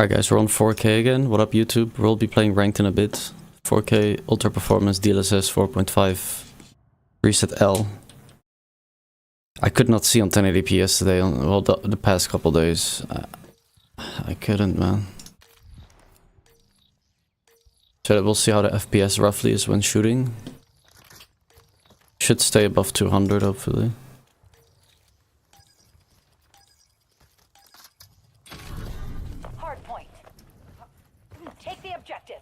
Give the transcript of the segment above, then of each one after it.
Alright guys, we're on 4K again. What up YouTube? We'll be playing ranked in a bit. 4K, ultra performance, DLSS 4.5, reset L. I could not see on 1080p yesterday, well the past couple days. I couldn't, man. So we'll see how the FPS roughly is when shooting. Should stay above 200 hopefully. Take the objective.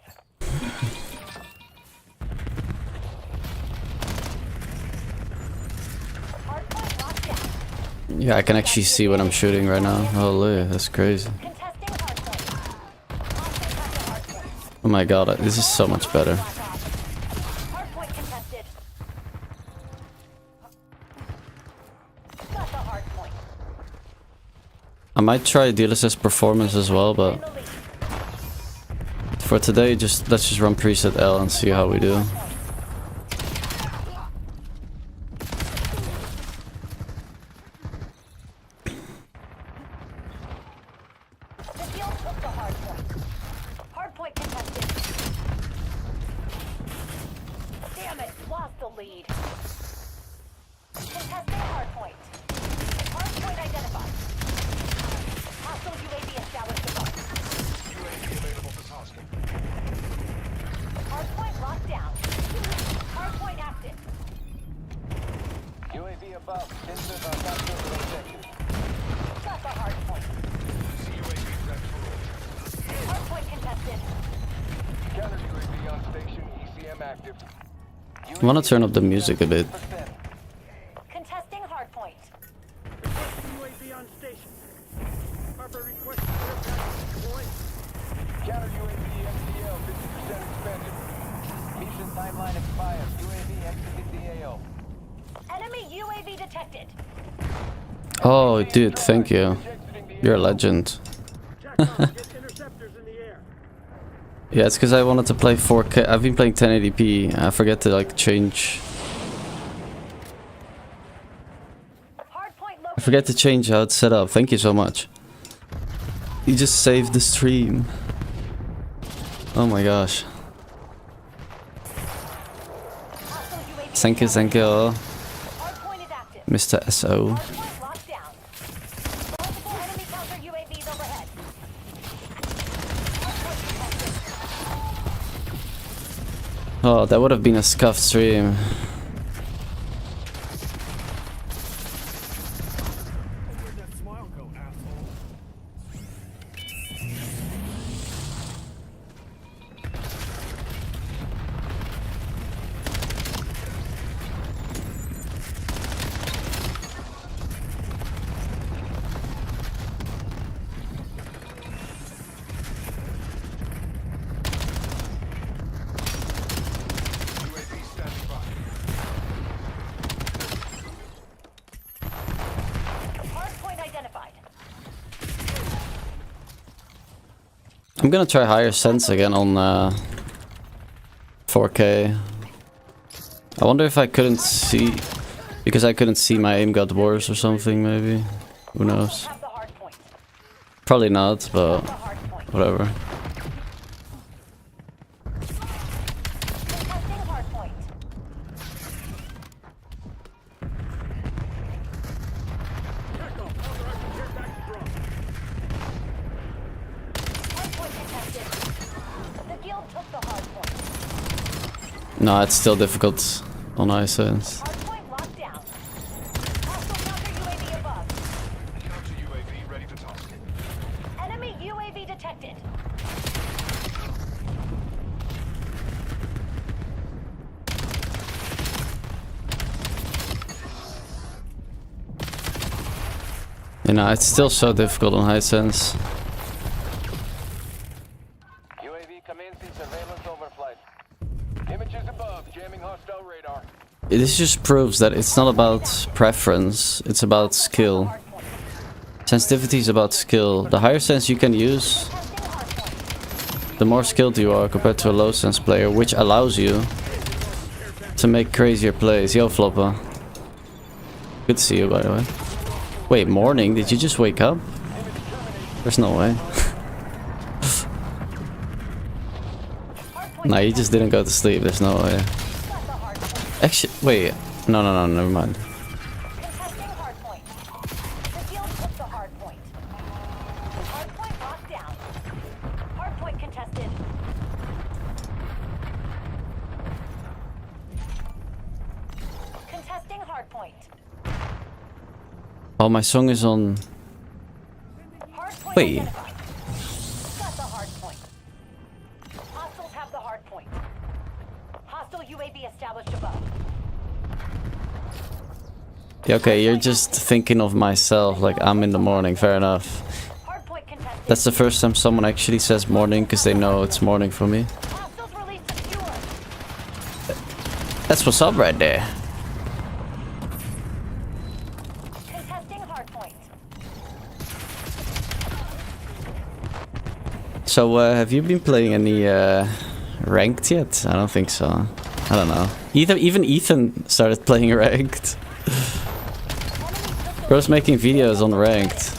Yeah, I can actually see what I'm shooting right now. Holy, that's crazy. Oh my god, this is so much better. I might try DLSS performance as well, but for today, let's just run preset L and see how we do. Hardpoint contested. Damn it, lost the lead. Contesting hardpoint. Hardpoint identified. Hostile UAV established above. UAV available for tasking. Hardpoint locked down. Hardpoint active. UAV above. Sensors are captured for objective. Got the hardpoint. UAV ready for launch. Hardpoint contested. Counter UAV on station. ECM active. I want to turn up the music a bit. Contesting hardpoint. UAV on station. Harper requesting aircraft deploy. Counter UAV MCL 50% expended. Mission timeline expired. UAV exiting the AO. Enemy UAV detected. Oh, dude, thank you. You're a legend. Get interceptors in the air. Yeah, it's because I wanted to play 4K. I've been playing 1080p. I forget to like change. Hardpoint I forget to change how it's set up. Thank you so much. You just saved the stream. Oh my gosh. Thank you, Hardpoint is active. Mr. SO. Hardpoint locked down. Multiple enemy counter UAVs overhead. Hardpoint contested. Oh, that would have been a scuffed stream. Where'd that smile go, asshole? UAV standing by. Hardpoint identified. I'm gonna try higher sense again on 4K. I wonder if I couldn't see, because I couldn't see my aim got worse or something maybe. Who knows? Have the hardpoint. Probably not, but The hardpoint. whatever. Contesting hardpoint. Echo, authorized to get back to drone. Hardpoint contested. The field took the hardpoint. No, it's still difficult on high sense. Hardpoint locked down. Hostile counter UAV above. Counter UAV ready for task. Enemy UAV detected. You know, it's still so difficult on high sense. UAV commencing surveillance overflight. Images above. Jamming hostile radar. This just proves that it's not about preference, it's about skill. Sensitivity is about skill. The higher sense you can use, Contesting hardpoint. the more skilled you are compared to a low sense player, which allows you to make crazier plays. Yo, Floppa. Good to see you, by the way. Wait, morning? Did you just wake up? There's no way. Hardpoint Nah, he just didn't go to sleep. There's no way. got the hardpoint. Actually, wait. No, never mind. Contesting hardpoint. The guild took the hardpoint. Hardpoint locked down. Hardpoint contested. Contesting hardpoint. Oh, my song is on. Hardpoint Wait. identified. Got the hardpoint. Hostiles have the hardpoint. Hostile UAV established above. Yeah, okay, you're just thinking of myself like I'm in the morning. Fair enough. Hardpoint contested. That's the first time someone actually says morning because they know it's morning for me. Hostiles released the skewer. That's what's up right there. Contesting hardpoint. So, have you been playing any ranked yet? I don't think so. I don't know. Even Ethan started playing ranked. Bro's making videos on ranked.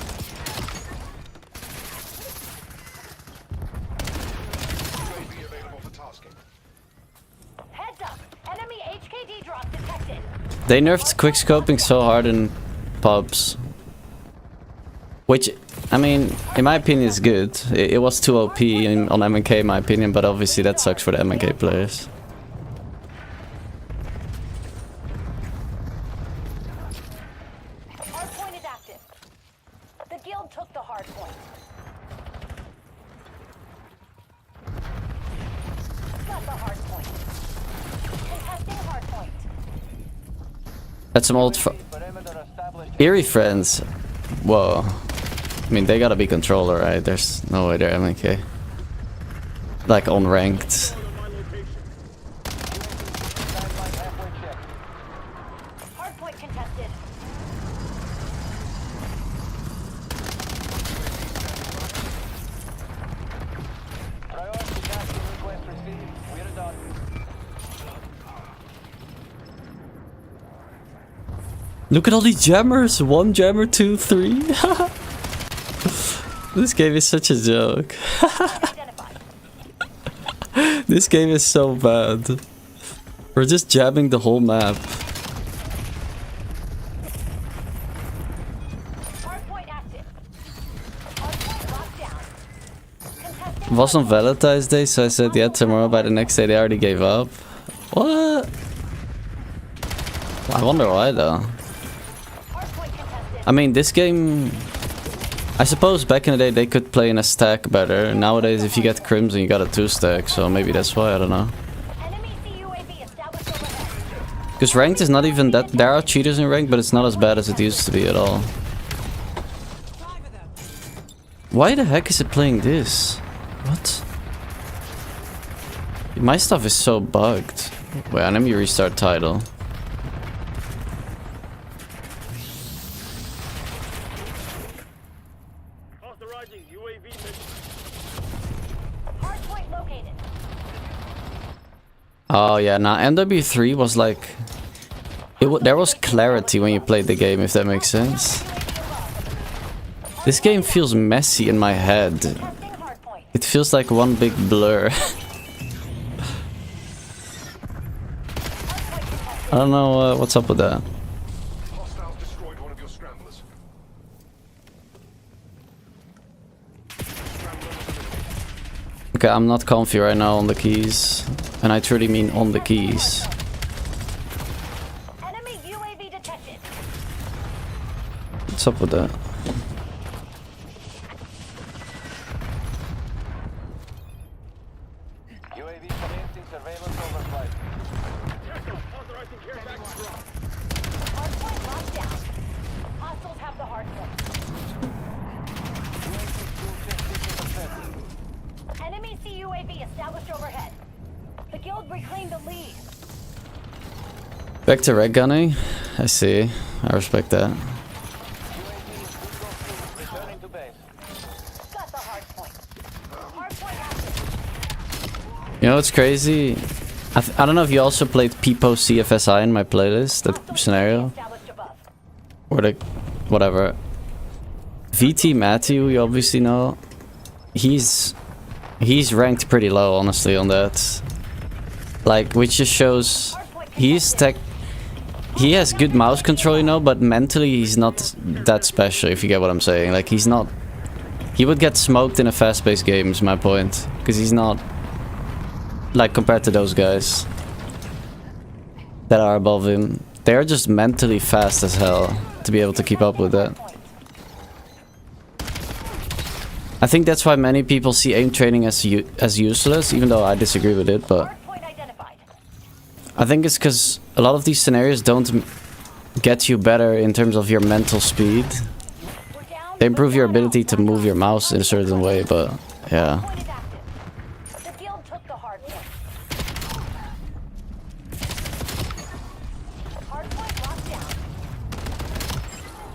Heads up. Enemy HKD drop detected. They nerfed quickscoping so hard in pubs. Which, I mean, in my opinion is good. It was too OP on MNK in my opinion, but obviously that sucks for the MNK players. Hardpoint is active. The guild took the hardpoint. Got the hardpoint. Contesting hardpoint. That's some old Perimeter established. Eerie friends. Whoa. I mean, they gotta be controller, right? There's no way they're MNK. Like on ranked. My location. Timeline halfway checked. Hardpoint contested. Priority tasking request received. We're done. Look at all these jammers. 1 jammer, 2, 3. This game is such a joke. Identified. This game is so bad. We're just jamming the whole map. Hardpoint active. Hardpoint locked down. Contesting It was on Valentine's Day, so I said yeah tomorrow. By the next day they already gave up. What? I wonder why though. hardpoint contested. I mean, this game... I suppose back in the day they could play in a stack better. Nowadays if you get Crimson you got a 2-stack, so maybe that's why, I don't know. Enemy CUAV established overhead. Because ranked is not even that... There are cheaters in ranked, but it's not as bad as it used to be at all. Why the heck is it playing this? What? My stuff is so bugged. Wait, let me restart title. Authorizing UAV mission. Hardpoint located. Oh yeah, now MW3 was like... there was clarity when you played the game, if that makes sense. This game feels messy in my head. Testing hardpoint. It feels like one big blur. I don't know what's up with that. Hostiles destroyed one of your scramblers. Okay, I'm not comfy right now on the keys. And I truly mean on the keys. Enemy UAV detected. What's up with that? UAV commencing surveillance overflight. Echo, authorizing care package drop. Hardpoint locked down. Hostiles have the hardpoint. UAV fuel check 50%. Enemy CUAV established overhead. The guild reclaimed the lead. Back to red gunning? I see. I respect that. UAV is good go returning to base. Got the hardpoint. Hardpoint active. You know what's crazy? I don't know if you also played Peepo CFSI in my playlist, that scenario. Established above. Or the... whatever. VT Matthew, you obviously know. He's ranked pretty low, honestly, on that. Like, which just shows he's tech. He has good mouse control, you know, but mentally he's not that special, if you get what I'm saying. Like, he's not... He would get smoked in a fast-paced game, is my point. Because he's not... Like, compared to those guys that are above him. They're just mentally fast as hell to be able to keep up with that. I think that's why many people see aim training as useless, even though I disagree with it, but... I think it's because a lot of these scenarios don't get you better in terms of your mental speed. They improve your ability to move your mouse in a certain way, but yeah.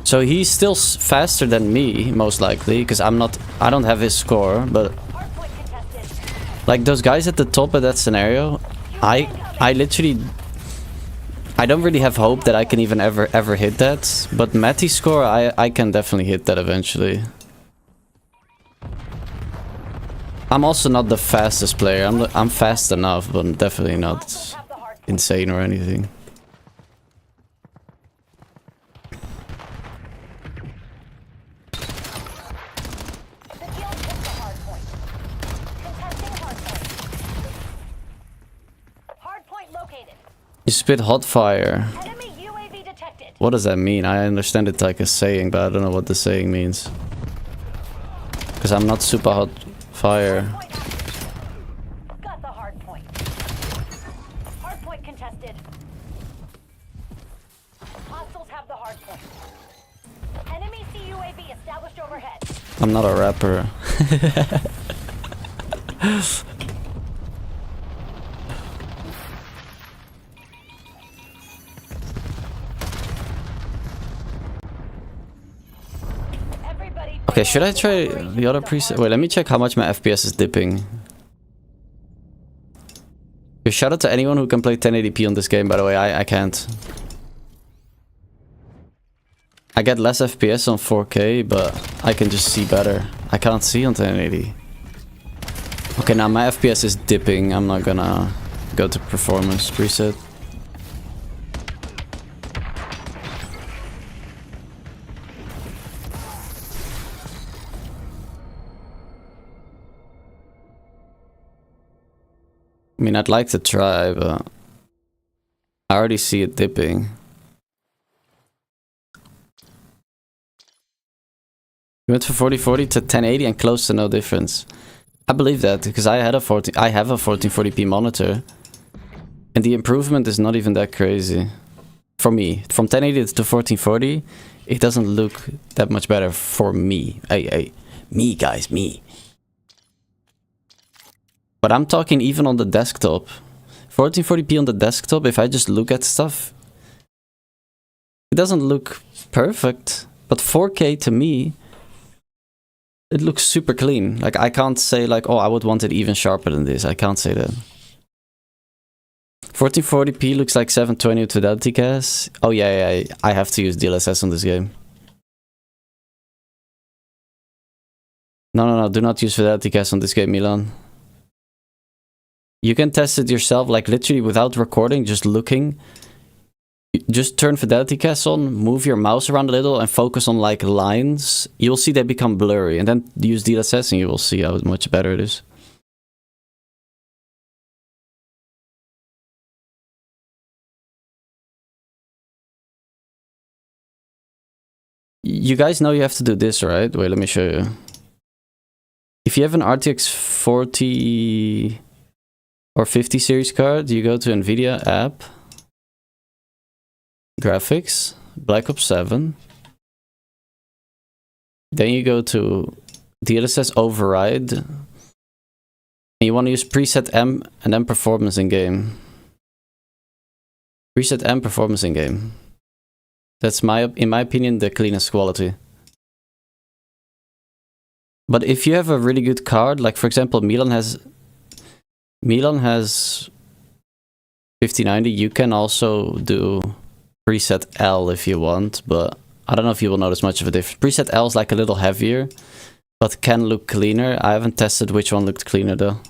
So he's still faster than me, most likely, because I don't have his score, but like those guys at the top of that scenario, I literally, I don't really have hope that I can even ever hit that, but Matty's score, I can definitely hit that eventually. I'm also not the fastest player. I'm fast enough, but definitely not insane or anything. You spit hot fire. What does that mean? I understand it's like a saying, but I don't know what the saying means. Because I'm not super hot fire. Got the hard point. Hard point contested. Hostiles have the hard point. Enemy CUAV established overhead. I'm not a rapper. Okay, should I try the other preset? Wait, let me check how much my FPS is dipping. Shout out to anyone who can play 1080p on this game, by the way. I can't. I get less FPS on 4K, but I can just see better. I can't see on 1080. Okay, now my FPS is dipping. I'm not gonna go to performance preset. I mean, I'd like to try, but I already see it dipping. We went from 4040 to 1080 and close to no difference. I believe that because I have a 1440p monitor, and the improvement is not even that crazy for me. From 1080 to 1440, it doesn't look that much better for me. Hey, me guys, me. But I'm talking even on the desktop. 1440p on the desktop, if I just look at stuff, it doesn't look perfect. But 4K to me, it looks super clean. Like, I can't say like, oh, I would want it even sharper than this. I can't say that. 1440p looks like 720 with fidelity cas. Oh yeah, I have to use DLSS on this game. No, do not use fidelity cas on this game, Milan. You can test it yourself, like literally without recording, just looking. Just turn fidelity cas on, move your mouse around a little and focus on like lines. You'll see they become blurry, and then use DLSS and you will see how much better it is. You guys know you have to do this, right? Wait, let me show you. If you have an RTX 40 or 50 series card, you go to NVIDIA app, graphics, Black Ops 7. Then you go to DLSS override. And you want to use preset M and then performance in game. Preset M, performance in game. That's in my opinion, the cleanest quality. But if you have a really good card, like for example, Milan has 5090, you can also do preset L if you want, but I don't know if you will notice much of a difference. Preset L is like a little heavier, but can look cleaner. I haven't tested which one looked cleaner though.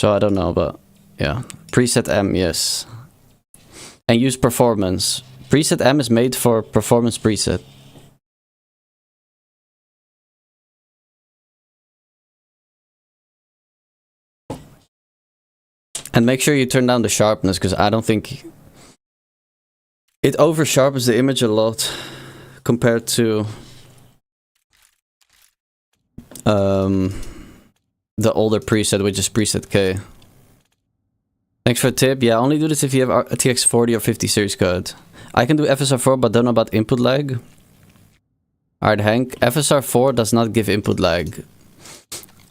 So I don't know, but Yeah. Preset M, yes. And use performance. Preset M is made for performance preset. And make sure you turn down the sharpness, because I don't think... It over sharpens the image a lot compared to the older preset, which is preset K. Thanks for the tip. Yeah, only do this if you have a RTX 40 or 50 series card. I can do FSR4, but don't know about input lag. Alright, Hank. FSR4 does not give input lag.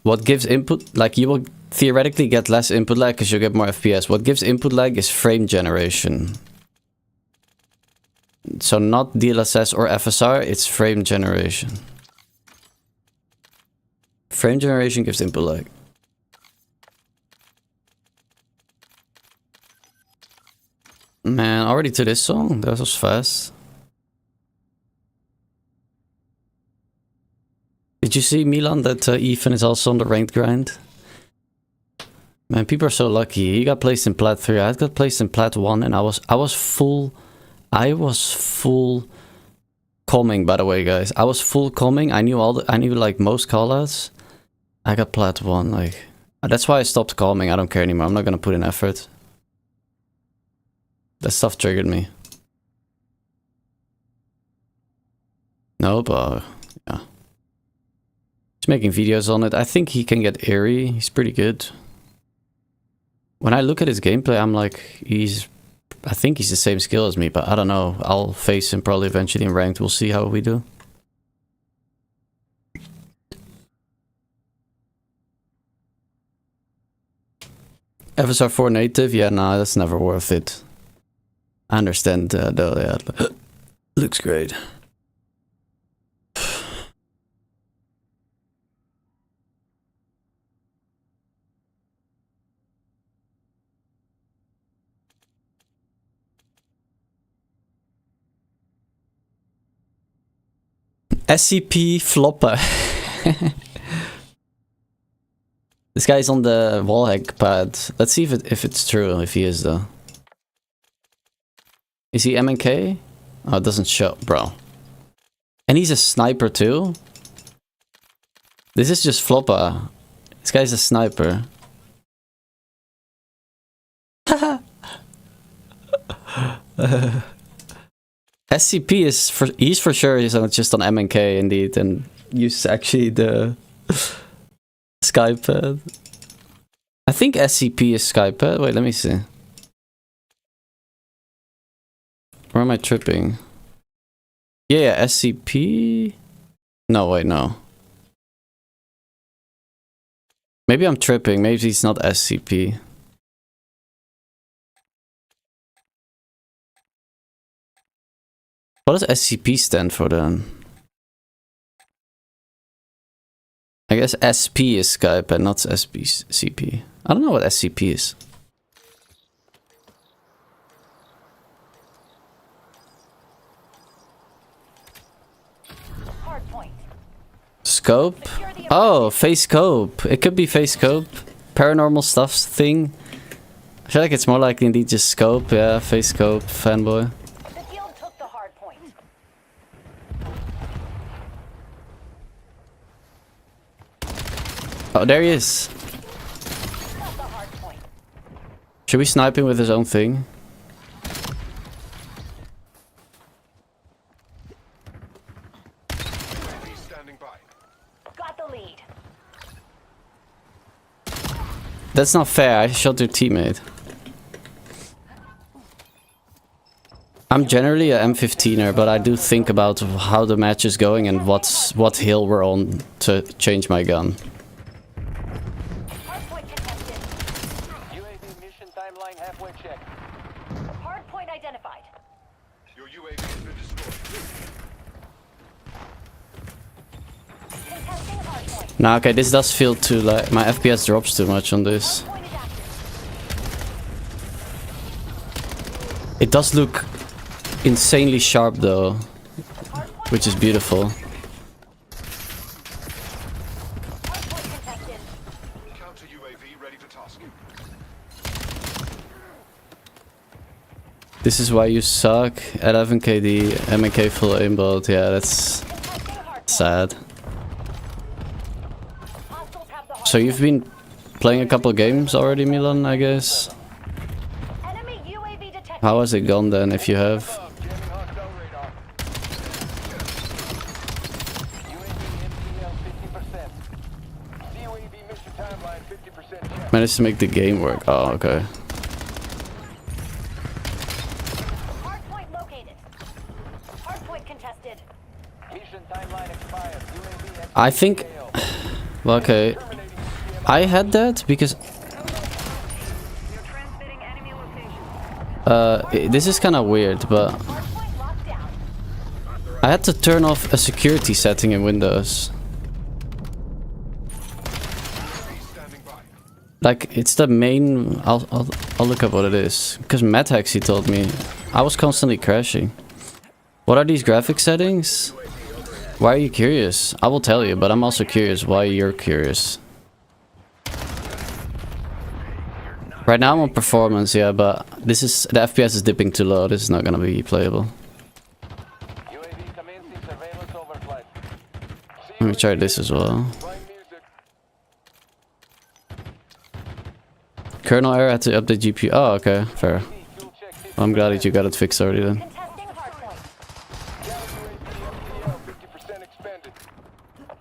What gives input... Like, you will theoretically get less input lag because you'll get more FPS. What gives input lag is frame generation. So not DLSS or FSR, it's frame generation. Frame generation gives input lag. Man, already to this song? That was fast. Did you see, Milan, that Ethan is also on the ranked grind? Man, people are so lucky. He got placed in Plat 3. I got placed in Plat 1 and I was full calming, by the way, guys. I was full calming. I knew like most callouts. I got Plat 1, like... That's why I stopped calming. I don't care anymore. I'm not gonna put in effort. That stuff triggered me. No, but... Yeah. He's making videos on it. I think he can get eerie. He's pretty good. When I look at his gameplay, I'm like... I think he's the same skill as me, but I don't know. I'll face him probably eventually in ranked. We'll see how we do. FSR4 native? Yeah, nah, that's never worth it. I understand though, yeah. Looks great. SCP Flopper. This guy's on the wallhack pad. Let's see if it's true, if he is though. Is he MNK? Oh, it doesn't show, bro. And he's a sniper too? This is just Flopper. This guy's a sniper. SCP is he's for sure just on MNK indeed, and uses actually the Skype pad. I think SCP is Skype pad. Wait, let me see. Where am I tripping? Yeah, SCP. No, wait, no. Maybe I'm tripping. Maybe it's not SCP. What does SCP stand for then? I guess SP is Skype and not SCP. I don't know what SCP is. Scope? Oh, face scope. It could be face scope. Paranormal stuff thing. I feel like it's more likely indeed just scope. Yeah, face scope, fanboy. Oh, there he is. Should we snipe him with his own thing? Got the lead. That's not fair. I shot your teammate. I'm generally a M15er, but I do think about how the match is going and what hill we're on to change my gun. UAV mission timeline halfway check. Hardpoint identified. Your UAV has been destroyed. Contesting hardpoint. Nah, okay, this does feel too like my FPS drops too much on this. Point is active. It does look insanely sharp though, which is beautiful. Hardpoint contested. Counter UAV ready for task. This is why you suck. 11 KD, MK full aimbot. Yeah, that's sad. Hostiles have the hard So you've been playing a couple games already, Milan, I guess? enemy UAV detected. How has it gone then, if you have? Jamming hostile radar. UAV MTL 50%. CUAV mission timeline 50% check. Managed to make the game work. Oh, okay. Hardpoint located. Hardpoint contested. Mission timeline expired. UAV I think... XAO. Well, okay. I had that because... this is kind of weird, but... Hardpoint locked down. I had to turn off a security setting in Windows. Like, it's the main... I'll look up what it is. Because Matt actually told me. I was constantly crashing. What are these graphic settings? Why are you curious? I will tell you, but I'm also curious why you're curious. Right now I'm on performance, yeah, but this is... The FPS is dipping too low. This is not gonna be playable. UAV commencing surveillance overflight. Let me try this as well. Playing music. Kernel error, had to update GPU. Oh, okay, fair. Fuel check 50%. I'm glad that you got it fixed already then. Contesting hardpoint. UAV MTL 50% expended.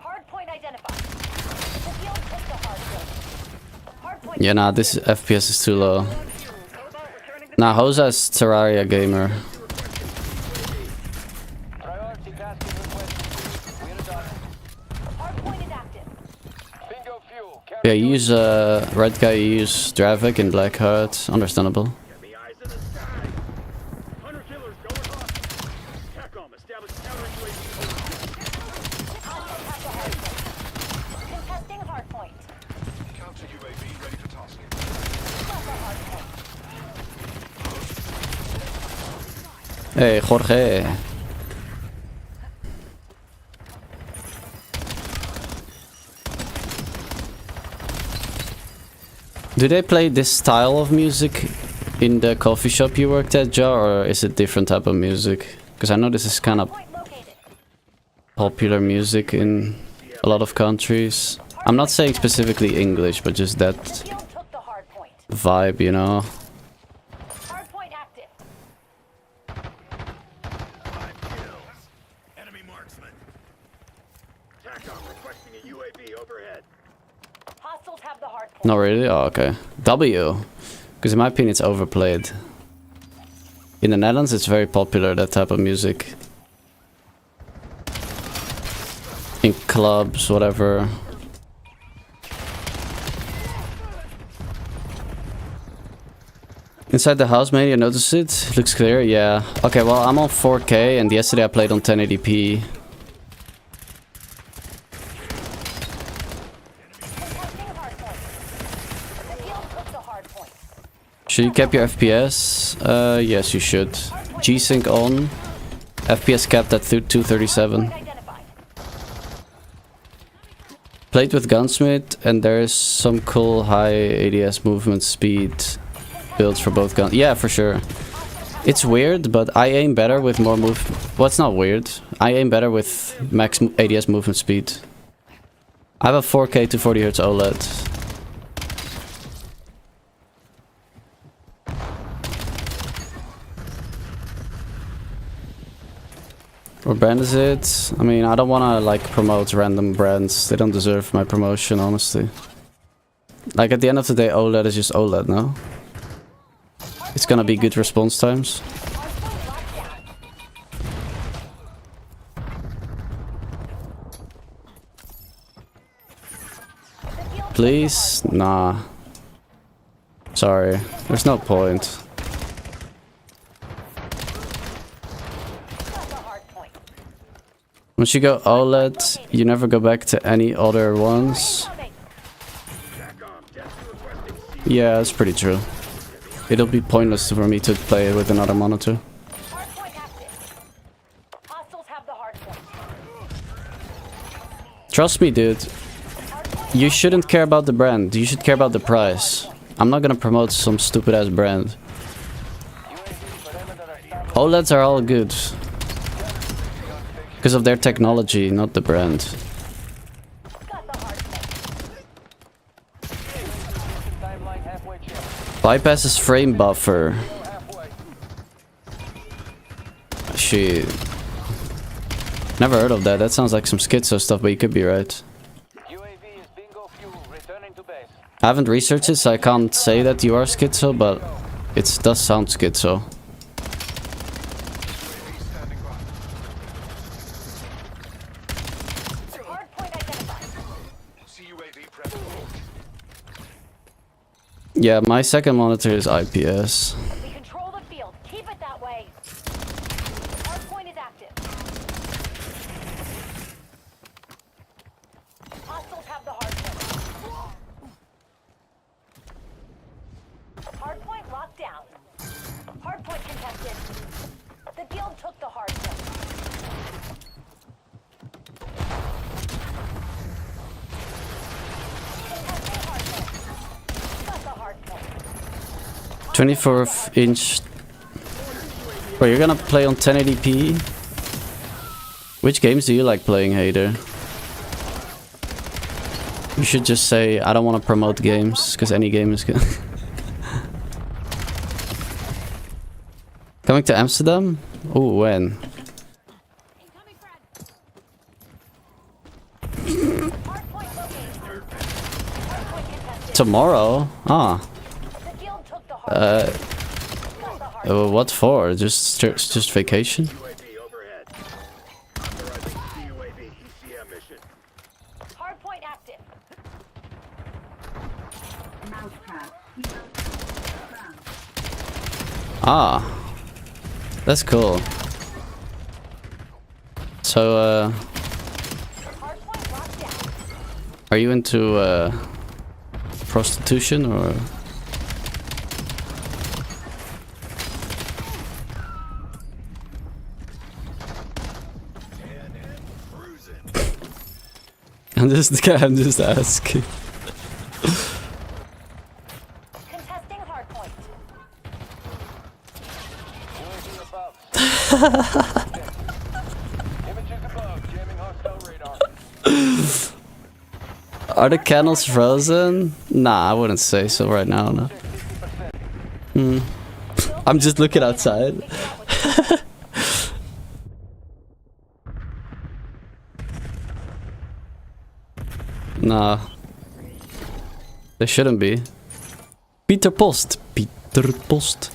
Hardpoint identified. The field took the hardpoint. Hardpoint. Yeah, nah, this FPS is too low. Nah, Jose's Terraria gamer. Priority tasking request. We're done. Hardpoint is active. Bingo fuel. Yeah, you use red guy, you use Dravik and Blackheart. Understandable. Get me eyes in the sky. Hunter killers going hostile. TACOM establish counter UAV. Hostiles have the hardpoint. Contesting hardpoint. Counter UAV ready for tasking. Got the hardpoint. Hey, Jorge. Do they play this style of music in the coffee shop you worked at, Joe, or is it different type of music? Because I know this is kind of Point located. popular music in a lot of countries. I'm not saying specifically English, but just that Field took the hardpoint. vibe, you know? Hardpoint active. Enemy marksman. TACOM requesting a UAV overhead. Hostiles have the hardpoint. Not really? Oh, okay. W. Because in my opinion, it's overplayed. In the Netherlands, it's very popular, that type of music. In clubs, whatever. Inside the house, maybe I noticed it. Looks clear, yeah. Okay, well, I'm on 4K, and yesterday I played on 1080p. Contesting hardpoint. The field took the hardpoint. Should you cap your FPS? Yes, you should. G-Sync on. FPS capped at 237. Hardpoint identified. Played with Gunsmith, and there's some cool high ADS movement speed builds for both guns. Yeah, for sure. It's weird, but I aim better with more move. Well, it's not weird. I aim better with max ADS movement speed. I have a 4K to 40Hz OLED. What brand is it? I mean, I don't want to like promote random brands. They don't deserve my promotion, honestly. Like at the end of the day, OLED is just OLED, no? It's gonna be good response times. Hardpoint locked down. The field Please? Nah. Sorry. There's no point. got the hardpoint. Once you go OLED, you never go back to any other ones. Incoming. TACOM desperately requesting C. Yeah, that's pretty true. It'll be pointless for me to play it with another monitor. Hardpoint active. Hostiles have the hardpoint. Trust me, dude. You shouldn't care about the brand. You should care about the price. I'm not gonna promote some stupid ass brand. UAV OLEDs are all good. Because of their technology, not the brand. Got the hard point. Timeline halfway check. Bypasses frame buffer. Halfway. Shit. Never heard of that. That sounds like some schizo stuff, but you could be right. UAV is bingo fuel. Returning to base. I haven't researched it, so I can't say that you are schizo, but it does sound schizo. Hard point identified. Yeah, my second monitor is IPS. We control the field. Keep it that way. Hard point is active. Hostiles have the hard point. Hard point locked down. Hard point contested. The field took the hard point. Contesting hard point. Got the hard point. 24-inch. Bro, you're gonna play on 1080p? Which games do you like playing, Hater? You should just say, I don't want to promote games, because any game is good. Coming to Amsterdam? Oh, when? Hard point located. Hard point contested. Tomorrow? Ah. The field took the hard point. Got the hard What for? Just vacation? UAV overhead. Authorizing CUAV ECM mission. hard point active. Ah. That's cool. So, Hard point locked down. are you into, prostitution, or...? I'm just asking. Contesting hard point. UAV above. Images above. Jamming hostile radar. Are the candles frozen? Nah, I wouldn't say so right now, no. 60%. I'm just looking outside. Nah. They shouldn't be. Peter Post. Peter Post.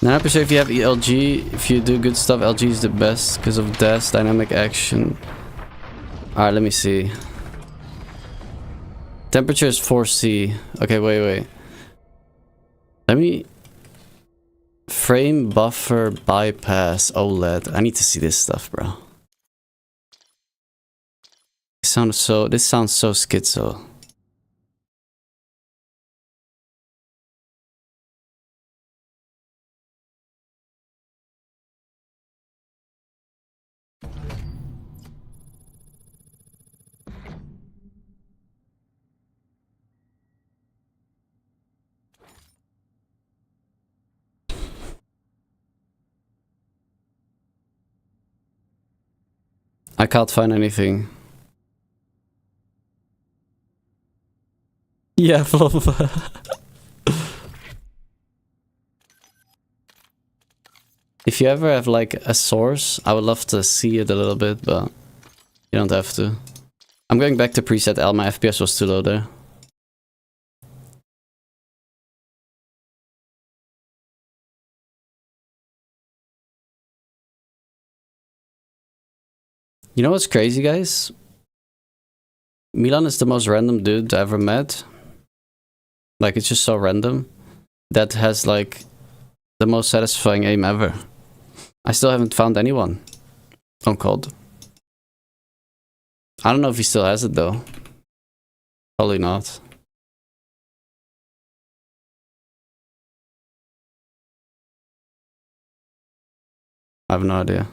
Now I appreciate if you have LG, if you do good stuff, LG is the best because of dash dynamic action. Alright, let me see. Temperature is 4C. Okay, wait. Let me... Frame buffer bypass OLED. I need to see this stuff, bro. This sounds so schizo. I can't find anything. Yeah, flop. If you ever have like a source, I would love to see it a little bit, but you don't have to. I'm going back to preset L, my FPS was too low there. You know what's crazy, guys? Milan is the most random dude I ever met. Like, it's just so random. That has, like, the most satisfying aim ever. I still haven't found anyone on COD. I don't know if he still has it, though. Probably not. I have no idea.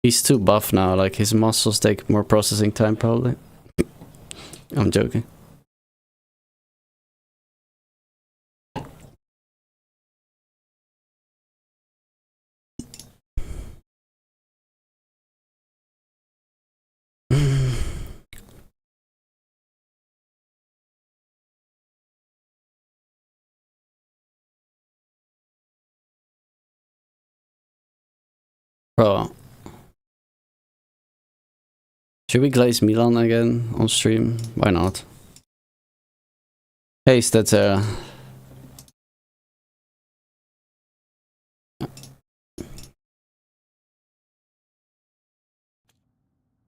He's too buff now, like his muscles take more processing time probably. I'm joking. Bro. Should we glaze Milan again on stream? Why not? Hey, Stetzer.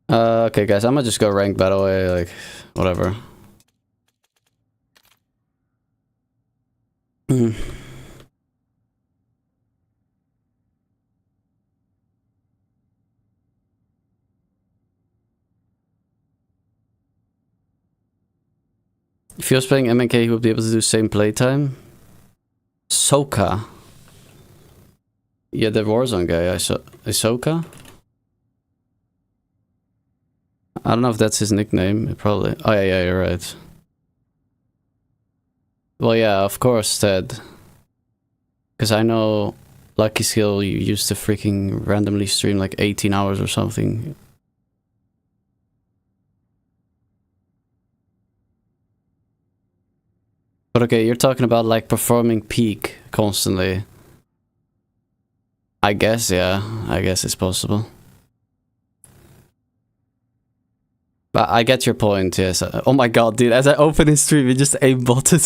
Okay guys, I'm gonna just go rank by the way, like, whatever. If he was playing MNK, he would be able to do same playtime. Soka. Yeah, the Warzone guy, Ahsoka? I don't know if that's his nickname, probably. Oh yeah, you're right. Well yeah, of course, Ted. Because I know Lucky Skill, you used to freaking randomly stream like 18 hours or something. But okay, you're talking about like performing peak constantly. I guess, yeah. I guess it's possible. But I get your point, yes. Oh my god, dude, as I open his stream, he just aimbotted.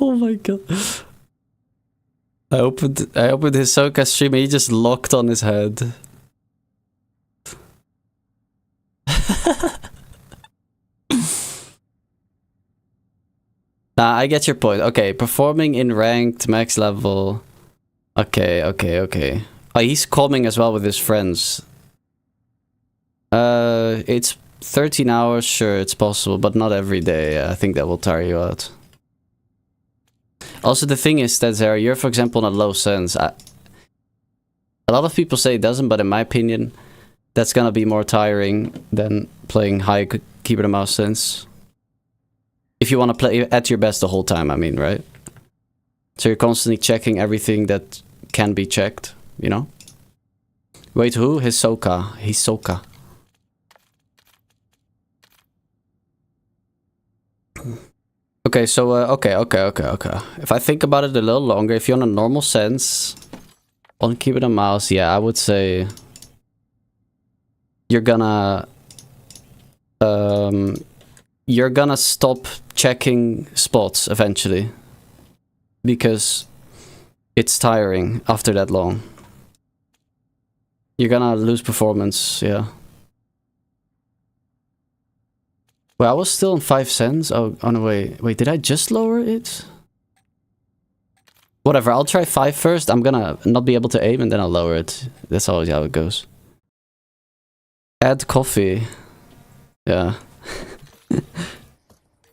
Oh my god. I opened his Soka stream and he just locked on his head. Nah, I get your point. Okay, performing in ranked max level. Okay. Oh, he's calming as well with his friends. It's 13 hours, sure, it's possible, but not every day. I think that will tire you out. Also, the thing is that you're, for example, on a low sense. A lot of people say it doesn't, but in my opinion, that's gonna be more tiring than playing high keyboard and mouse sense. If you want to play at your best the whole time, I mean, right? So you're constantly checking everything that can be checked, you know? Wait, who? Hisoka. Okay, so, okay. If I think about it a little longer, if you're on a normal sense, on keyboard and mouse, yeah, I would say you're gonna stop checking spots eventually. Because it's tiring after that long. You're gonna lose performance, yeah. Well, I was still on 5 cents. Oh no, wait, did I just lower it? Whatever, I'll try 5 first. I'm gonna not be able to aim and then I'll lower it. That's always how it goes. Add coffee. Yeah.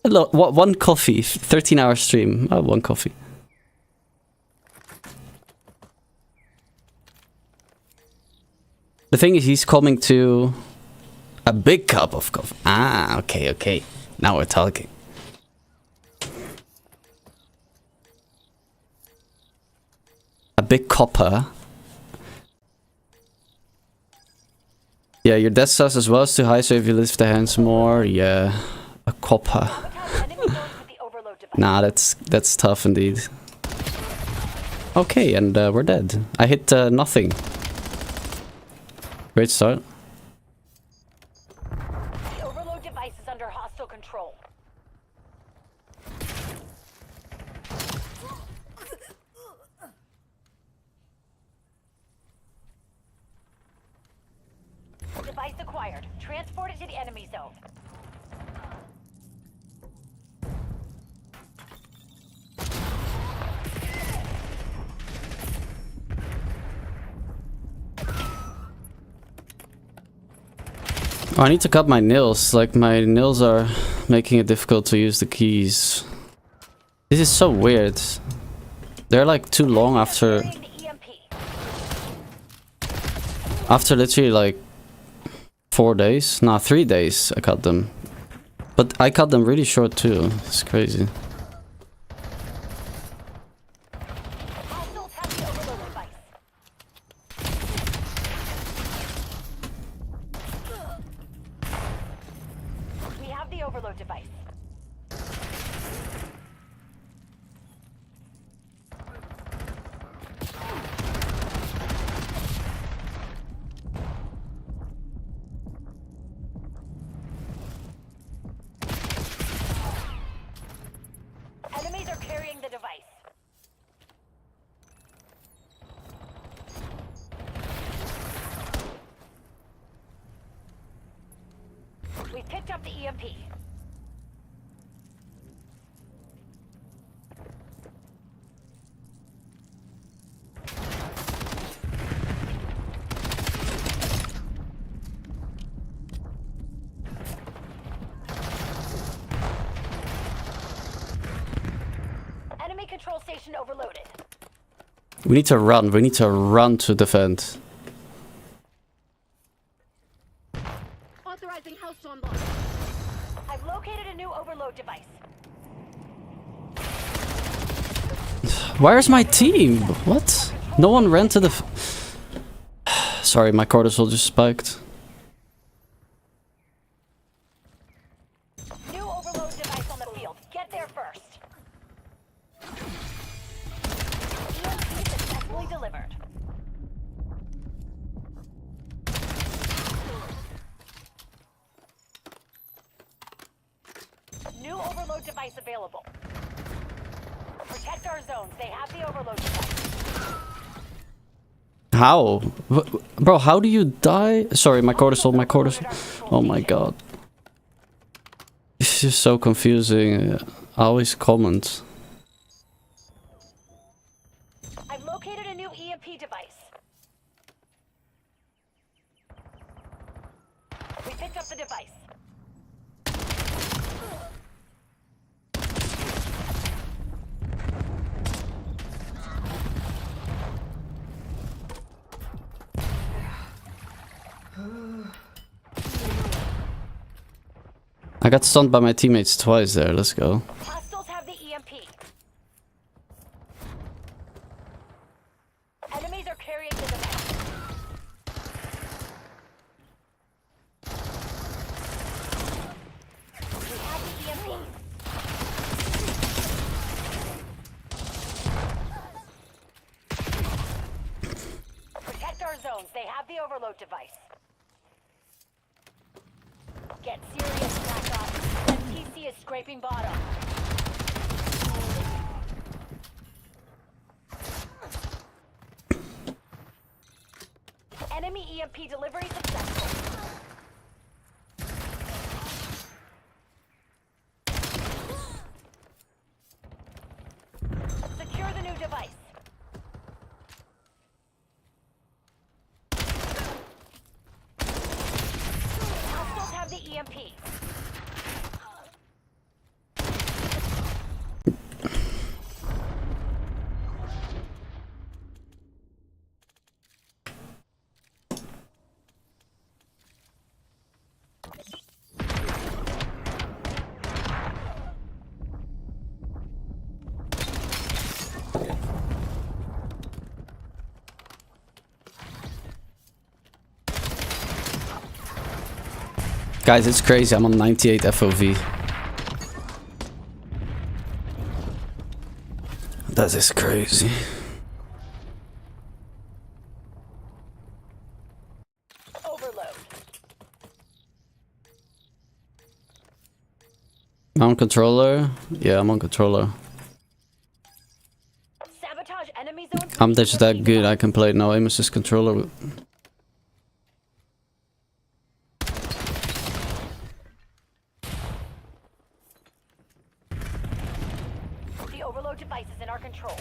Hello, one coffee, 13-hour stream. Oh, 1 coffee. The thing is, he's coming to a big cup of coffee. Ah, okay. Now we're talking. A big copper. Yeah, your death size as well is too high, so if you lift the hands more, yeah. A copper. Nah, that's tough indeed. Okay, and we're dead. I hit nothing. Great start. The overload device is under hostile control. Device acquired. Transport it to the enemy zone. Oh, I need to cut my nails. Like, my nails are making it difficult to use the keys. This is so weird. They're like too long after... After literally like 4 days? Nah, 3 days I cut them. But I cut them really short too. It's crazy. Hostiles have the overload device. We have the overload device. Enemies are carrying the device. We picked up the EMP. Enemy control station overloaded. We need to run. We need to run to defend. Authorizing house on lock. I've located a new overload device. Where's my team? What? No one ran to the... Sorry, my cortisol just spiked. New overload device on the field. Get there first. EMP successfully delivered. New overload device available. Protect our zones. They have the overload device. How? Bro, how do you die? Sorry, my cortisol, my cortisol. Oh my god. This is so confusing. I always comment. I've located a new EMP device. We picked up the device. I got stunned by my teammates twice there. Let's go. Hostiles have the EMP. Enemies are carrying the device. We have the EMP. Protect our zones. They have the overload device. Get serious, Blackops. MTC is scraping bottom. Enemy EMP delivery successful. Secure the new device. Hostiles have the EMP. Guys, it's crazy. I'm on 98 FOV. That is crazy. Overload. I'm on controller. Yeah, I'm on controller. Sabotage enemy zone. I'm just that good. I can play no aim assist controller. The overload device is in our control.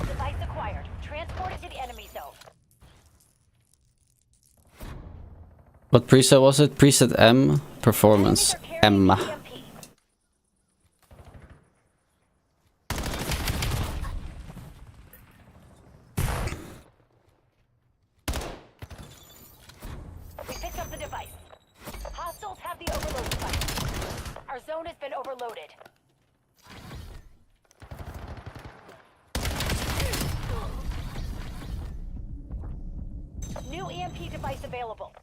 Device acquired. Transport it to the enemy zone. What preset was it? Preset M. Performance. M. EMP. been overloaded. New EMP device available.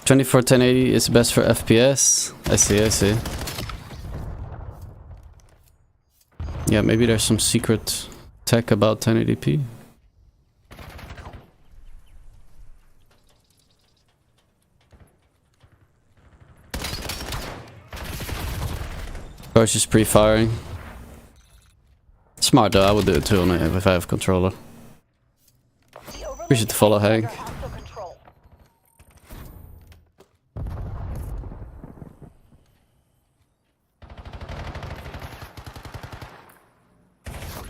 Twenty-four 1080 is best for FPS. I see. Yeah, maybe there's some secret tech about 1080p. Coach is pre-firing. Smart though, I would do it too if I have controller. We should follow Hank.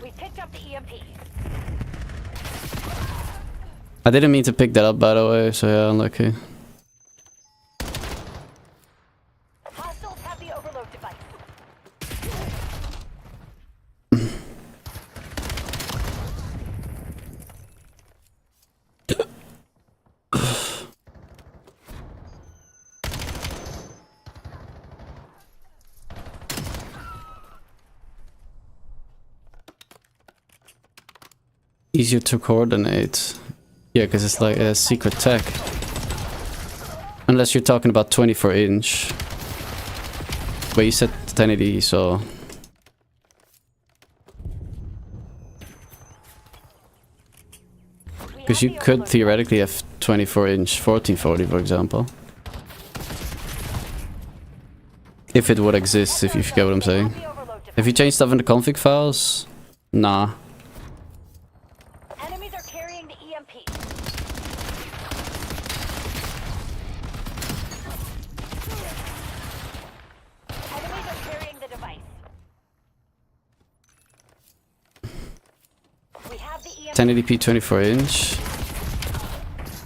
We picked up the EMP. I didn't mean to pick that up, by the way, so yeah, unlucky. Hostiles have the overload device. Easier to coordinate. Yeah, because it's like a secret tech. Unless you're talking about 24 inch. But you said 1080, so... Because you could theoretically have 24 inch 1440, for example. If it would exist, if you get what I'm saying. If you change stuff in the config files, nah. Enemies are carrying the EMP. Enemies are carrying the device. We have the EMP. 1080p 24 inch.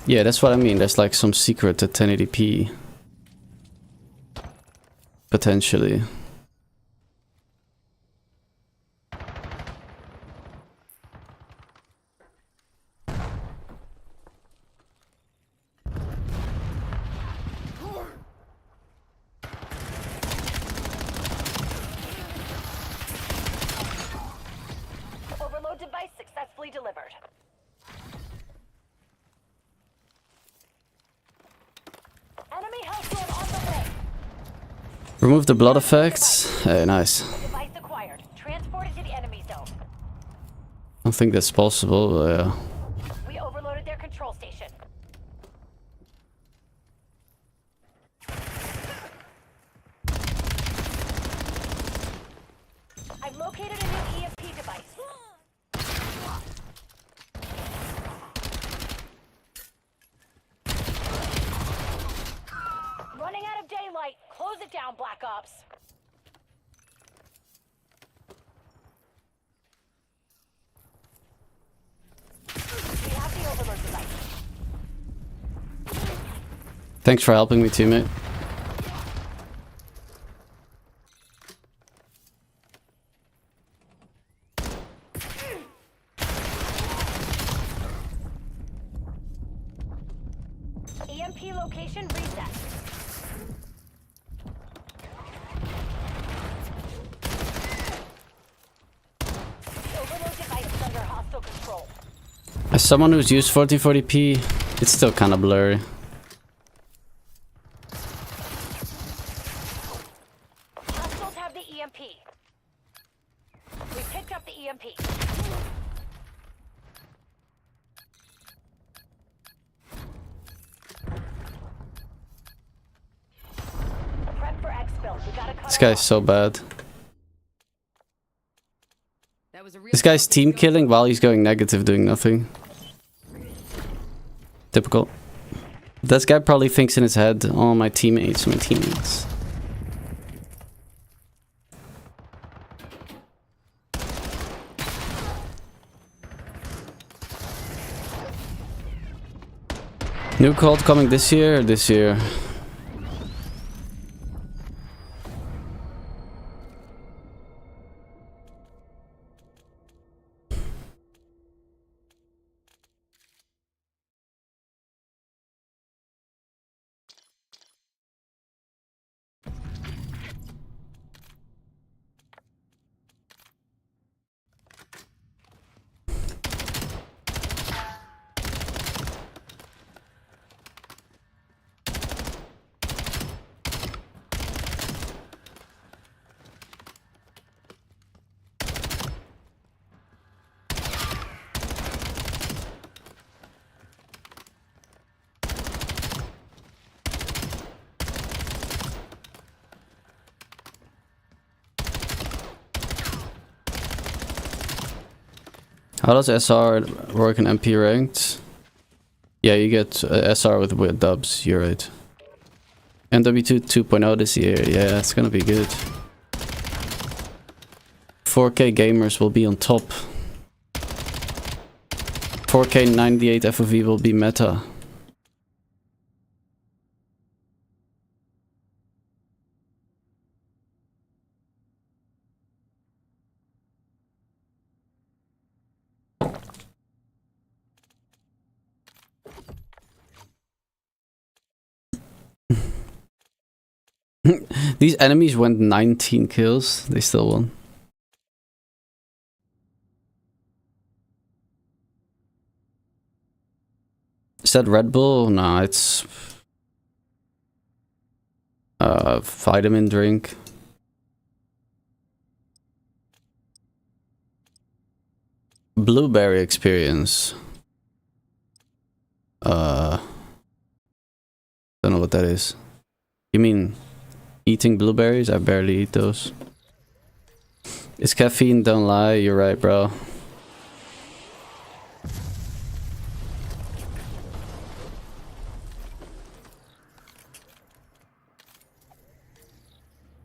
Yeah, that's what I mean. There's like some secret to 1080p. Potentially. Overload device successfully delivered. Enemy hellstorm on the way. Remove the blood effects. Hey, nice. Device acquired. Transported to the enemy zone. I don't think that's possible, but yeah. We overloaded their control station. I've located a new EMP device. Running out of daylight. Close it down, Black Ops. We have the overload device. Thanks for helping me, teammate. EMP location reset. Overload device is under hostile control. As someone who's used 1440p, it's still kind of blurry. Hostiles have the EMP. We picked up the EMP. Prep for exfil. We gotta cut This it guy's off. so bad. That was a real This guy's team killing while he's going negative, doing nothing. Typical. This guy probably thinks in his head, oh, my teammates. New cult coming this year or this year? How does SR work in MP ranked? Yeah, you get SR with dubs, you're right. MW2 2.0 this year, yeah, it's gonna be good. 4K gamers will be on top. 4K 98 FOV will be meta. These enemies went 19 kills, they still won. Is that Red Bull? Nah, it's vitamin drink. Blueberry experience. Don't know what that is. You mean eating blueberries? I barely eat those. It's caffeine, don't lie, you're right, bro.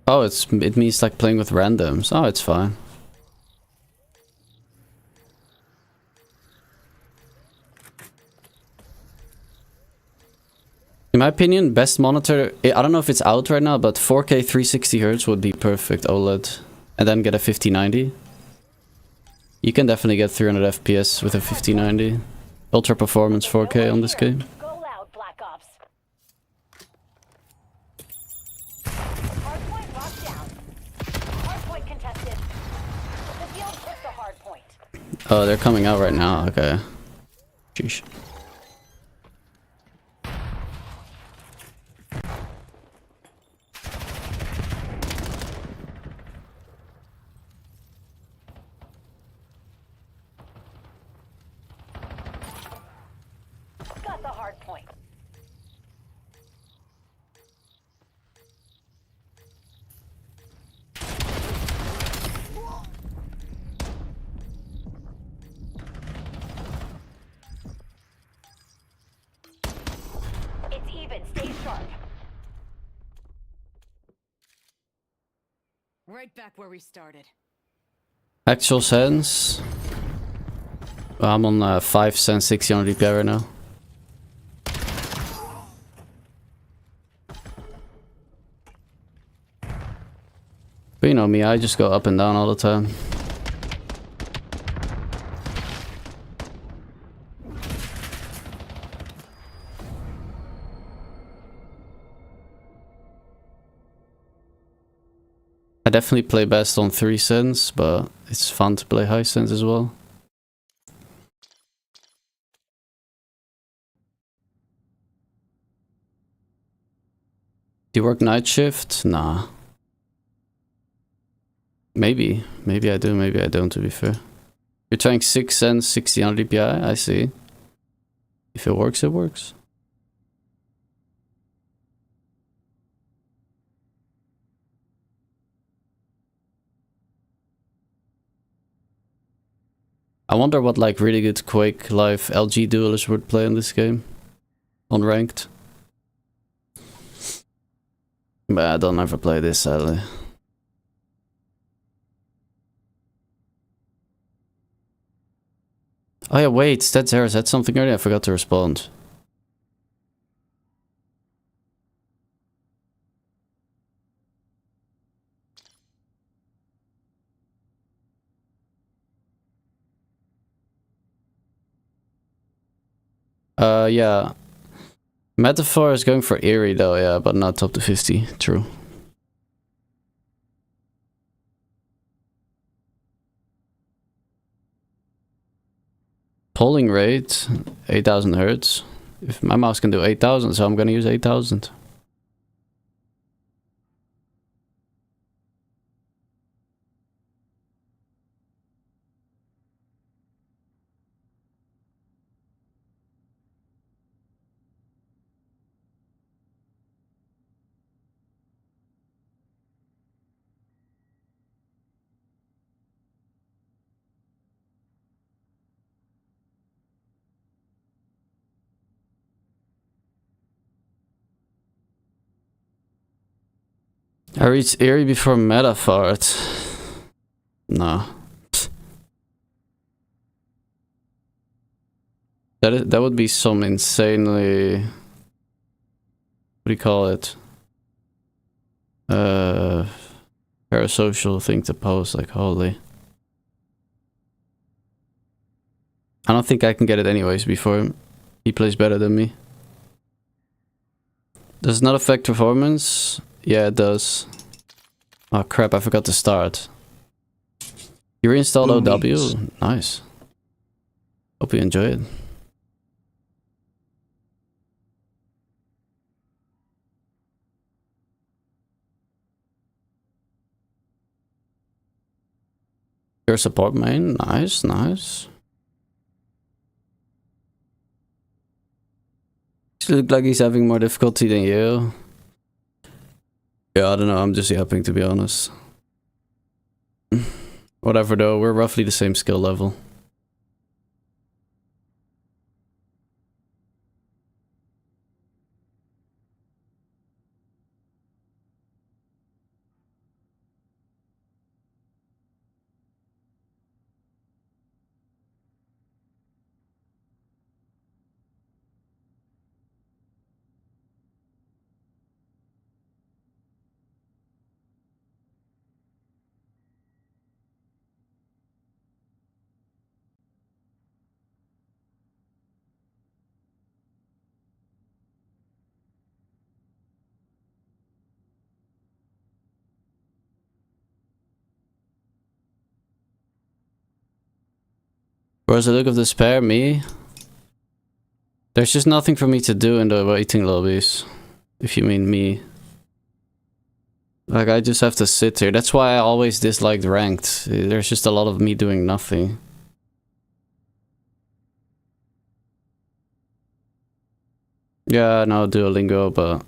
Oh, it means like playing with randoms. Oh, it's fine. In my opinion, best monitor, I don't know if it's out right now, but 4K 360 Hz would be perfect OLED. And then get a 5090. You can definitely get 300 FPS with a 5090. Ultra performance 4K on this game. Go loud, Black Ops. Hardpoint locked down. Hardpoint contested. The field took the hardpoint. Oh, they're coming out right now. Okay. Sheesh. Got the hardpoint. It's even. Stay sharp. Right back where we started. Actual sense. I'm on 5 cents 600 DPI right now. But you know me, I just go up and down all the time. I definitely play best on 3 cents, but it's fun to play high cents as well. Do you work night shift? Nah. Maybe. Maybe I do, maybe I don't, to be fair. You're trying 6 cents, 1600 DPI? I see. If it works, it works. I wonder what like really good Quake Live LG duelists would play in this game. On ranked. But I don't ever play this, sadly. Oh yeah, wait, Stats Zero said something earlier, I forgot to respond. Yeah. Metaphor is going for Eerie though, yeah, but not top to 50, true. Polling rate, 8000 hertz. If my mouse can do 8000, so I'm gonna use 8000. I reached Erie before Metafart. No. That would be some insanely... What do you call it? Parasocial thing to post, like, holy. I don't think I can get it anyways before him. He plays better than me. Does it not affect performance? Yeah, it does. Oh crap, I forgot to start. You reinstalled OW? Nice. Hope you enjoy it. Your support main? Nice, nice. He looks like he's having more difficulty than you. Yeah, I don't know, I'm just yapping to be honest. Whatever though, we're roughly the same skill level. Where's the look of despair? Me? There's just nothing for me to do in the waiting lobbies. If you mean me. Like, I just have to sit here. That's why I always disliked ranked. There's just a lot of me doing nothing. Yeah, no, Duolingo, but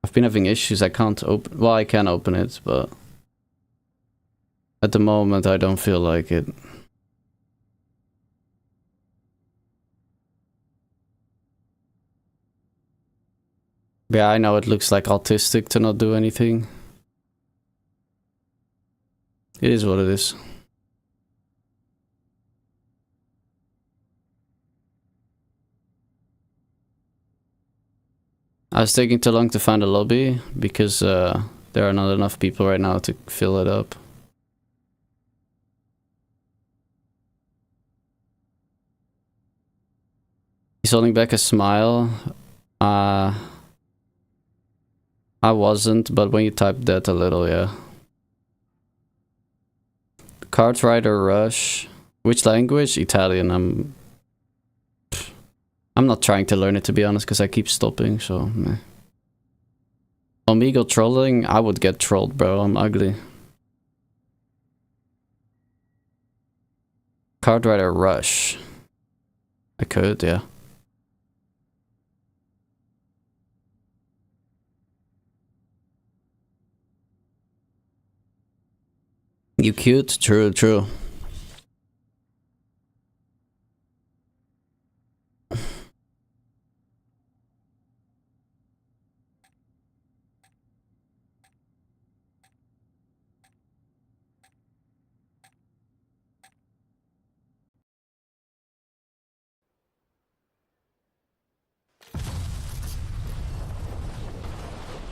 I've been having issues. I can't open... Well, I can open it, but... At the moment, I don't feel like it. Yeah, I know it looks like autistic to not do anything. It is what it is. I was taking too long to find a lobby because there are not enough people right now to fill it up. He's holding back a smile. I wasn't, but when you typed that a little, yeah. Card Rider Rush. Which language? Italian. I'm not trying to learn it, to be honest, because I keep stopping, so meh. Omegle trolling? I would get trolled, bro. I'm ugly. Card Rider Rush. I could, yeah. You cute? True, true.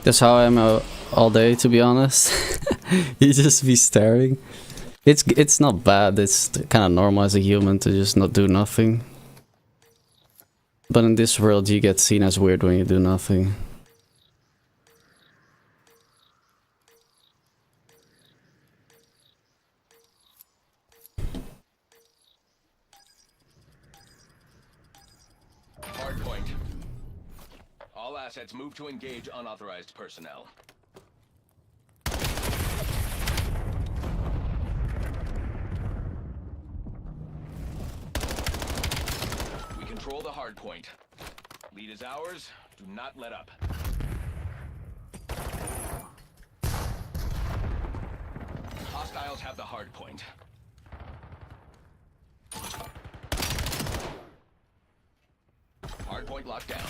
That's how I am all day, to be honest. You just be staring. It's not bad. It's kind of normal as a human to just not do nothing. But in this world, you get seen as weird when you do nothing. Hardpoint. All assets move to engage unauthorized personnel. We control the hardpoint. Lead is ours. Do not let up. Hostiles have the hardpoint. Hardpoint locked down.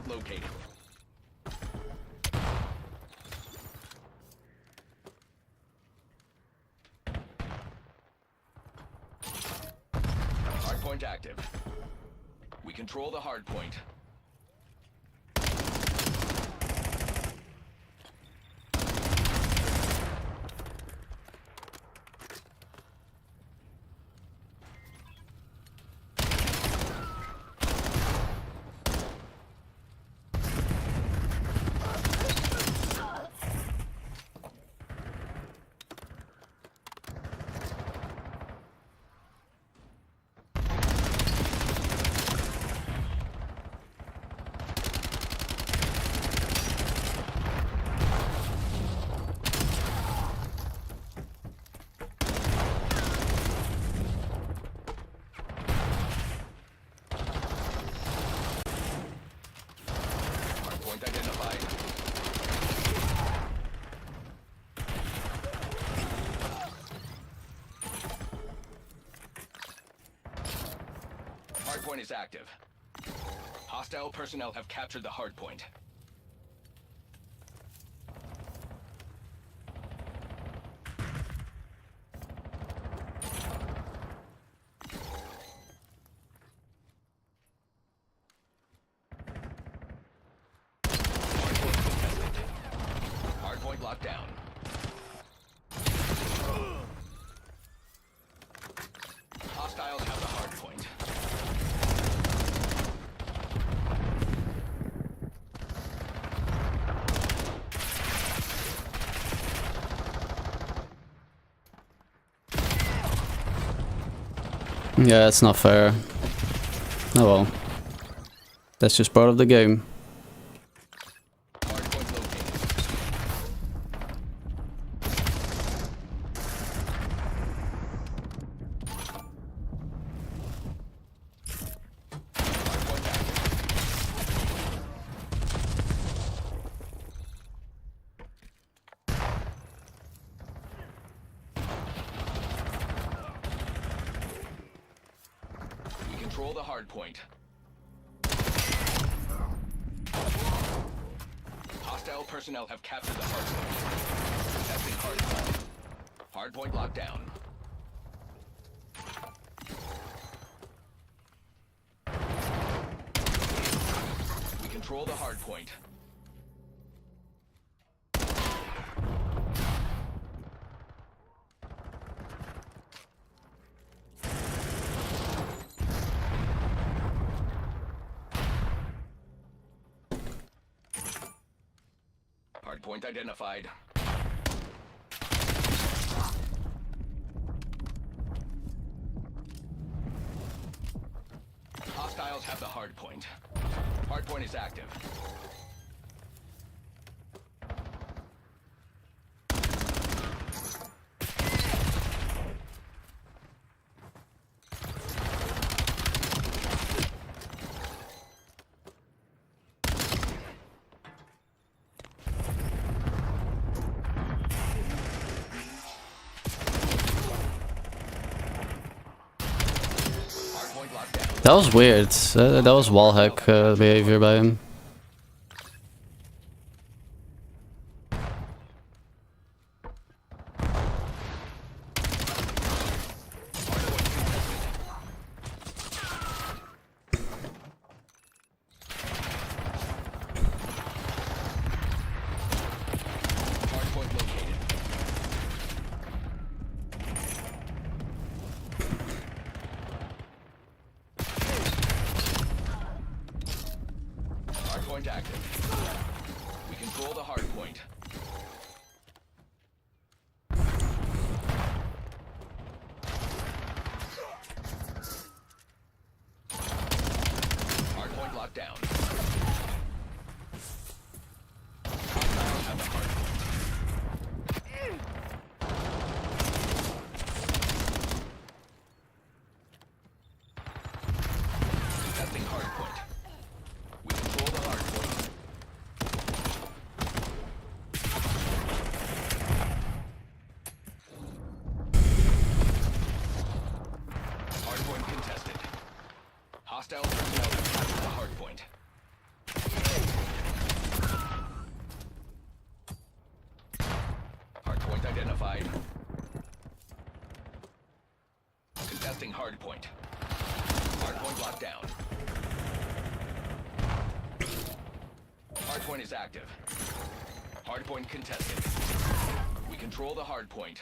Hardpoint located. Hardpoint active. We control the hardpoint. Hardpoint identified. Hardpoint is active. Hostile personnel have captured the hardpoint. Hardpoint locked down. Hostiles have the hardpoint. Yeah, it's not fair. Oh well. That's just part of the game. Hardpoint located. Hardpoint active. We control the hardpoint. Hostile personnel have captured the hardpoint. Testing hardpoint. Hardpoint locked down. We control the hardpoint. Hardpoint identified. Hostiles have the hardpoint. Hardpoint is active. Hardpoint locked down. That was weird. That was wallhack behavior by him. Hardpoint located. Hardpoint active. We control the hardpoint. Hardpoint locked down. Hostiles have the hardpoint. Testing hardpoint. We control the hardpoint. Hardpoint contested. Hostile personnel have captured the hardpoint. Contesting hard point. Hard point locked down. Hard point is active. Hard point contested. We control the hard point.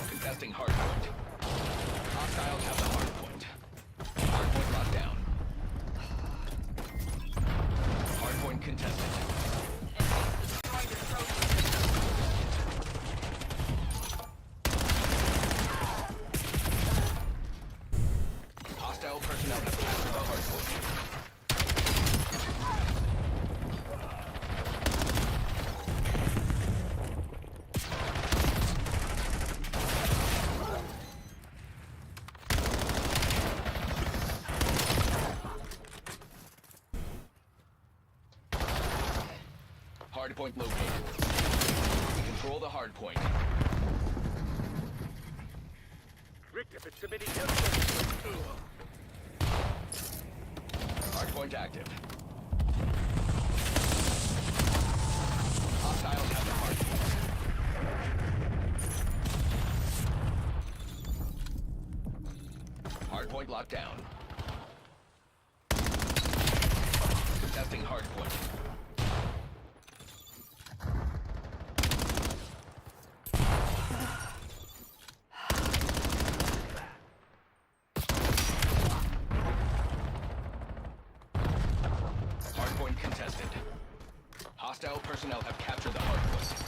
Contesting hard point. Hostiles have the hard point. Hard point locked down. Hard point contested. Hostile personnel have captured the hard point. Hard point located. We control the hard point. Richter is submitting evidence. Hard point active. Hostiles have the hard point. Hard point locked down. Contesting hard point. Hardpoint contested. Hostile personnel have captured the hardpoint.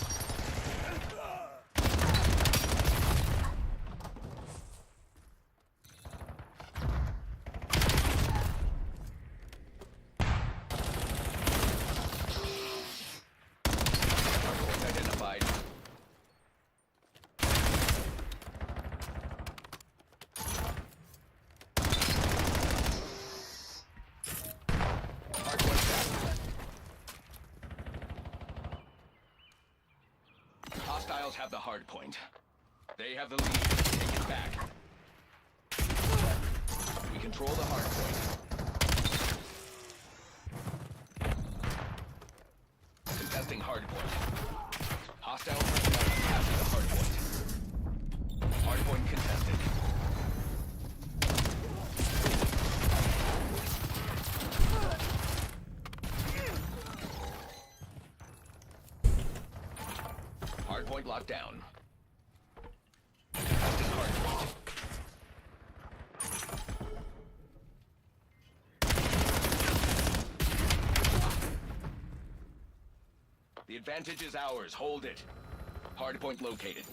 Hardpoint identified. Hardpoint active. Hostiles have the hard point. They have the lead. Take it back. We control the hard point. Contesting hard point. Hostile personnel have captured the hard point. Hard point contested. Hard point locked down. Contesting hard point. The advantage is ours. Hold it. Hard point located.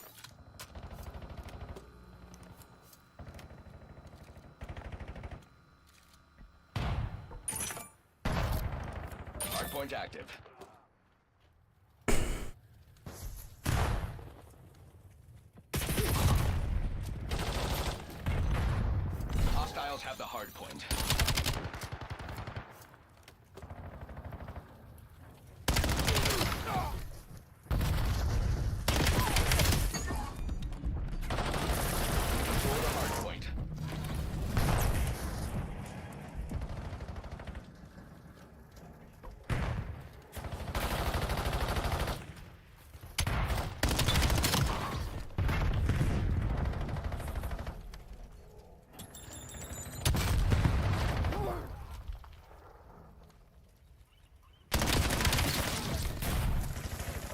Hard point active. Hostiles have the hard point. Control the hard point.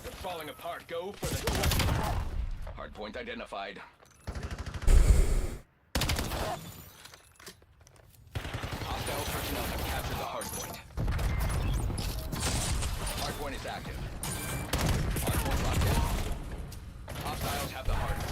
They're falling apart. Go for the hard point identified. Hostile personnel have captured the hard point. Hard point is active. Hard point locked down. Hostiles have the hard point.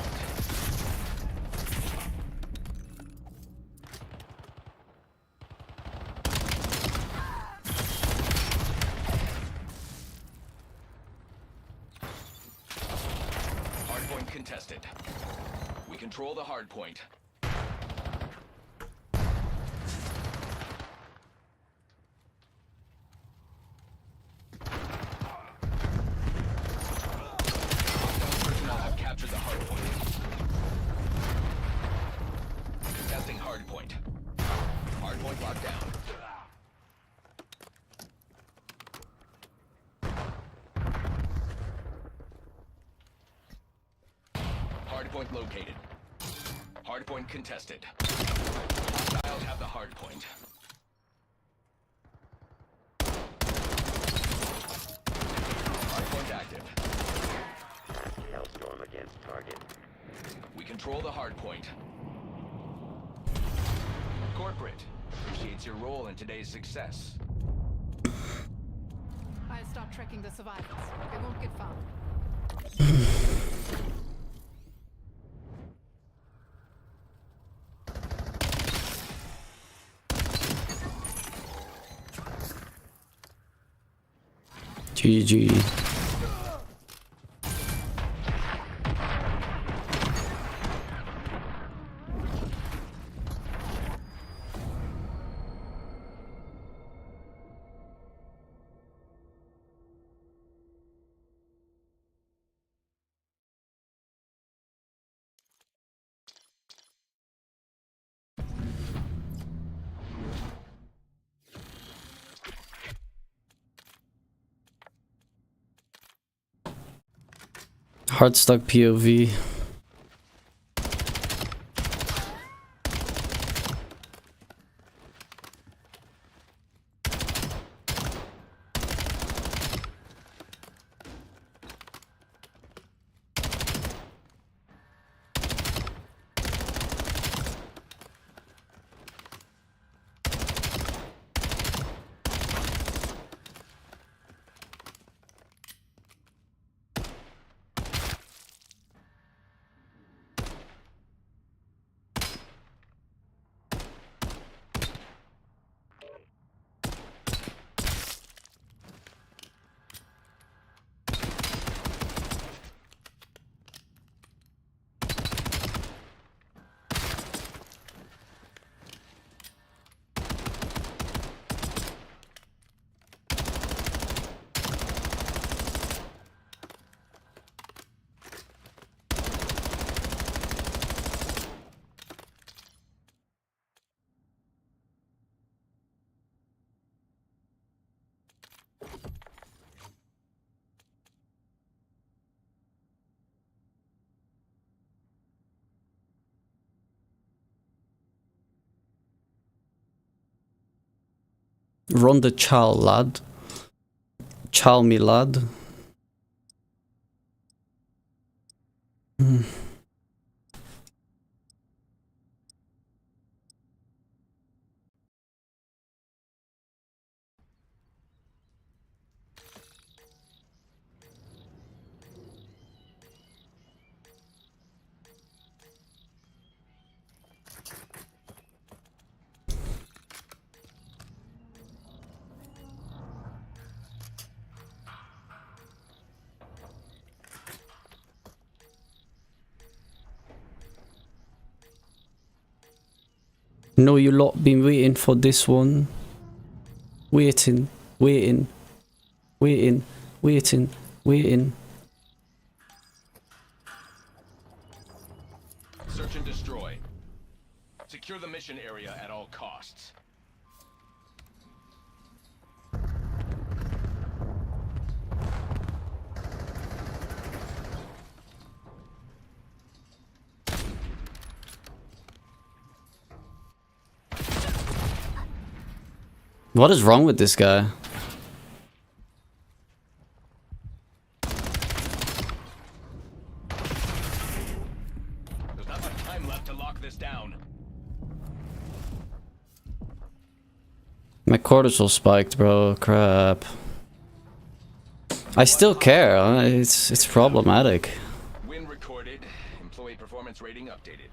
Hardpoint contested. We control the hardpoint. Hostile personnel have captured the hardpoint. Contesting hardpoint. Hardpoint locked down. Hardpoint located. Hardpoint contested. Hostiles have the hardpoint. Hardpoint active. Hellstorm against target. We control the hardpoint. Corporate appreciates your role in today's success. I'll start tracking the survivors. They won't get found. GG. Hard stuck POV. Run the chow, lad. Chow me, lad. No, you lot been waiting for this one. Waiting, waiting, waiting, waiting, waiting. Search and destroy. Secure the mission area at all costs. What is wrong with this guy? There's not much time left to lock this down. My cortisol spiked, bro. Crap. I still care. It's problematic. Win recorded. Employee performance rating updated.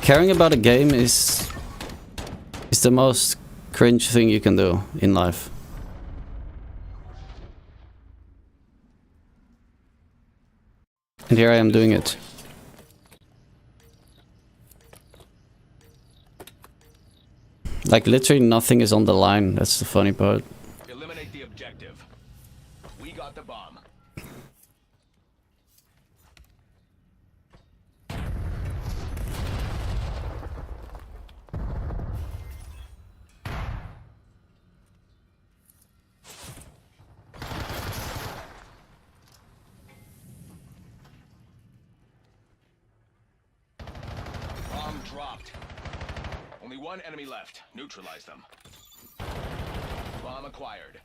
Caring about a game is the most cringe thing you can do in life. And here I am doing it. Like literally nothing is on the line. That's the funny part. Eliminate the objective. We got the bomb. one enemy left. Neutralize them. Bomb acquired.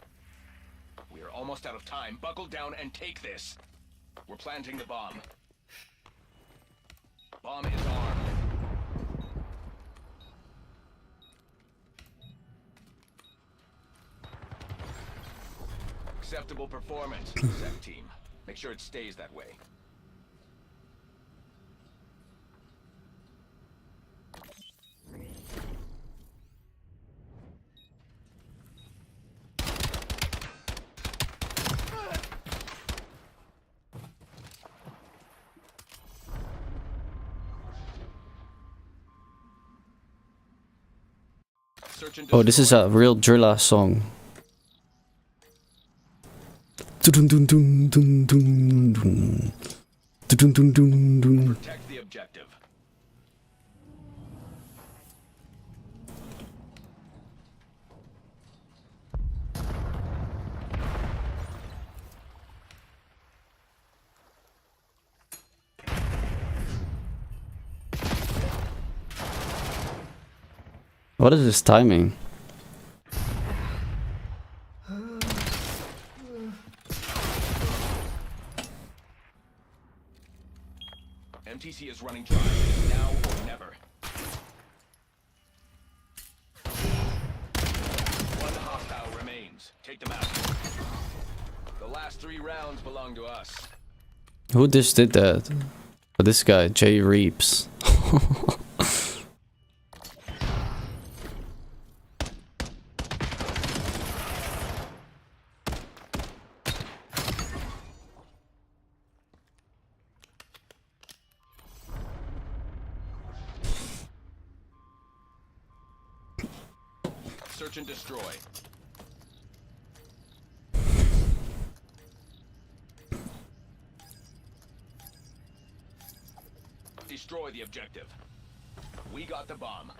We are almost out of time. Buckle down and take this. We're planting the bomb. Bomb is armed. Acceptable performance, Sec team. Make sure it stays that way. Search and Oh, this is destroy. a real Drilla song. Protect the objective. What is this timing? MTC is running dry. Now or never. One hostile remains. Take them out. The last 3 rounds belong to us. Who just did that? Oh, this guy, Jay Reeps. Search and destroy. Destroy the objective. We got the bomb.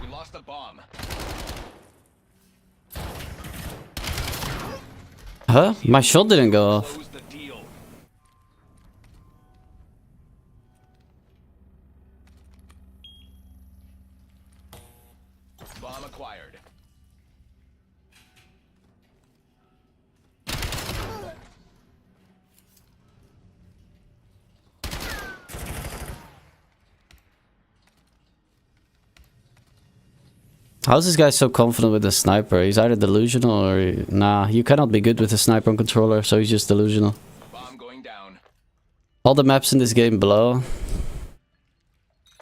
We lost the bomb. Huh? My shot didn't go off. Close the deal. Bomb acquired. How's this guy so confident with the sniper? He's either delusional or... Nah, you cannot be good with a sniper on controller, so he's just delusional. Bomb going down. All the maps in this game below.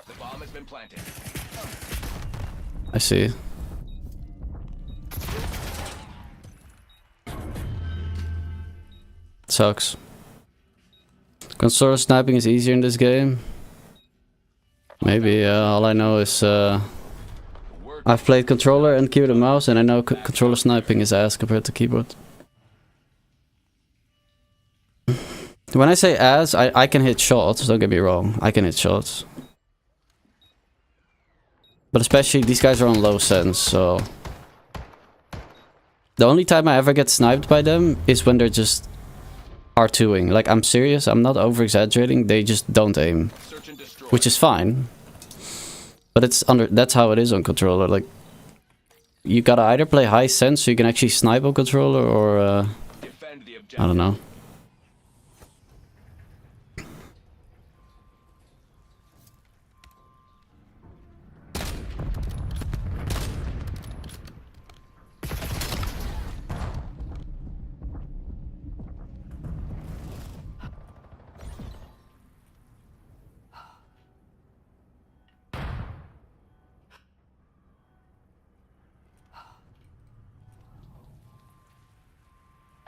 The bomb has been planted. I see. Sucks. Controller sniping is easier in this game. Maybe, all I know is... I've played controller and keyboard and mouse, and I know controller sniping is ass compared to keyboard. When I say ass, I can hit shots, don't get me wrong. I can hit shots. But especially, these guys are on low sense, so... The only time I ever get sniped by them is when they're just R2ing. Like, I'm serious, I'm not over-exaggerating, they just don't aim. Search and destroy. Which is fine. But that's how it is on controller. Like, you gotta either play high sense so you can actually snipe on controller, or Defend the objective. I don't know.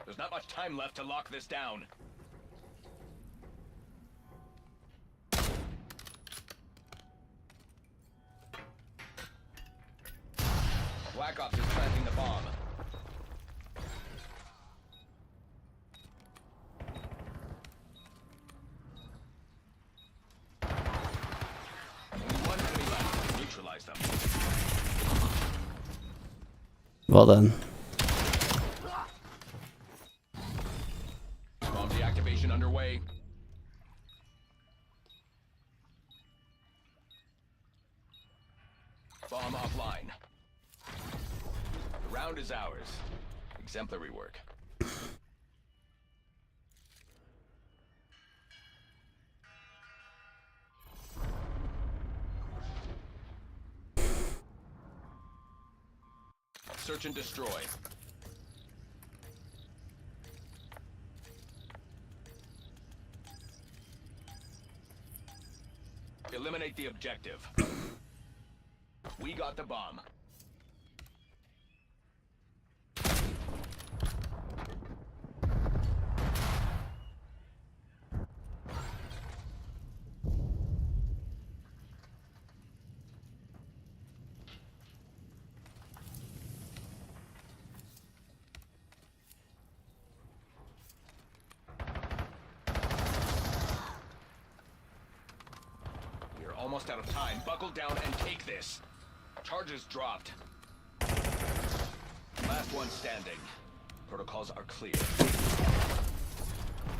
There's not much time left to lock this down. Black Ops is planting the bomb. Well then. Bomb deactivation underway. Bomb offline. The round is ours. Exemplary work. Search and destroy. Eliminate the objective. We got the bomb. We are almost out of time. Buckle down and take this. Charges dropped. Last one standing. Protocols are clear.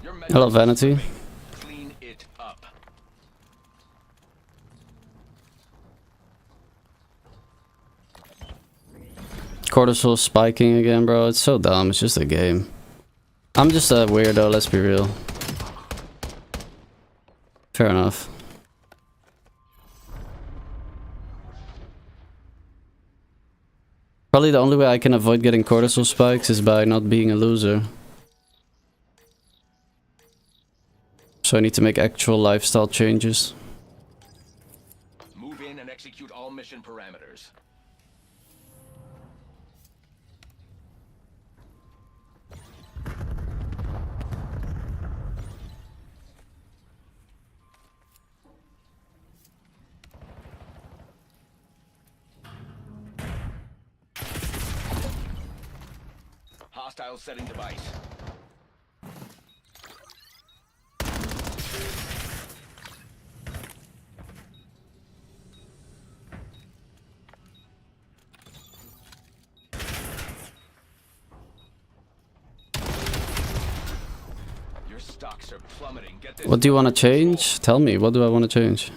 Your Hello, Vanity. Clean it up. Cortisol spiking again, bro. It's so dumb. It's just a game. I'm just a weirdo, let's be real. Fair enough. Probably the only way I can avoid getting cortisol spikes is by not being a loser. So I need to make actual lifestyle changes. Move in and execute all mission parameters. Hostile setting device. Your stocks are plummeting. Get this. What do you want to change? Tell me, what do I want to change?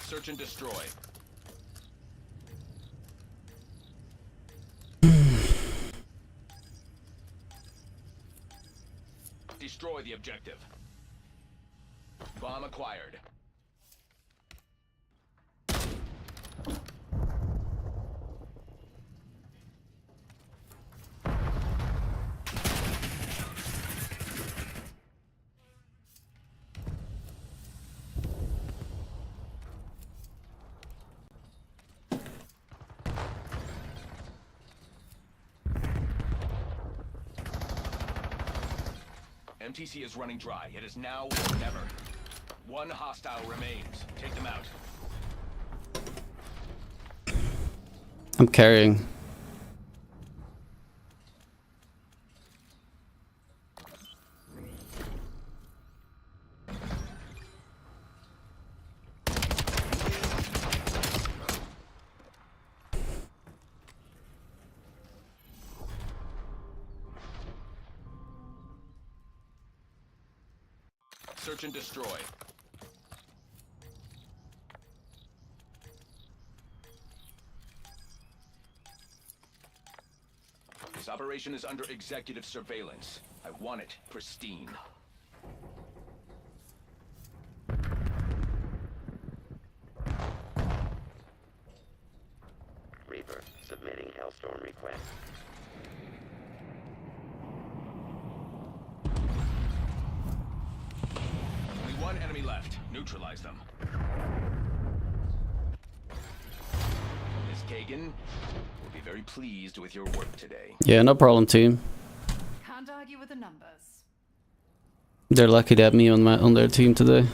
Search and destroy. Destroy the objective. Bomb acquired. MTC is running dry. It is now or never. One hostile remains. Take them out. I'm carrying. Search and destroy. This operation is under executive surveillance. I want it pristine. Reaper, submitting Hellstorm request. Only one enemy left. Neutralize them. Miss Kagan will be very pleased with your work today. Yeah, no problem, team. Can't argue with the numbers. They're lucky to have me on their team today.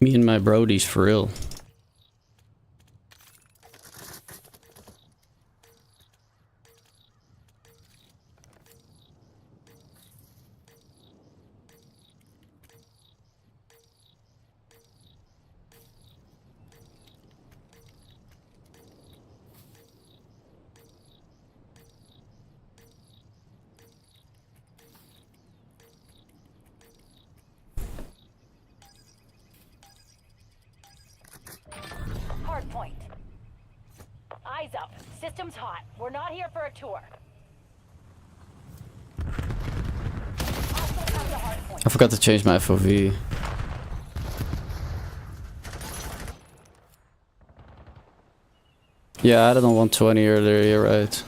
Me and my brodies for real. Hard point. Eyes up. System's hot. We're not here for a tour. Hostiles have the hard point. I forgot to change my FOV. Yeah, I had it on 120 earlier, you're right.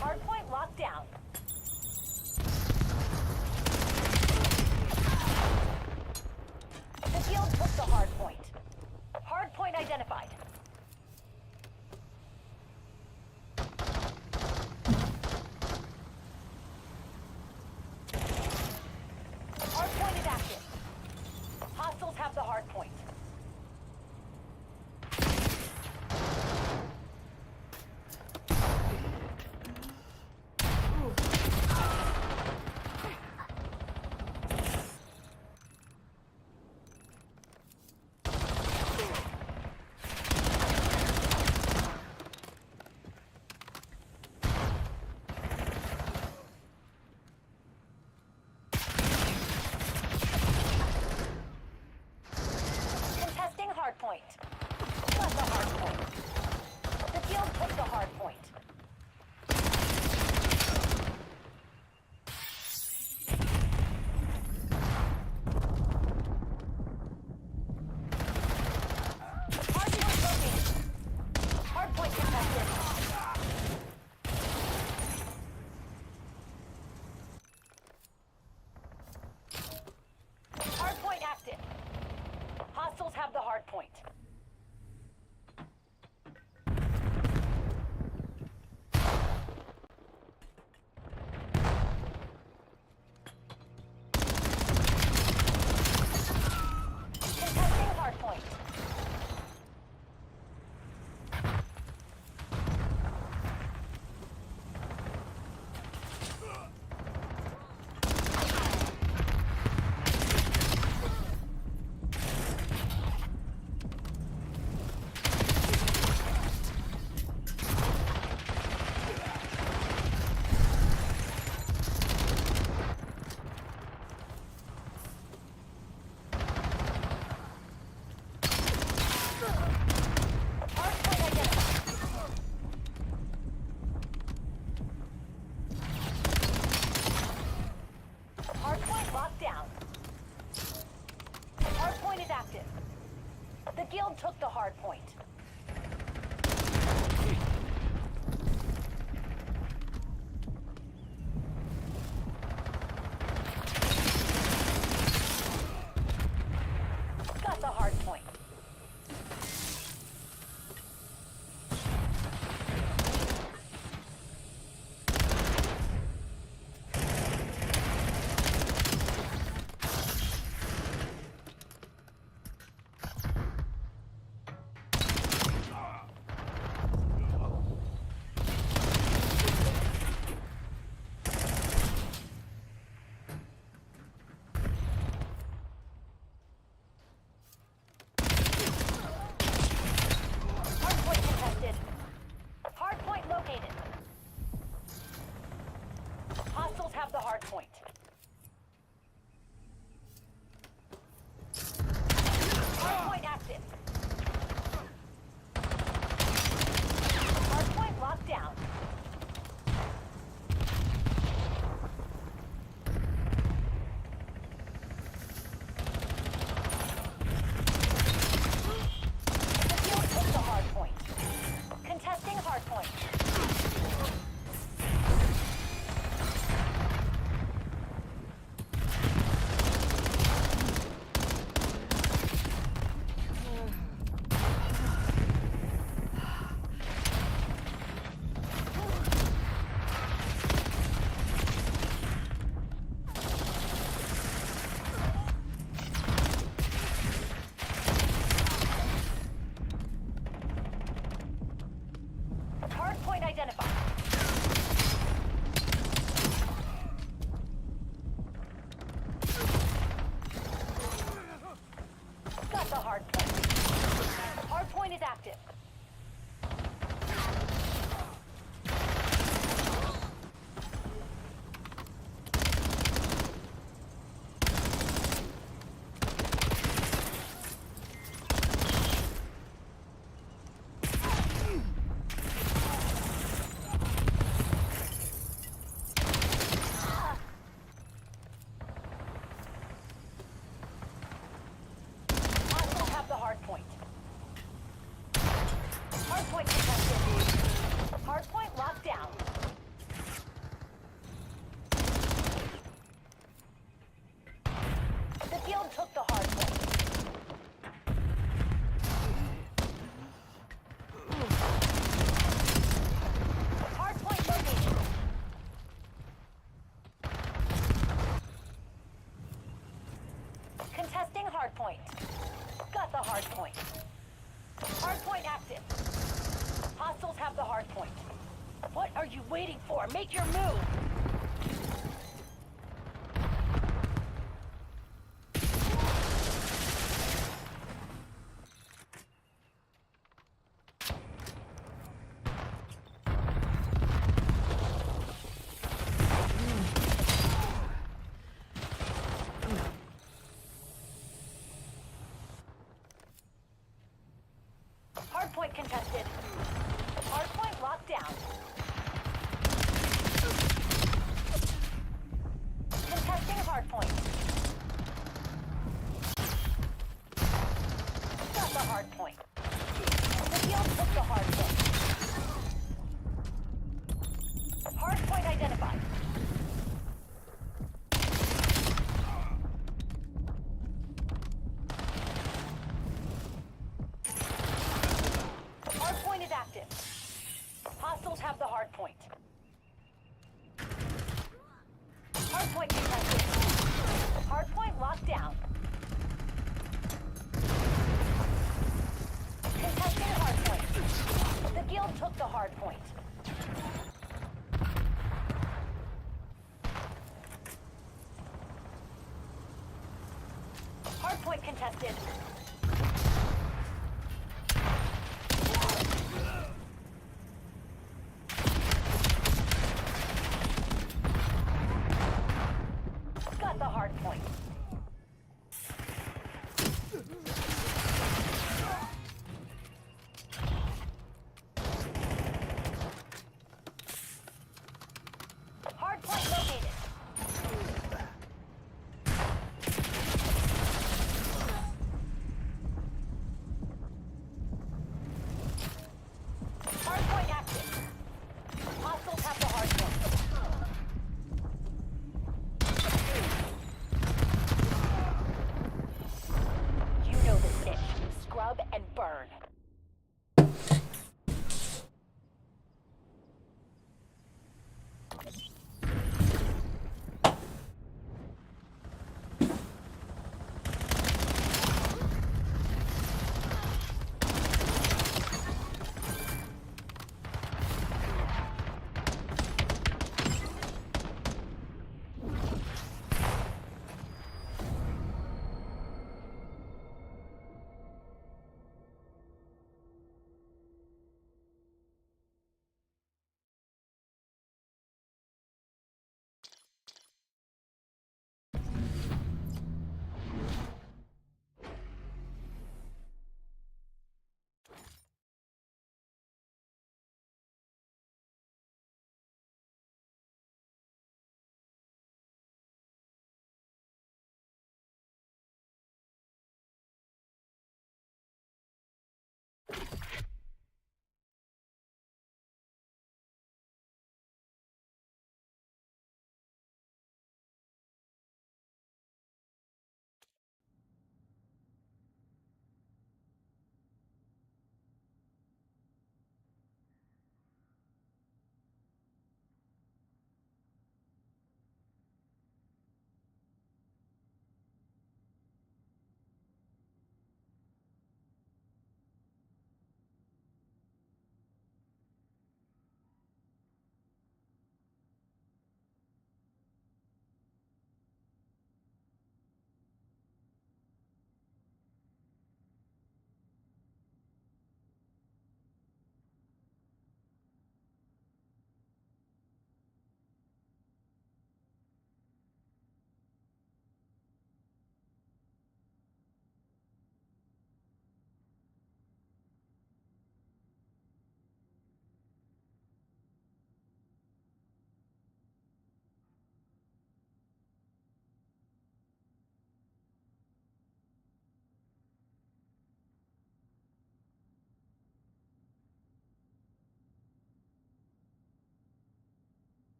Hard point locked down. The field took the hard point. Hard point identified. Hard point is active. Hostiles have the hard point. Contesting hard point. Got the hard point. The field took the hard point. Hard point located. Hard point contested. Hard point active. Hostiles have the hard point. Contesting hard point. Hard point identified. Hard point locked down. Hard point is active. The guild took the hard point. Got the hard point. got the hard point. Hard point is active. Hostiles have the hard point. Hard point contested. Hard point locked down. The guild took the hard point. Hard point located. Contesting hard point. Got the hard point. Hard point active. Hostiles have the hard point. What are you waiting for? Make your move! Hardpoint contested. Hardpoint locked down. Contesting hardpoint. Got the hardpoint. The guild took the hardpoint. Hardpoint identified. Hardpoint is active. Hostiles have the hardpoint. Hardpoint contested. Hardpoint locked down. Contesting hardpoint. The guild took the hardpoint. Hardpoint contested. Got the hard point. Hard point located.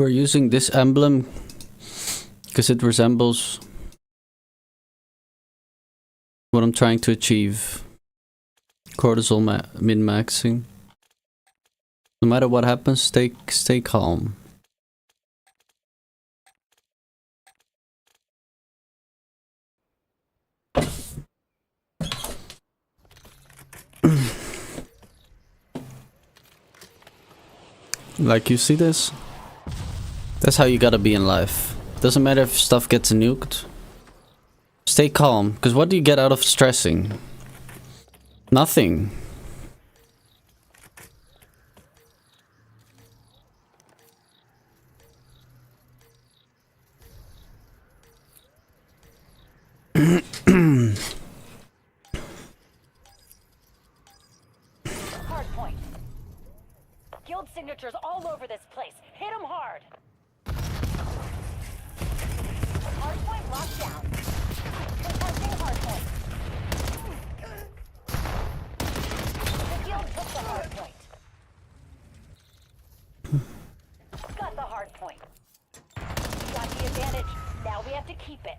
We're using this emblem because it resembles what I'm trying to achieve. Cortisol min-maxing. No matter what happens, stay calm. Like, you see this? That's how you gotta be in life. Doesn't matter if stuff gets nuked. Stay calm, because what do you get out of stressing? Nothing. Hardpoint. Guild signatures all over this place. Hit them hard. Hardpoint locked down. Contesting hardpoint. The guild took the hardpoint. Got the hardpoint. Got the advantage. Now we have to keep it.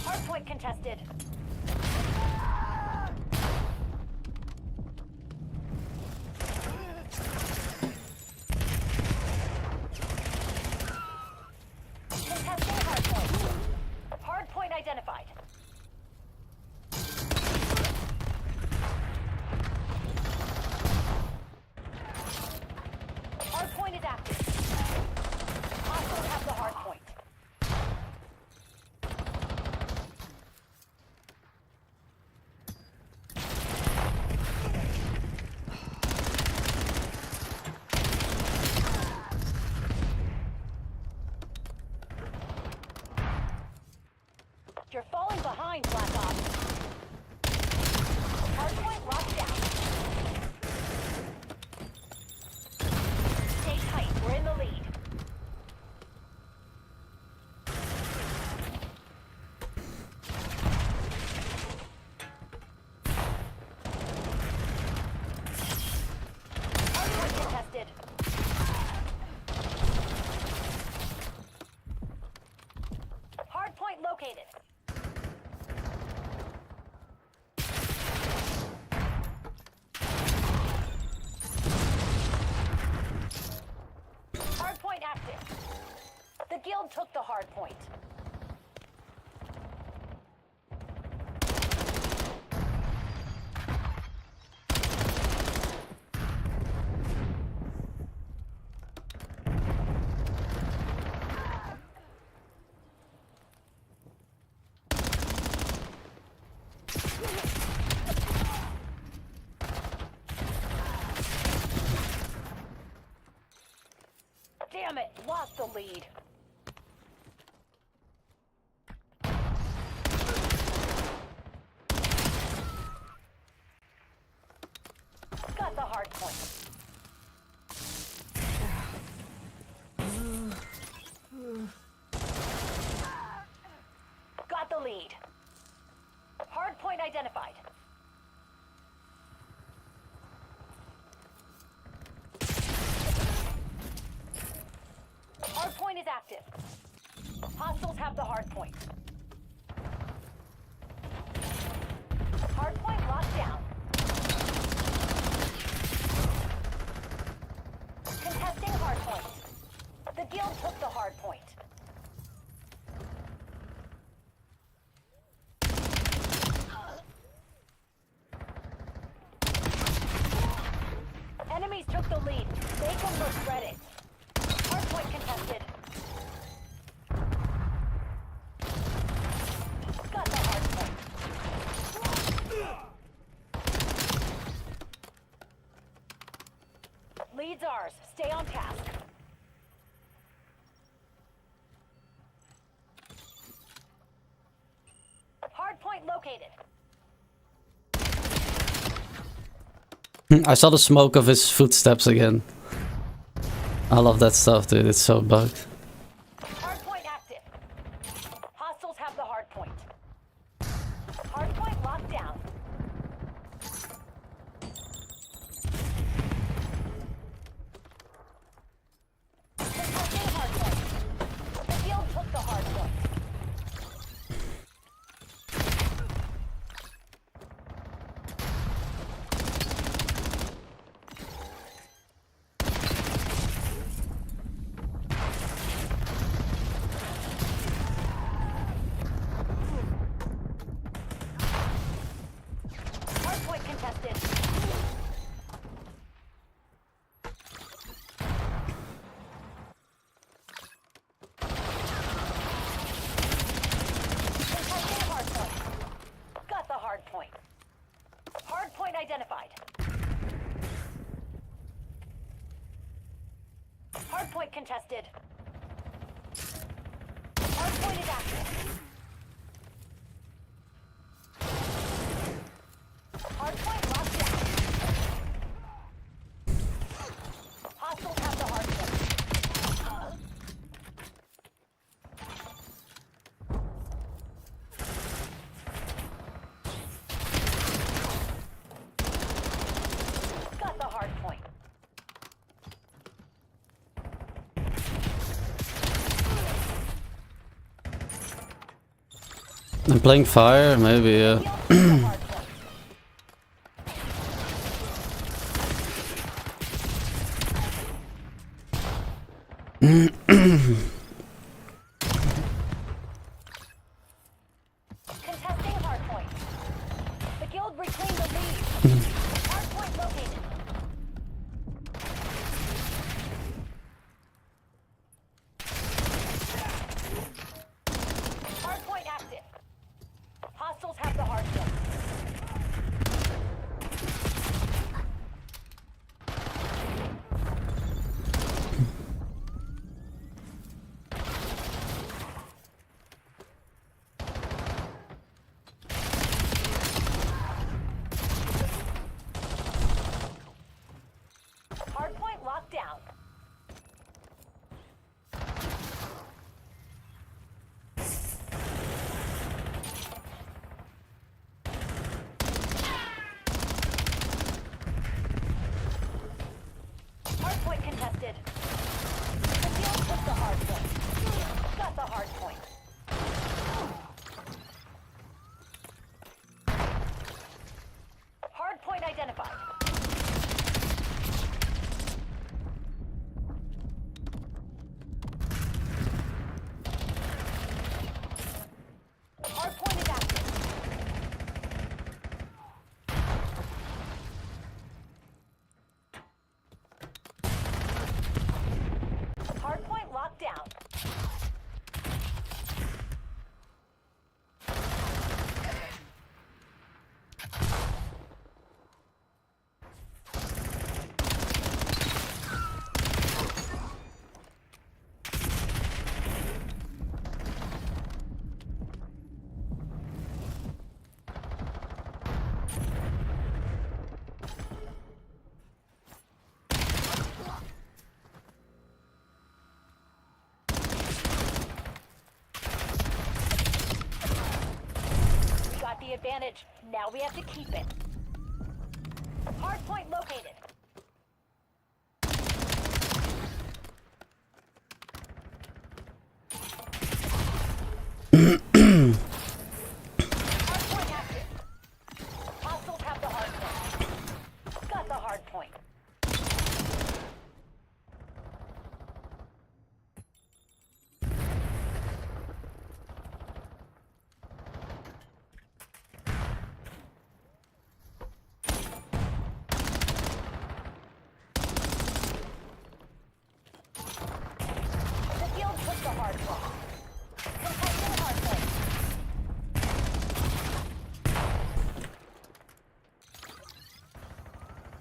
Hardpoint contested. Contesting hardpoint. Hardpoint identified. Hardpoint is active. Hostiles have the hardpoint. You're falling behind, Black Ops. Hardpoint locked down. Stay tight, we're in the lead. Hardpoint contested. Hardpoint located. Hardpoint active. The guild took the hardpoint. Damn it, lost the lead. Got the hardpoint. Got the lead. Hardpoint identified. Hardpoint is active. Hostiles have the hardpoint. Hardpoint locked down. Contesting hardpoint. The guild took the hardpoint. Enemies took the lead. Make them regret it. Hardpoint contested. Got the hardpoint. Lead's ours. Stay on task. Hardpoint located. I saw the smoke of his footsteps again. I love that stuff, dude. It's so bugged. Hardpoint active. Hardpoint contested. Hardpoint is active. Hardpoint locked down. Hostiles have the hardpoint. Got the hardpoint. I'm playing fire, maybe, yeah. Field took the hardpoint. Contesting hardpoint. The guild reclaimed the lead. Hardpoint located. Hardpoint active. Hostiles have the hardpoint. Hardpoint locked down. Hardpoint contested. The field took the hardpoint. Got the hardpoint. Hardpoint identified. Hardpoint is active. Hardpoint locked down. We got the advantage. Now we have to keep it. Hardpoint located. Hardpoint active. Hostiles have the hardpoint. Got the hardpoint. The field took the hardpoint. Contesting hardpoint.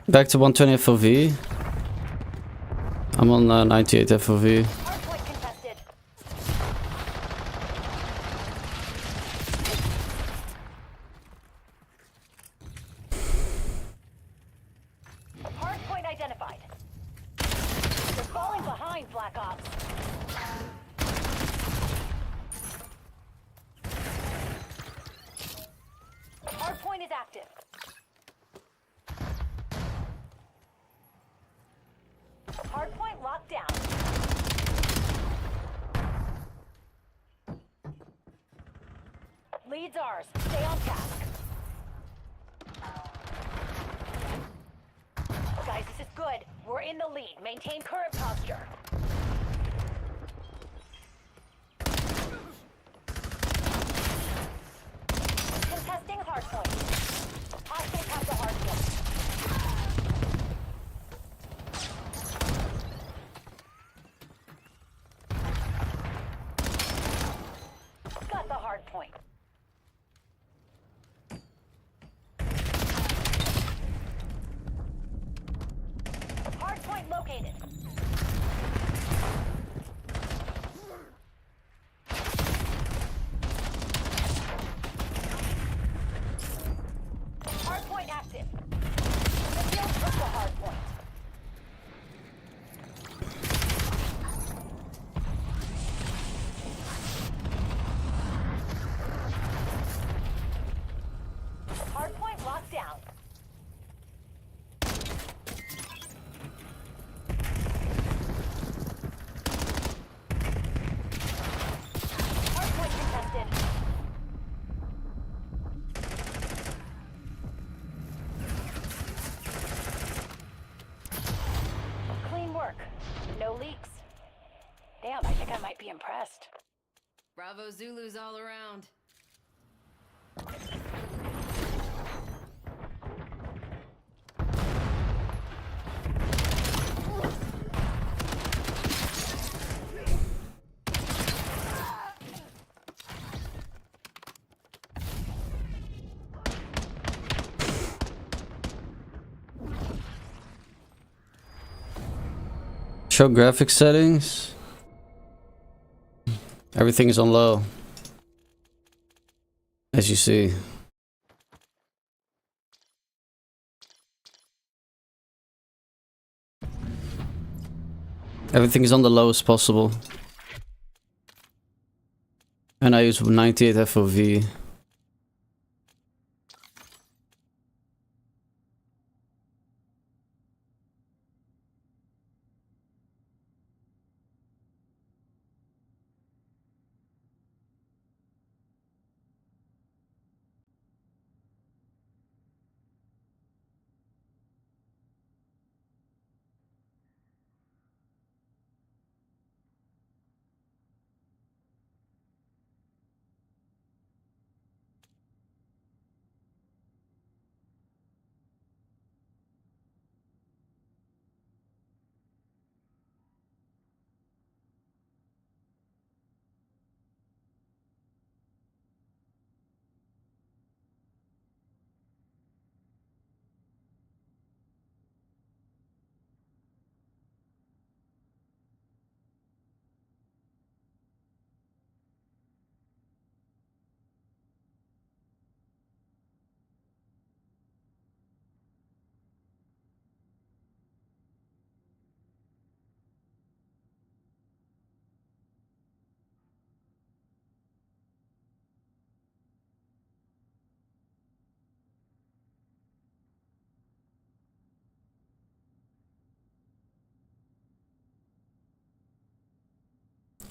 Back to 120 FOV. I'm on 98 FOV. Hardpoint contested. Hardpoint identified. You're falling behind, Black Ops. Hardpoint is active. Hardpoint locked down. Lead's ours. Stay on task. Guys, this is good. We're in the lead. Maintain current posture. Contesting hardpoint. Hostiles have the hardpoint. Got the hardpoint. Hardpoint located. Damn, I think I might be impressed. Bravo Zulus all around. Show graphics settings. Everything is on low. As you see. Everything is on the lowest possible. And I use 98 FOV.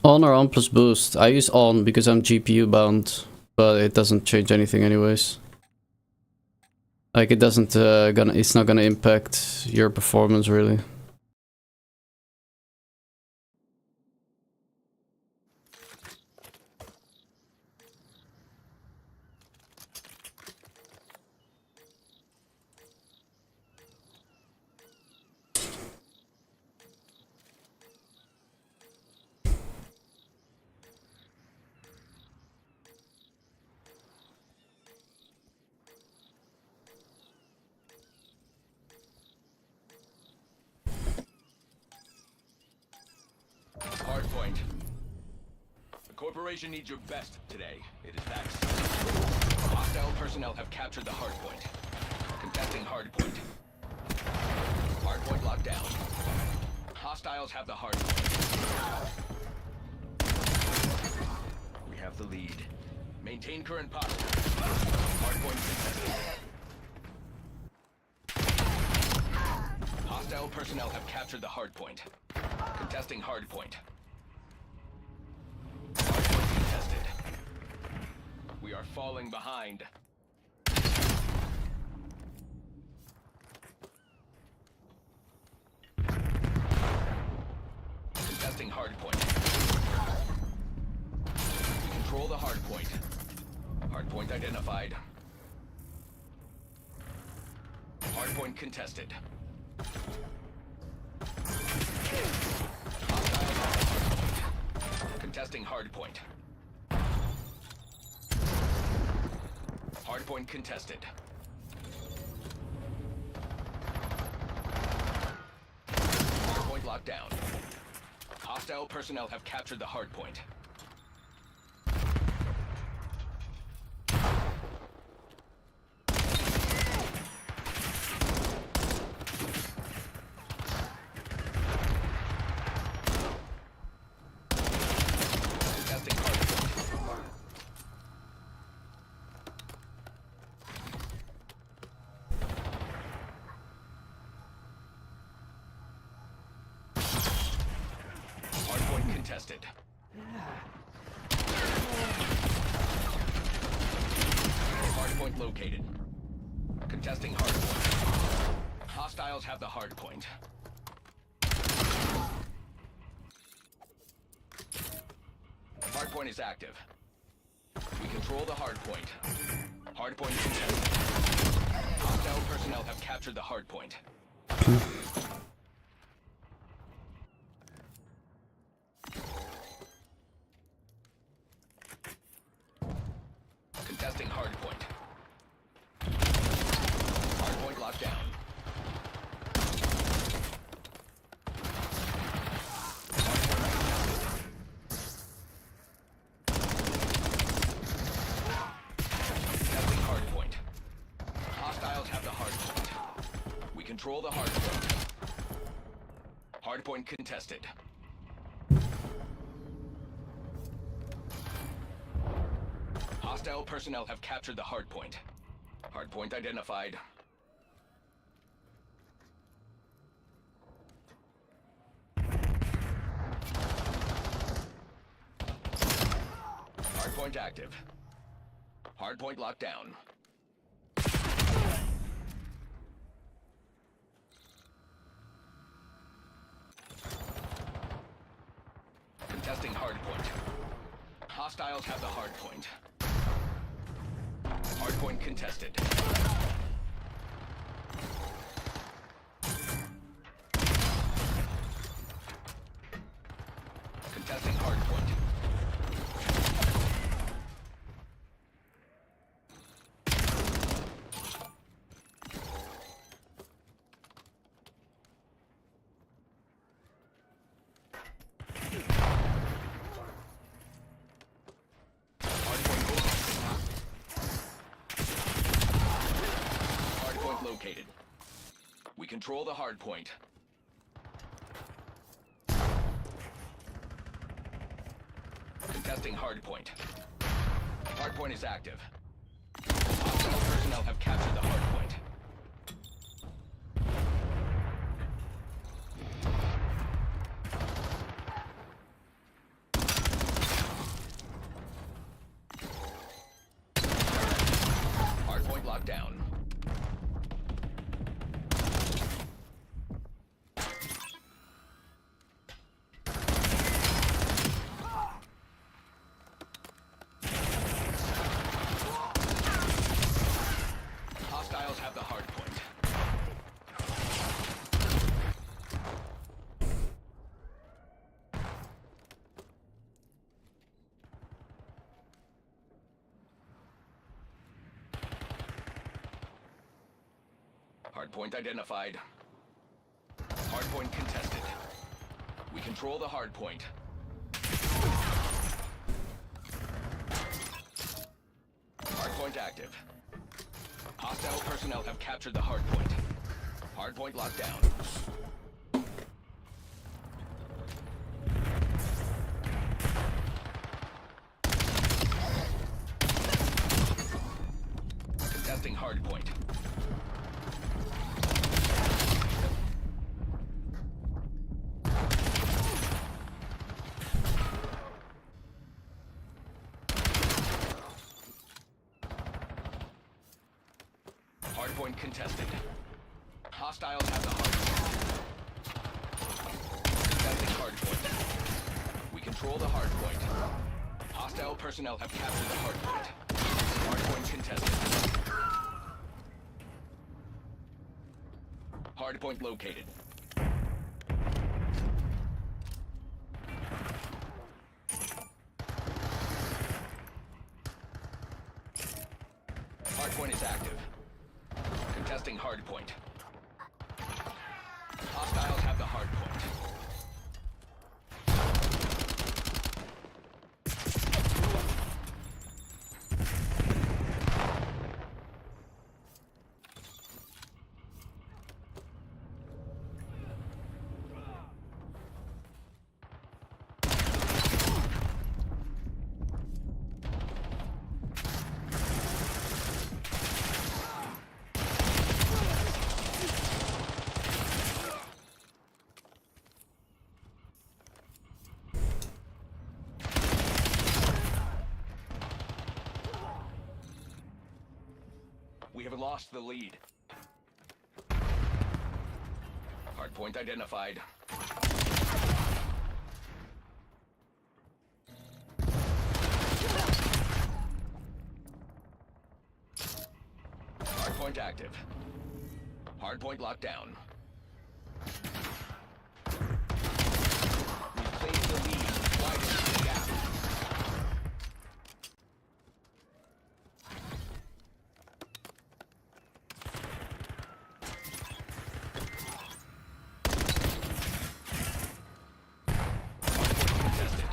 On or on plus boost? I use on because I'm GPU bound, but it doesn't change anything anyways. Like it doesn't it's not gonna impact your performance really. Hardpoint. The corporation needs your best today. It is Vax. Hostile personnel have captured the hardpoint. Contesting hardpoint. Hardpoint locked down. Hostiles have the hardpoint. We have the lead. Maintain current posture. Hardpoint contested. Hostile personnel have captured the hardpoint. Contesting hardpoint. Hardpoint contested. We are falling behind. Contesting hardpoint. Control the hardpoint. Hardpoint identified. Hardpoint contested. Contesting hardpoint. Hardpoint contested. Hardpoint locked down. Hostile personnel have captured the hardpoint. Contested. Hardpoint located. Contesting hardpoint. Hostiles have the hardpoint. Hardpoint is active. We control the hardpoint. Hardpoint contested. Hostile personnel have captured the hardpoint. Contesting hardpoint. Hardpoint locked down. Contesting hardpoint. Hostiles have the hardpoint. We control the hardpoint. Hardpoint contested. Hostile personnel have captured the hardpoint. Hardpoint identified. Hardpoint active. Hardpoint locked down. Contesting hardpoint. Hostiles have the hardpoint. Hardpoint contested. Contesting hardpoint. Hardpoint located. We control the hardpoint. Contesting hardpoint. Hardpoint is active. Hostile personnel have captured the hardpoint. Hardpoint locked down. Hostiles have the hardpoint. Hardpoint identified. Hardpoint contested. We control the hardpoint. Hardpoint active. Hostile personnel have captured the hardpoint. Hardpoint locked down. Contesting hardpoint. Hardpoint contested. Hostiles have the hardpoint. Contesting hardpoint. We control the hardpoint. Hostile personnel have captured the hardpoint. Hardpoint contested. Hardpoint located. Hardpoint is active. Contesting hardpoint. Hostiles have the hardpoint. We have lost the lead. Hardpoint identified. Hardpoint active. Hardpoint locked down. Reclaim the lead. Widen the gap. Contested.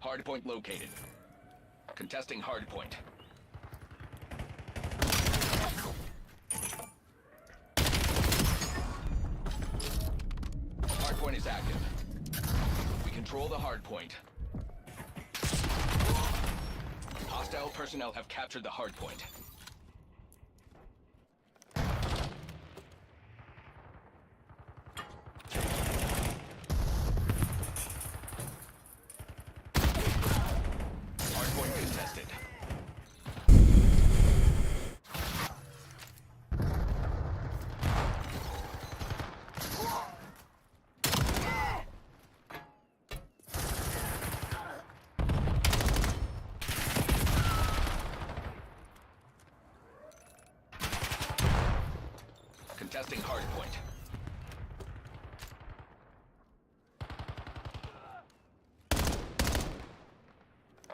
Hardpoint located. Contesting hardpoint. Hardpoint is active. We control the hardpoint. Hostile personnel have captured the hardpoint. Hardpoint contested. Contesting hardpoint.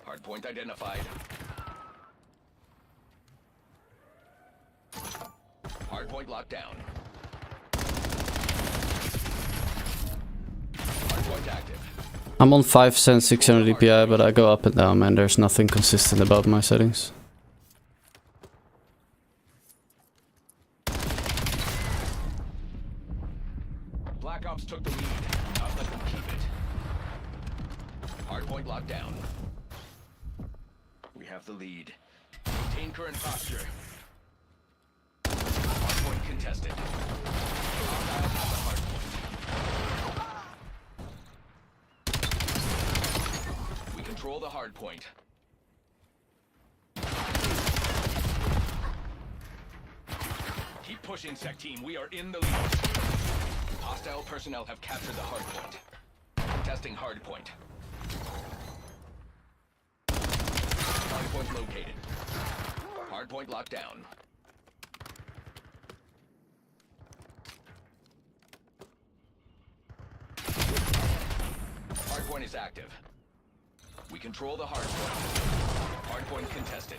Hardpoint identified. Hardpoint locked down. Hardpoint active. I'm on 5 cents 600 DPI, but I go up and down, man. There's nothing consistent about my settings. Black Ops took the lead. I'll let them keep it. Hardpoint locked down. We have the lead. Maintain current posture. Hardpoint contested. Hostile has the hardpoint. We control the hardpoint. Keep pushing, Sec Team. We are in the lead. Hostile personnel have captured the hardpoint. Contesting hardpoint. Hardpoint located. Hardpoint locked down. Hardpoint is active. We control the hardpoint. Hardpoint contested.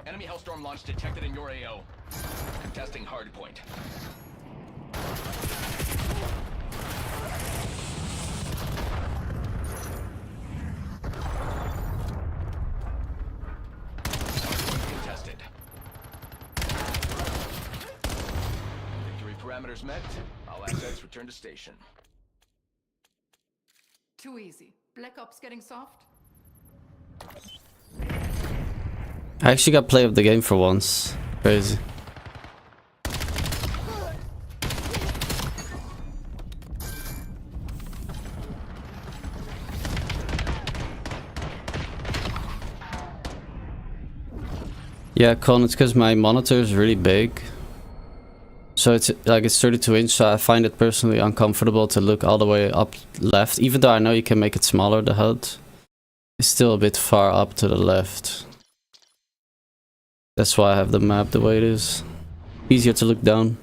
Enemy Hellstorm launch detected in your AO. Contesting hardpoint. Hardpoint contested. Victory parameters met. All assets return to station. Too easy. Black Ops getting soft? I actually got play of the game for once. Crazy. Yeah, Con, it's because my monitor is really big. So it's like it's 32-inch, so I find it personally uncomfortable to look all the way up left. Even though I know you can make it smaller, the HUD. It's still a bit far up to the left. That's why I have the map the way it is. Easier to look down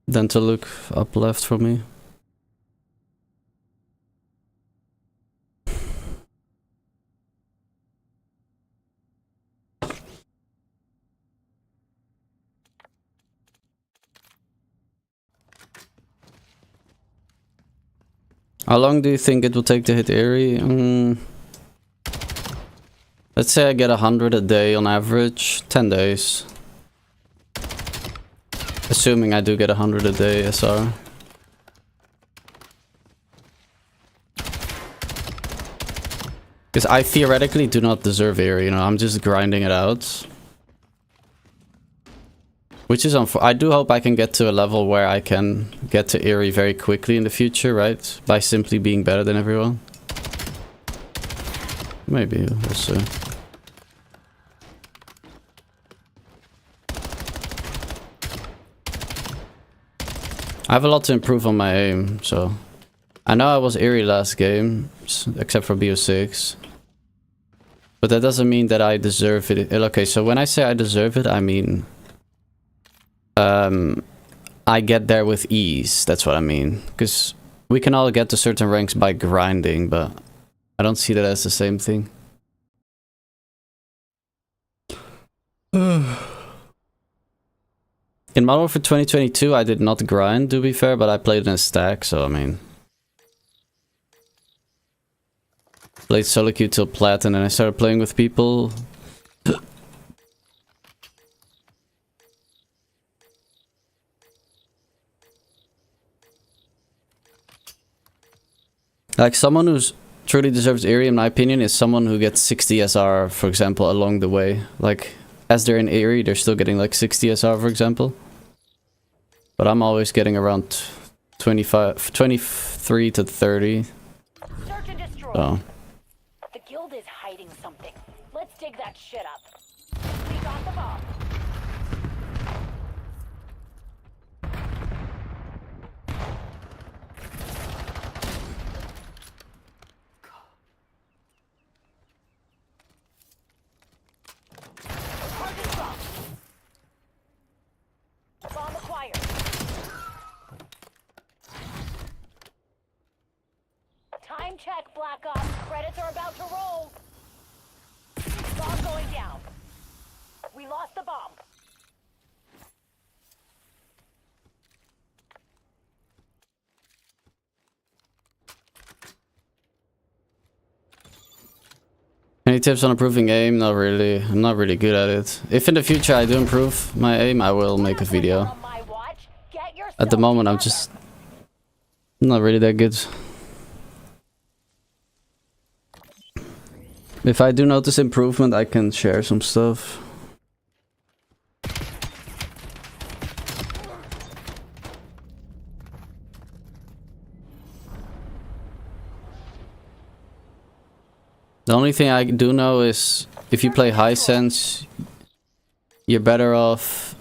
than to look up left for me. How long do you think it will take to hit Erie? Let's say I get 100 a day on average, 10 days. Assuming I do get 100 a day SR. Because I theoretically do not deserve Eerie, you know, I'm just grinding it out. Which is I do hope I can get to a level where I can get to Eerie very quickly in the future, right? By simply being better than everyone. Maybe, we'll see. I have a lot to improve on my aim, so... I know I was Eerie last game, except for BO6. But that doesn't mean that I deserve it. Okay, so when I say I deserve it, I mean... I get there with ease, that's what I mean. Because we can all get to certain ranks by grinding, but... I don't see that as the same thing. In Modern Warfare 2022, I did not grind, to be fair, but I played in a stack, so I mean... Played soloQ till plat, and then I started playing with people. Like, someone who's truly deserves Eerie, in my opinion, is someone who gets 60 SR, for example, along the way. Like, as they're in Eerie, they're still getting like 60 SR, for example. But I'm always getting around 23 to 30. Search and destroy. So. The guild is hiding something. Let's dig that shit up. We got the bomb. Target dropped. Bomb acquired. Time check, Black Ops. Credits are about to roll. Bomb going down. We lost the bomb. Any tips on improving aim? Not really. I'm not really good at it. If in the future I do improve my aim, I will make a video. On my watch. Get yourself At the moment, I'm together. just not really that good. If I do notice improvement, I can share some stuff. The only thing I do know is if you play high sense, you're better off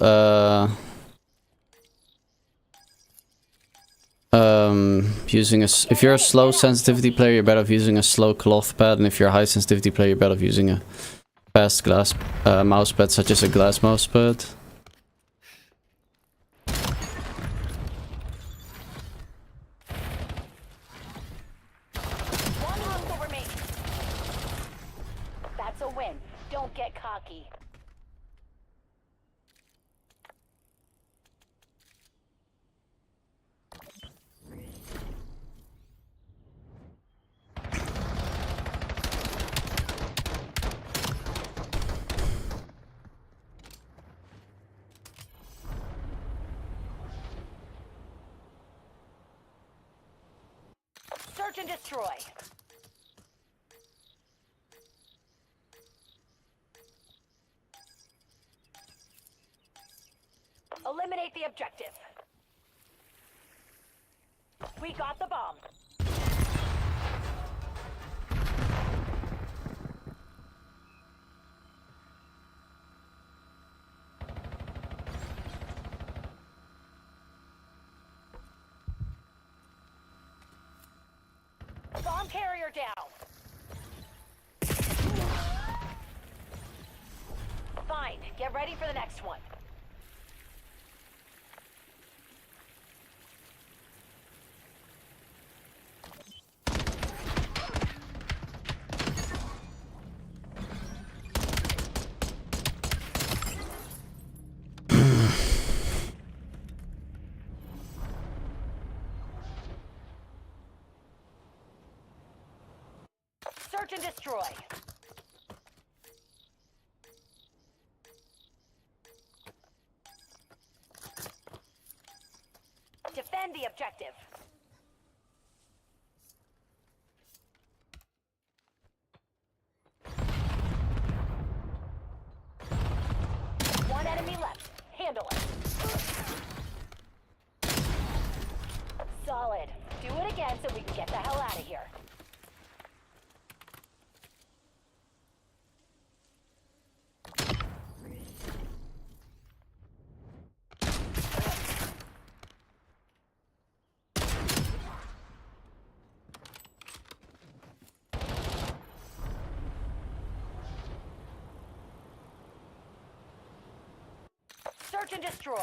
using a... If you're a slow sensitivity player, you're better off using a slow cloth pad, and if you're a high sensitivity player, you're better off using a fast glass mouse pad, such as a glass mouse pad. One hostile remaining. That's a win. Don't get cocky. Search and destroy. Eliminate the objective. We got the bomb. Bomb carrier down. Fine. Get ready for the next one. Search and destroy. the objective. One enemy left. Handle it. Solid. Do it again so we can get the hell out of here. Search and destroy.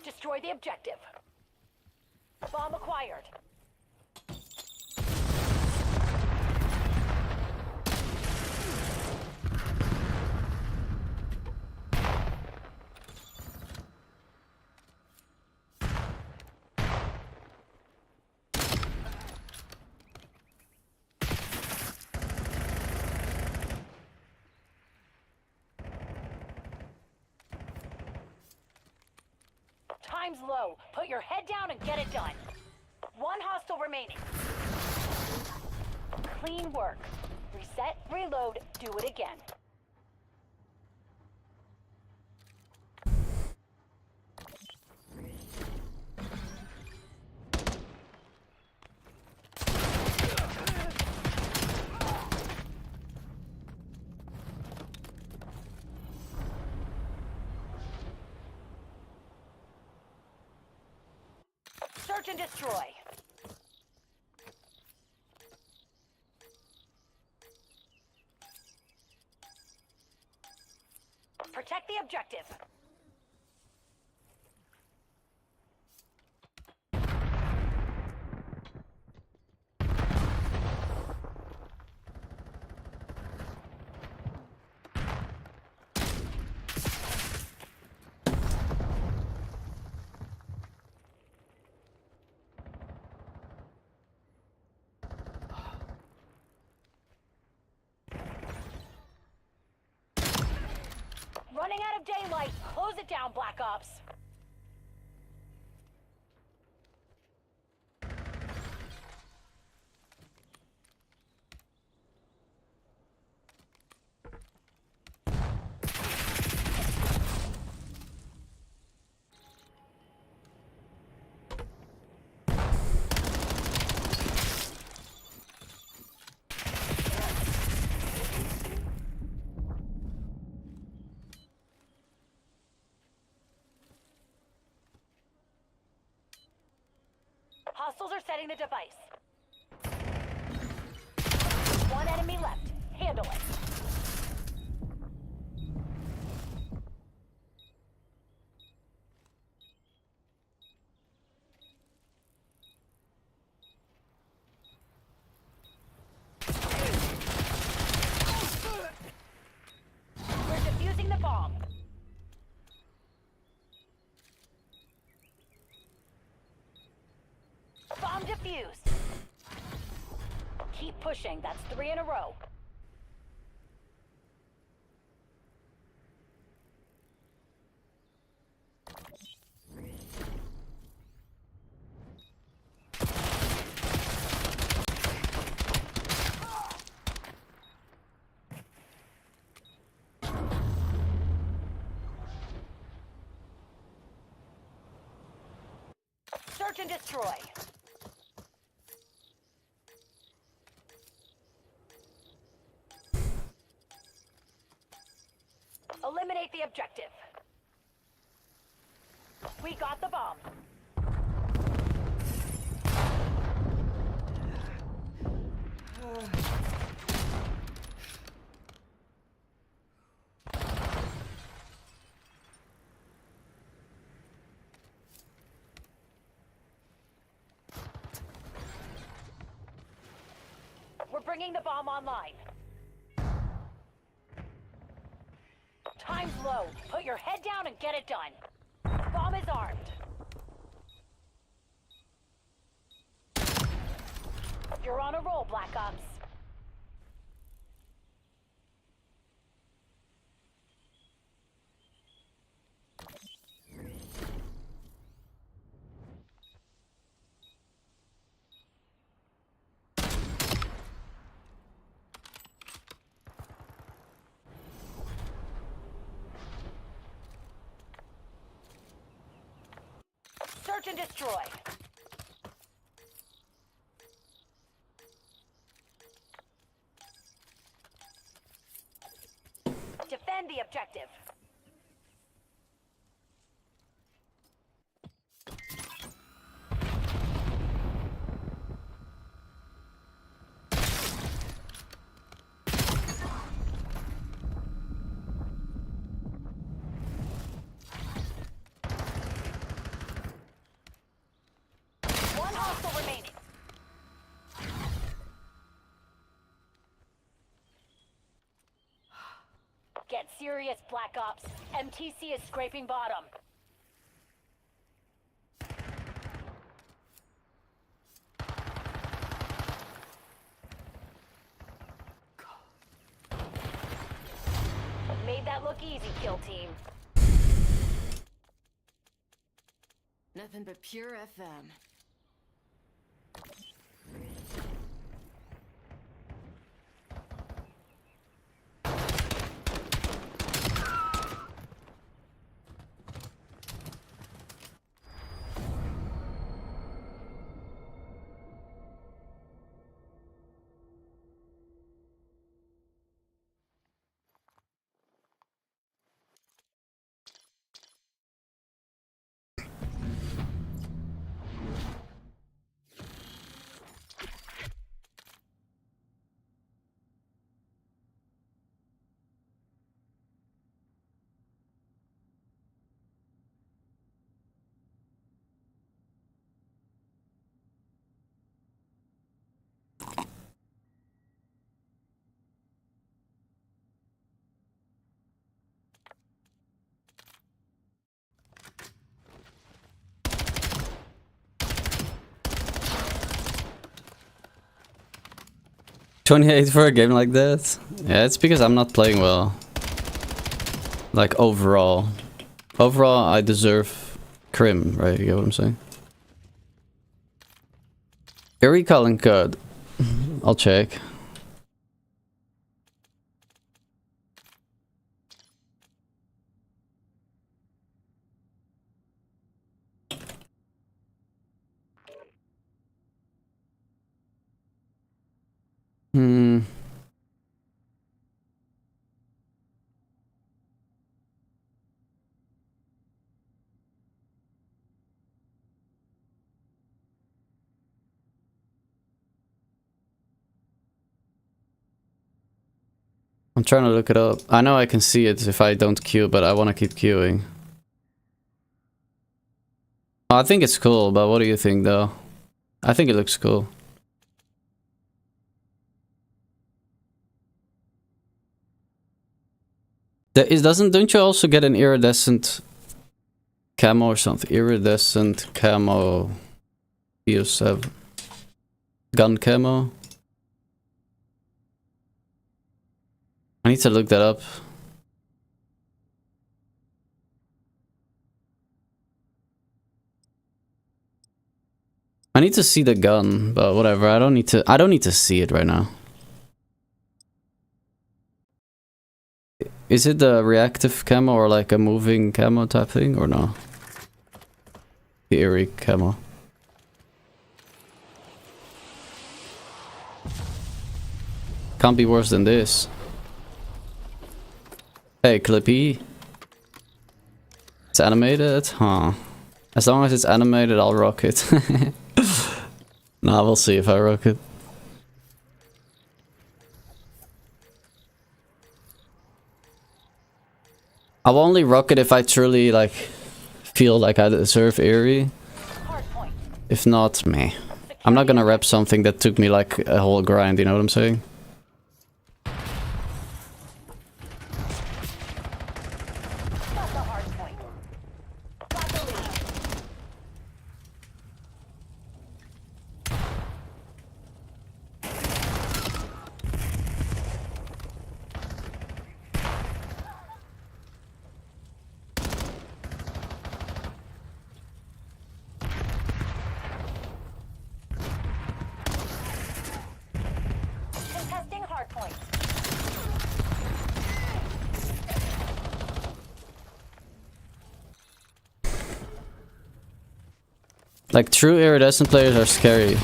Destroy the objective. Bomb acquired. Time's low. Put your head down and get it done. One hostile remaining. Clean work. Reset, reload, do it again. Search and destroy. Protect the objective. Running out of daylight. Close it down, Black Ops. Hostiles are setting the device. One enemy left. Handle it. We're defusing the bomb. Bomb defused. Keep pushing. That's 3 in a row. Search and destroy. Eliminate the objective. We got the bomb. We're bringing the bomb online. Time's low. Put your head down and get it done. Bomb is armed. You're on a roll, Black Ops. Search and destroy. Defend the objective. One hostile remaining. Get serious, Black Ops. MTC is scraping bottom. Made that look easy, kill team. Nothing but pure FM. $28 for a game like that? Yeah, it's because I'm not playing well. Like, overall. Overall, I deserve Crim, right? You get what I'm saying? Your recalling code. I'll check. I'm trying to look it up. I know I can see it if I don't queue, but I want to keep queuing. I think it's cool, but what do you think though? I think it looks cool. Don't you also get an iridescent camo or something? Iridescent camo PO7 gun camo? I need to look that up. I need to see the gun, but whatever. I don't need to see it right now. Is it a reactive camo or like a moving camo type thing or no? The eerie camo. Can't be worse than this. Hey, Clippy. It's animated? Huh. As long as it's animated, I'll rock it. Nah, we'll see if I rock it. I'll only rock it if I truly, like, feel like I deserve eerie. If not, meh. I'm not gonna rep something that took me, like, a whole grind, you know what I'm saying? Like, true iridescent players are scary.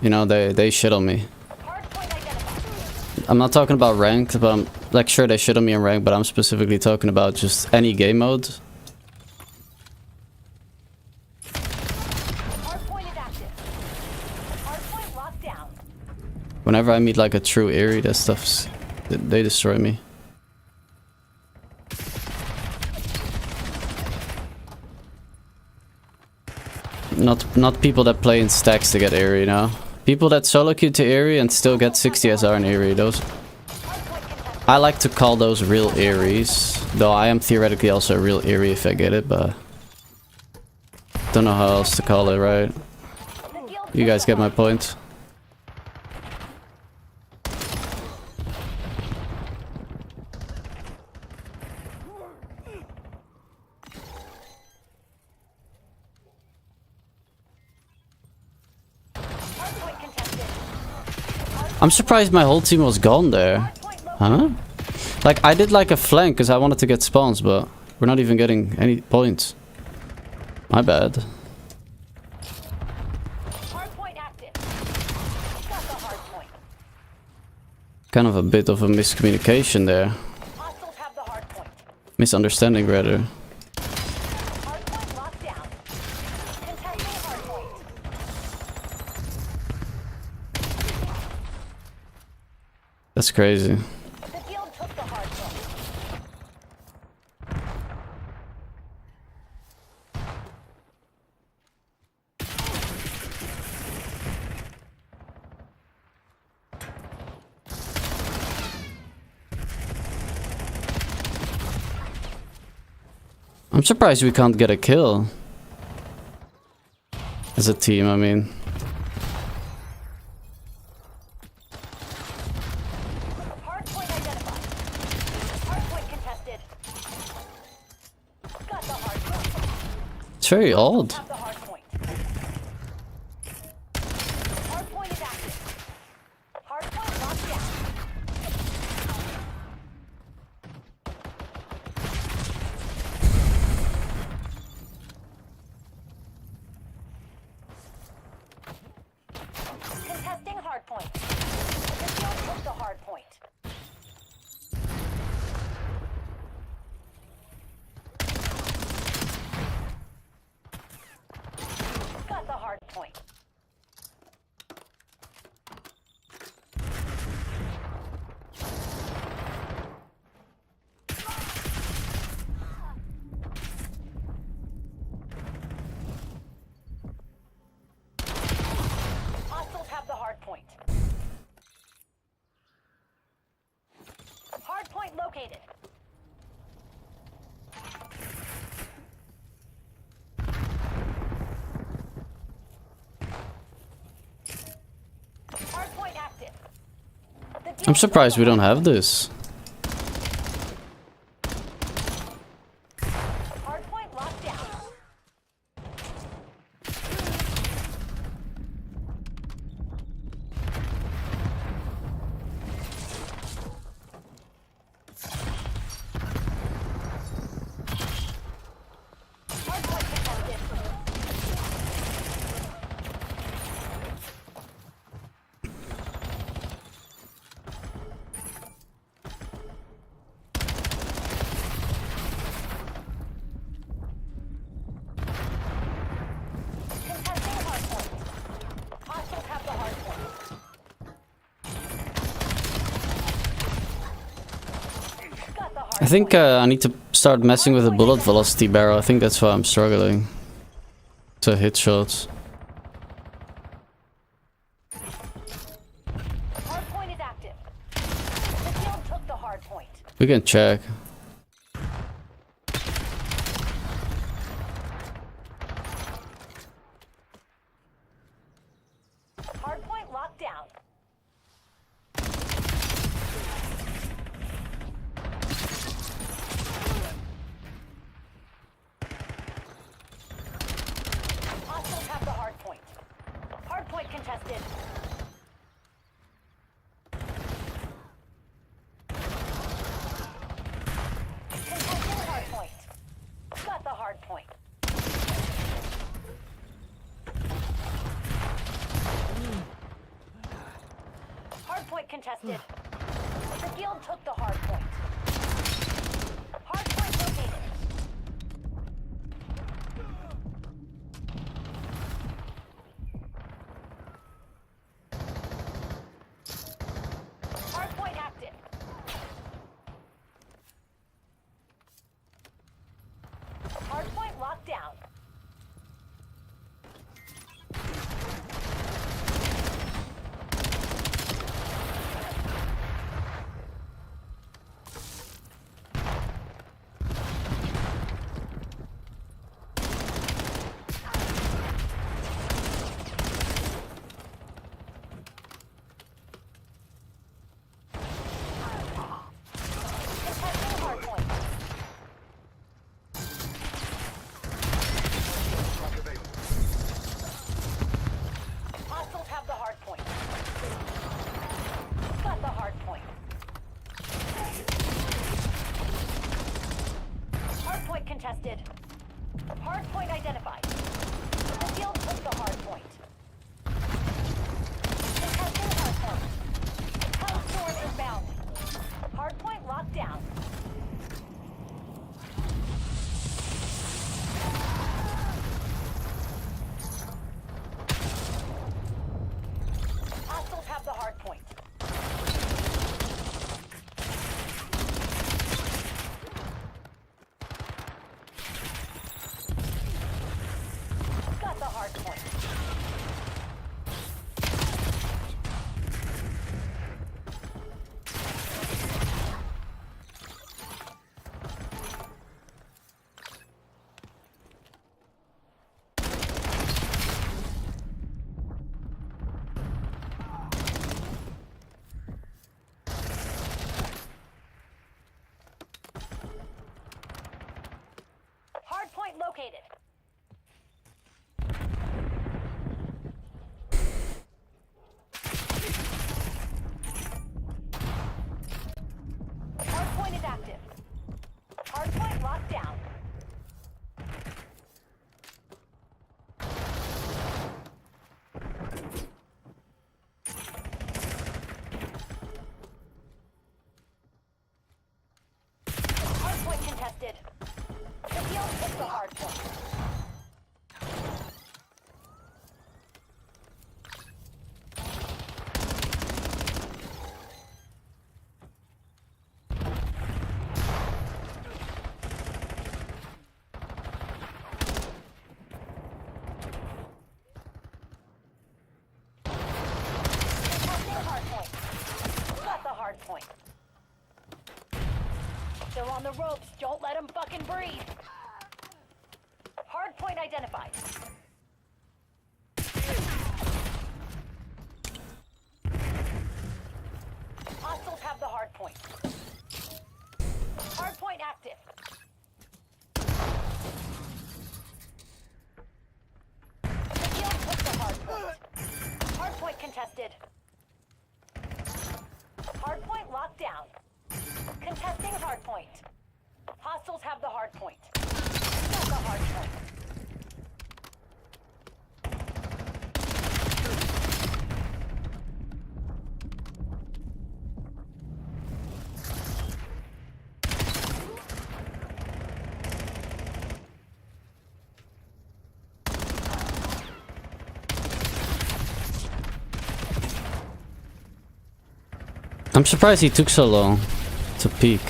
You know, they shit on me. Hardpoint identified. I'm not talking about ranked, but I'm like, sure, they shit on me in ranked, but I'm specifically talking about just any game mode. Hardpoint is active. Hardpoint locked down. Whenever I meet like a true Eerie, that stuff's... they destroy me. Not people that play in stacks to get Eerie, you know? People that solo queue to Eerie and still get 60 SR in Eerie, those... I like to call those real Eerie's. Though I am theoretically also a real Eerie if I get it, but... don't know how else to call it, right? You guys get my point. Hardpoint contested. I'm surprised my whole team was gone there. Huh? Like, I did like a flank because I wanted to get spawns, but we're not even getting any points. My bad. Hardpoint active. Got the hardpoint. Kind of a bit of a miscommunication there. Hostiles have the hardpoint. Misunderstanding, rather. Hardpoint locked down. Contesting hardpoint. That's crazy. The field took the hardpoint. I'm surprised we can't get a kill. As a team, I mean. Hardpoint identified. Hardpoint contested. Got the hardpoint. It's very odd. Have the hardpoint. Hardpoint is active. Hardpoint locked down. Contesting hardpoint. The field took the hardpoint. Got the hardpoint. Hostiles have the hardpoint. Hardpoint located. Hardpoint active. I'm surprised we don't have this. Hardpoint locked down. Hardpoint contested. Contesting hardpoint. Hostiles have the hardpoint. Got the hardpoint. I think I need to start messing with the bullet velocity barrel. I think that's why I'm struggling to hit shots. Hardpoint is active. The field took the hardpoint. We can check. Hardpoint locked down. Hostiles have the hardpoint. Hardpoint contested. contested. The guild took the hard point. Hard point located. Hard point active. Hard point locked down. Contesting hard point. Hostiles have the hard point. Got the hard point. Hard point contested. Hard point identified. The guild took the hard point. Contesting hard point. Code storm inbound. Hard point locked down. Hostiles have the hard point. Got the hard point. Hard point located. Hard point is active. Hard point locked down. Hard point contested. The guild took the hard point. Contesting hard point. Got the hard point. They're on the ropes. Don't let them fucking breathe. Hard point identified. Hostiles have the hard point. Hard point active. The guild took the hard point. Hard point contested. Hard point locked down. Contesting hard point. Hostiles have the hard point. Got the hard point. I'm surprised he took so long to peek.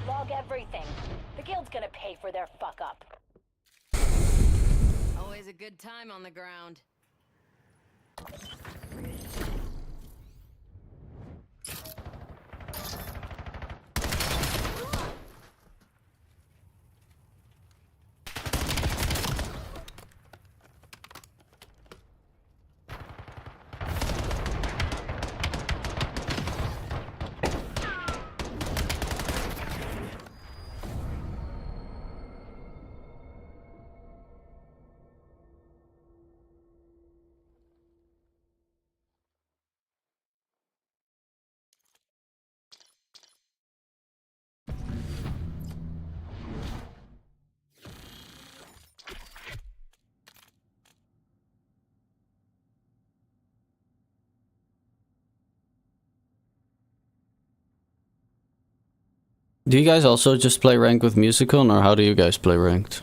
Log everything. The guild's gonna pay for their fuck up. Always a good time on the ground. Do you guys also just play ranked with music on, or how do you guys play ranked?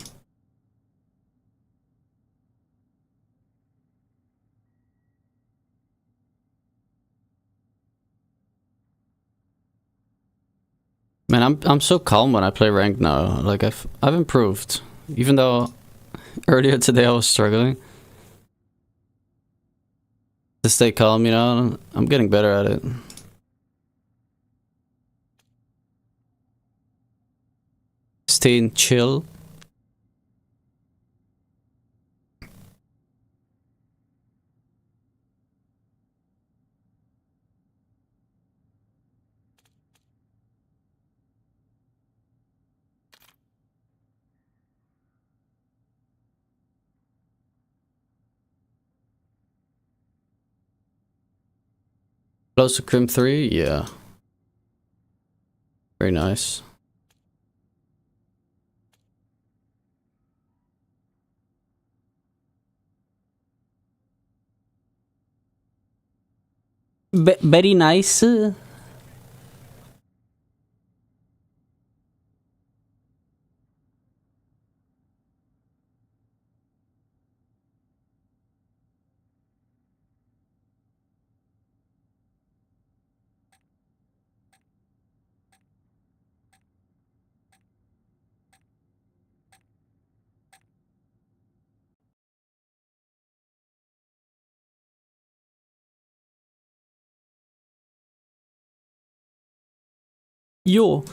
Man, I'm so calm when I play ranked now. Like I've improved, even though earlier today I was struggling to stay calm. You know, I'm getting better at it. Staying chill. Close to Crim 3? Yeah. Very nice. Very nice. Yo.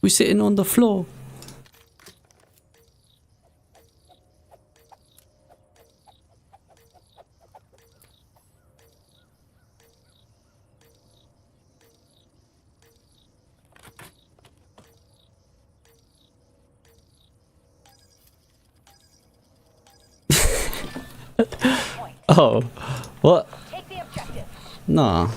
We sitting on the floor. Oh, what? Take the objective. Nah.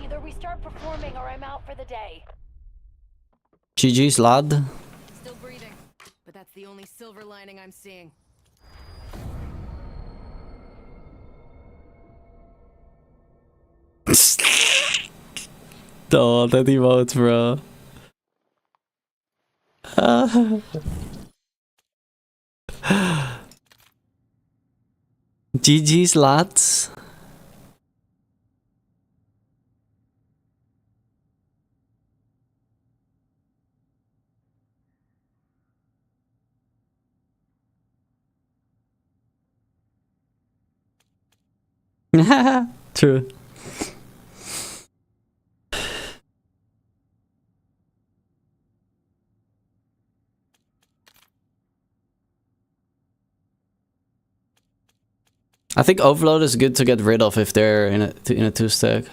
Either we start performing or I'm out for the day. GG's, lad. Still breathing, but that's the only silver lining I'm seeing. Oh, that emote, bro. GG's, lads. True. I think overload is good to get rid of if they're in a two stack.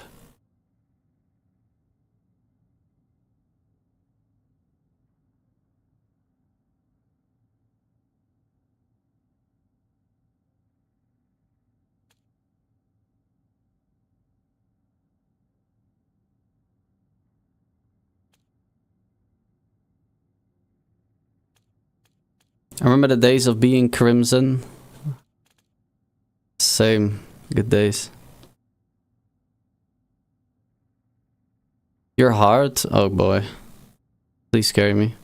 I remember the days of being Crimson. Same. Good days. Your heart? Oh boy. Please carry me.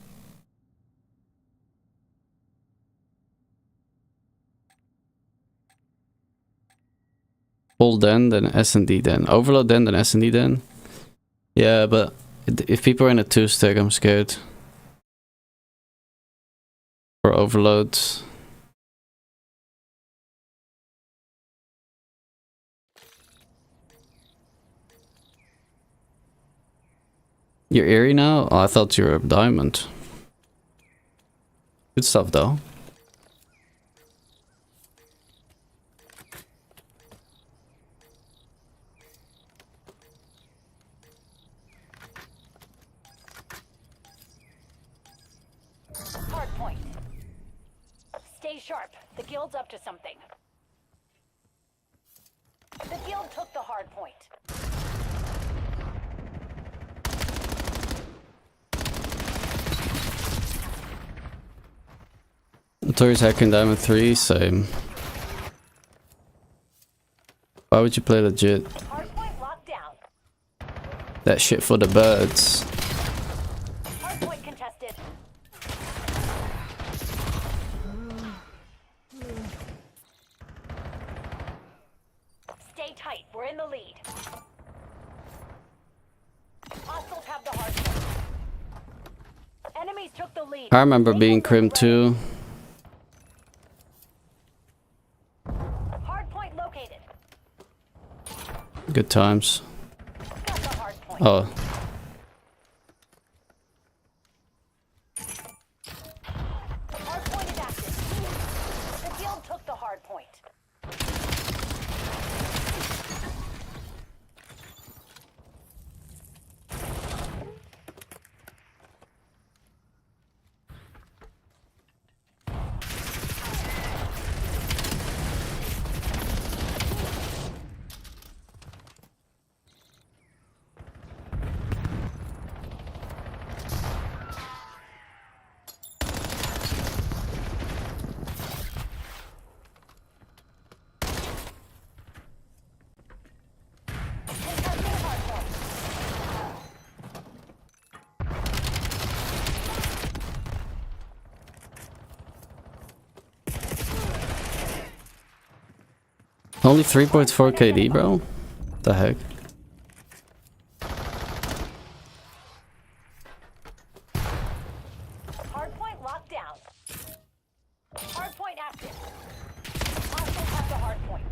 Full then S&D then. Overload then S&D then. Yeah, but if people are in a two stack, I'm scared. For overloads. You're eerie now? Oh, I thought you were a diamond. Good stuff though. Hard point. Stay sharp. The guild's up to something. The guild took the hard point. Notorious hacking Diamond 3, same. Why would you play legit? Hardpoint locked down. That shit for the birds. Hardpoint contested. Stay tight. We're in the lead. Hostiles have the hardpoint. Enemies took the lead. I remember being Crim too. Hardpoint located. Good times. Got the hardpoint. Oh, Hardpoint is active. The guild took the hardpoint. Contesting hardpoint. only 3.4 KD, bro? What the heck? Hardpoint locked down. Hardpoint active. Hostiles have the hardpoint.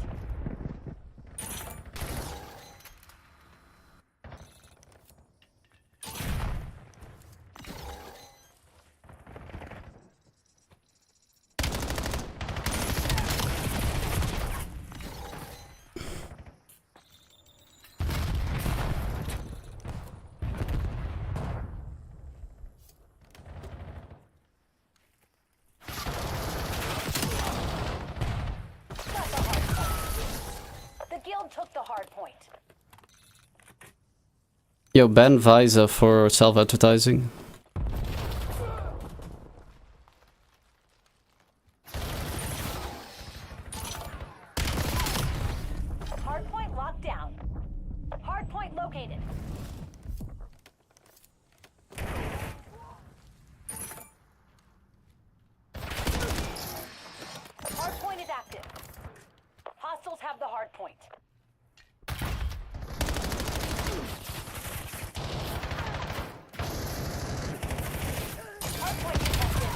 Got the hardpoint. The guild took the hardpoint. Yo, ban Visa for self-advertising. Hardpoint locked down. Hardpoint located. Hardpoint is active. Hostiles have the hardpoint. Hardpoint contested.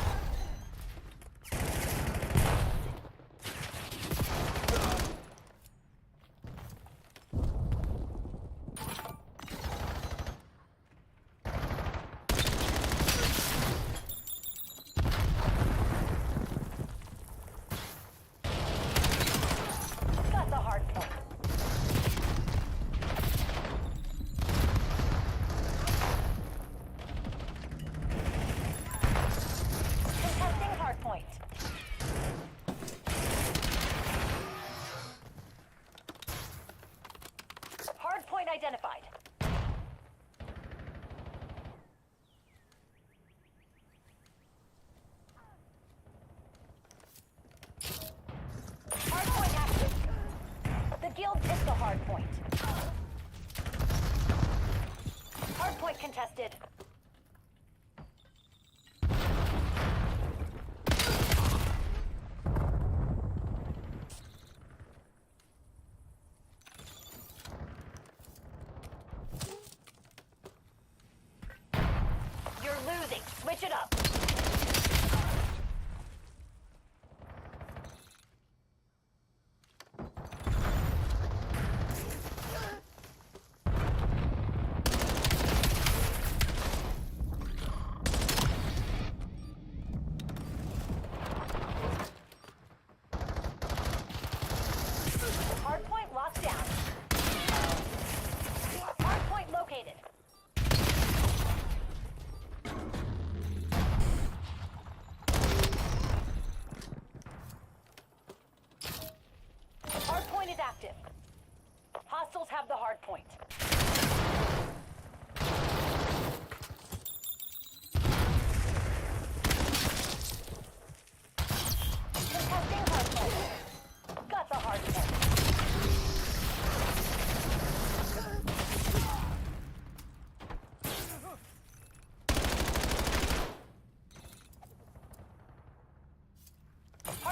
Got the hardpoint. Contesting hardpoint. Hardpoint identified. Hardpoint active. The guild took the hardpoint. Hardpoint contested. You're losing. Switch it up. Hardpoint locked down. Hardpoint located. Hardpoint is active. Hostiles have the hardpoint.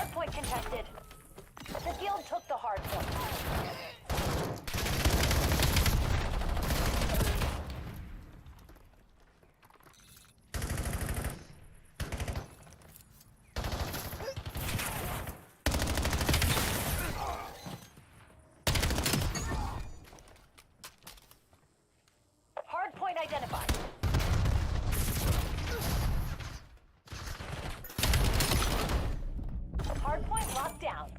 Hardpoint contested. The guild took the hardpoint. Hardpoint identified. Hardpoint locked down.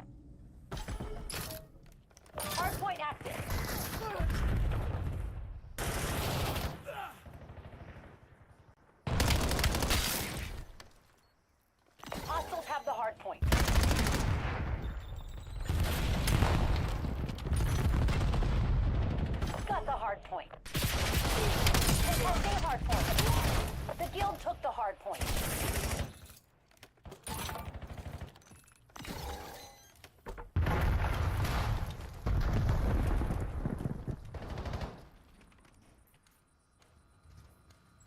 Hardpoint active. Hostiles have the hardpoint. Got the hardpoint. Contesting hardpoint. The guild took the hardpoint.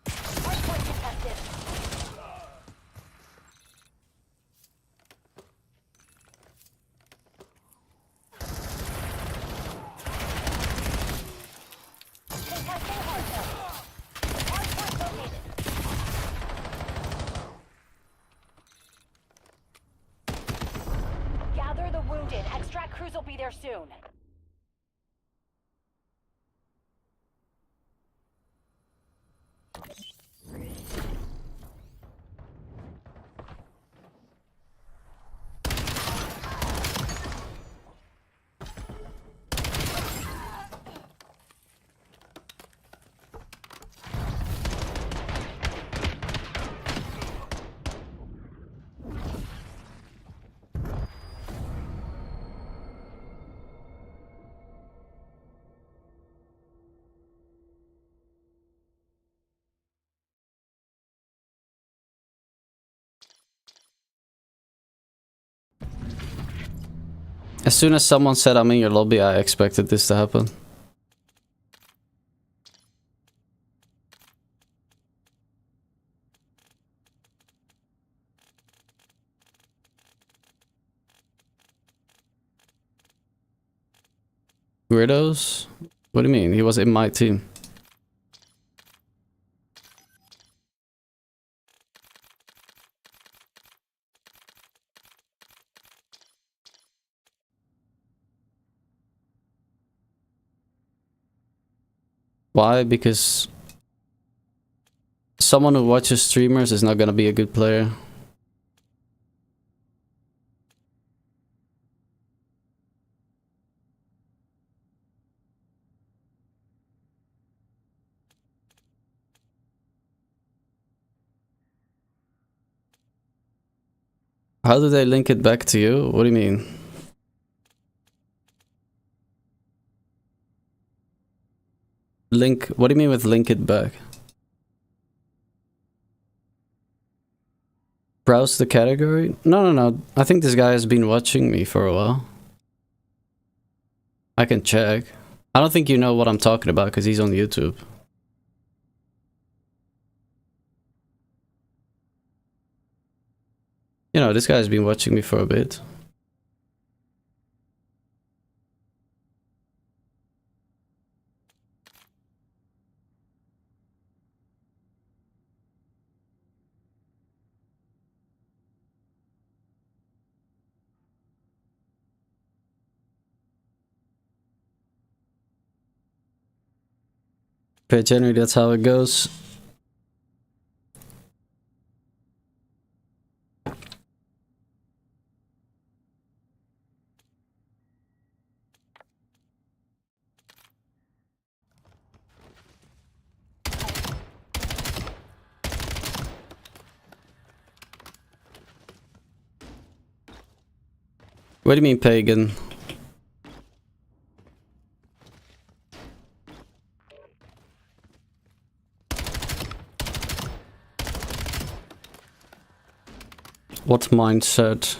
Hardpoint contested. Contesting hardpoint. Hardpoint located. Gather the wounded. Extract crews will be there soon. As soon as someone said I'm in your lobby, I expected this to happen. Weirdos? What do you mean? He was in my team. Why? Because someone who watches streamers is not gonna be a good player. How do they link it back to you? What do you mean? Link? What do you mean with link it back? Browse the category? No. I think this guy has been watching me for a while. I can check. I don't think you know what I'm talking about because he's on YouTube. You know, this guy's been watching me for a bit. But generally that's how it goes. What do you mean, pagan? What mindset?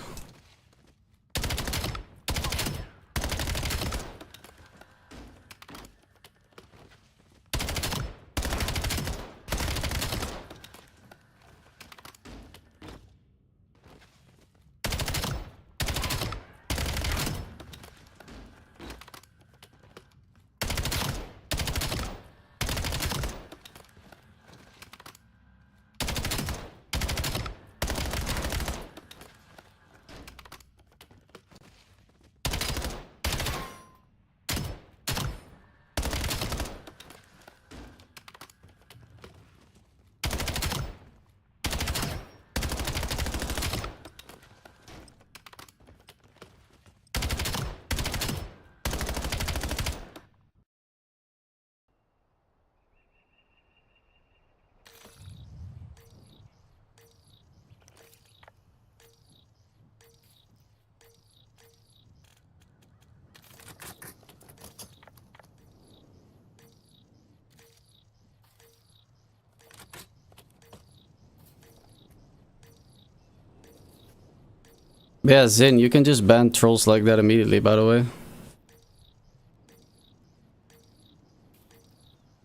Yeah, Zin, you can just ban trolls like that immediately, by the way.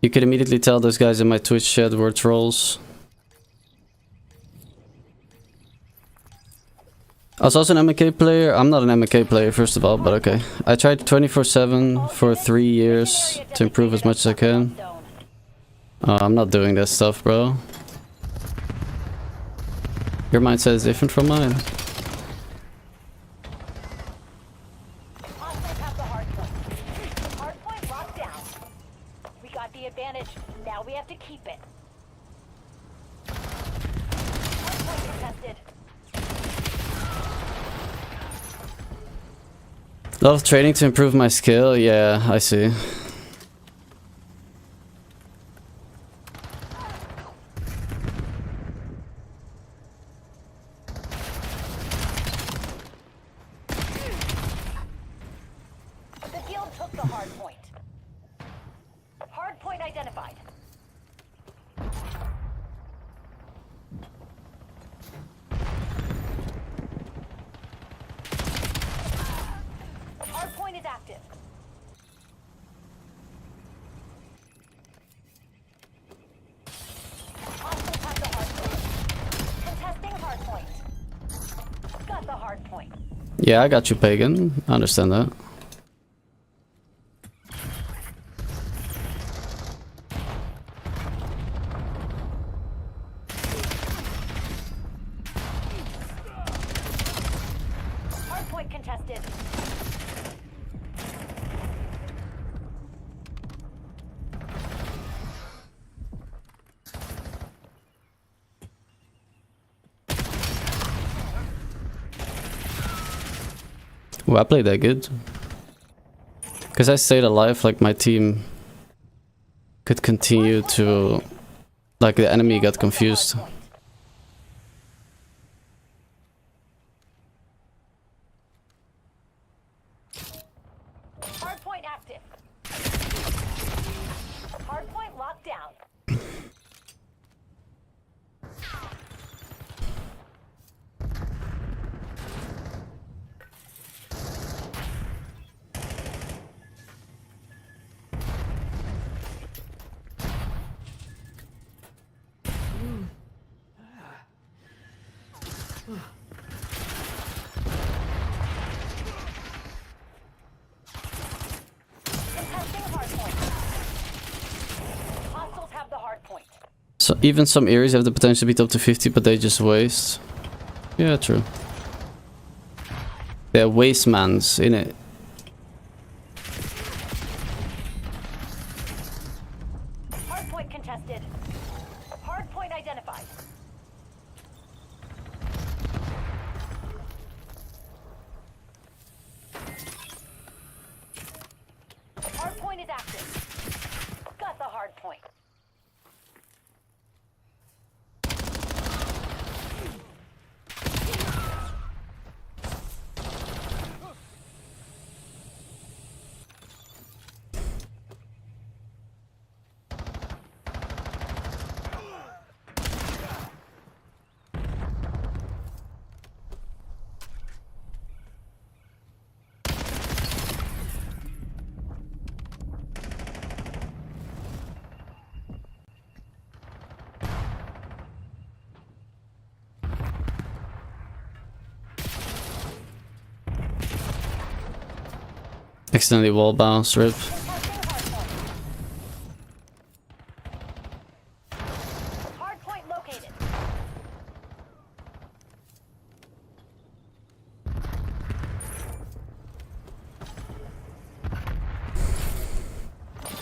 You could immediately tell those guys in my Twitch chat were trolls. I was also an MK player. I'm not an MK player, first of all, but okay. I tried 24/7 for 3 years to improve as much as I can. I'm not doing that stuff, bro. Your mindset is different from mine. Hostiles have the hard point. Hard point locked down. We got the advantage. Now we have to keep it. Hard point contested. A lot of training to improve my skill. Yeah, I see. The guild took the hard point. Hard point identified. Hard point is active. Hostiles have the hard point. Contesting hard point. Got the hard point. Yeah, I got you, Pagan. I understand that. Hard point contested. Well, I played that good. Because I stayed alive, like my team could continue to... Like the enemy got confused. Hard point active. Hard point locked down. Contesting hard point. Hostiles have the hard point. So even some areas have the potential to beat up to 50, but they just waste. Yeah, true. They're wastemans, innit? Hard point contested. Hard point identified. Hard point is active. Got the hard point. Accidentally wall bounce, rip. Hard point located.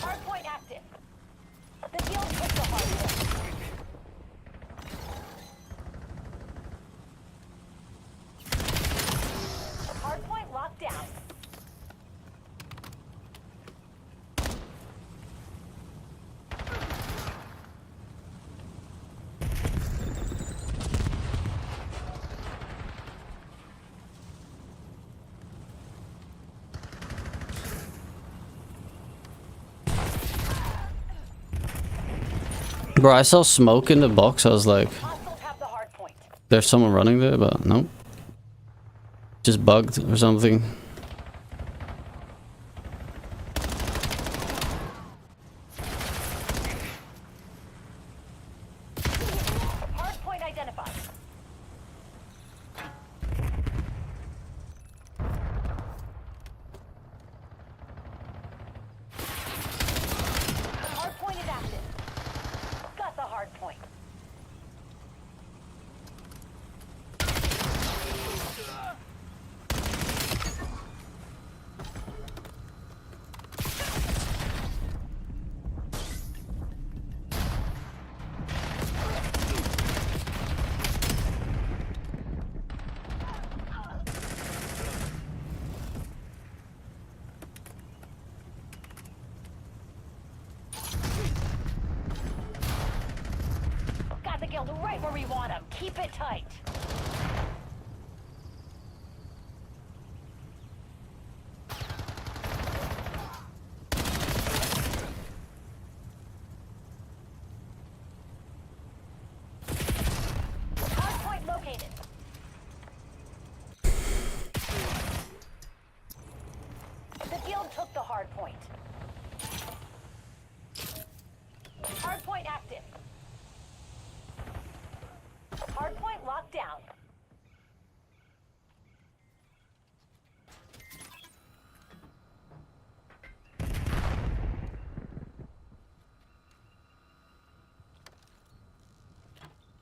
Hard point active. The guild took the hard point. Hard point locked down. Bro, I saw smoke in the box. I was like, Hostiles have the hard point. there's someone running there, but nope. just bugged or something. Hardpoint identified. Hardpoint is active. Got the hardpoint. Got the guild right where we want them. Keep it tight. Hardpoint located. The guild took the hardpoint. Hardpoint active. Hardpoint locked down.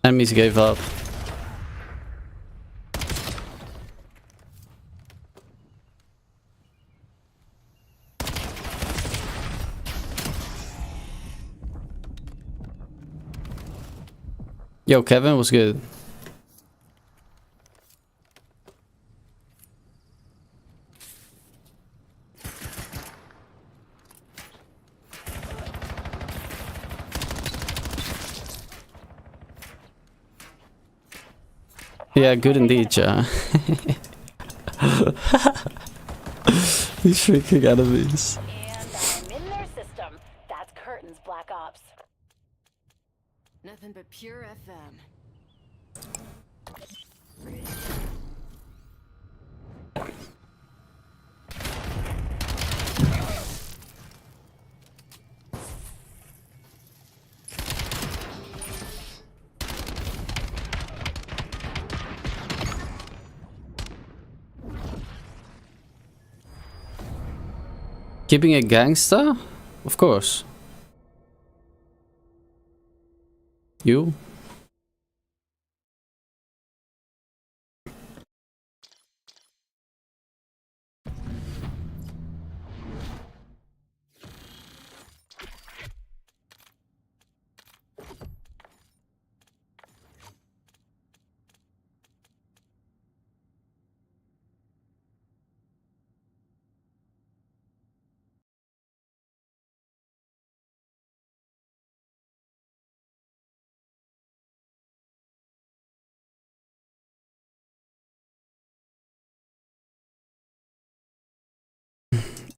Enemies gave up. Yo, Kevin was good. Yeah, good indeed, ja. These freaking enemies. And I'm in their system. That's Curtain's Black Ops. Nothing but pure FM. Keeping a gangsta? Of course. You?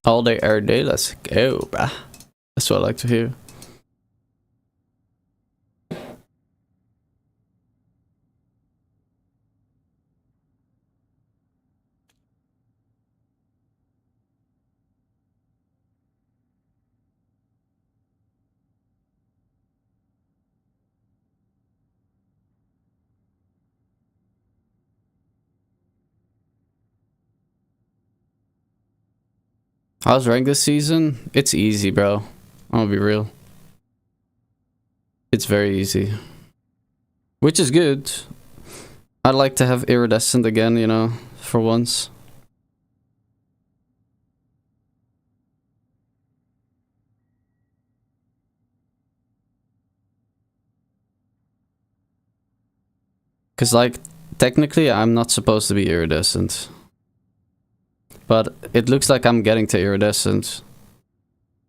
All day, every day, let's go, bruh. That's what I like to hear. How's ranked this season? It's easy, bro. I'm gonna be real. It's very easy. Which is good. I'd like to have iridescent again, you know, for once. Cause like, technically I'm not supposed to be iridescent. But it looks like I'm getting to iridescent.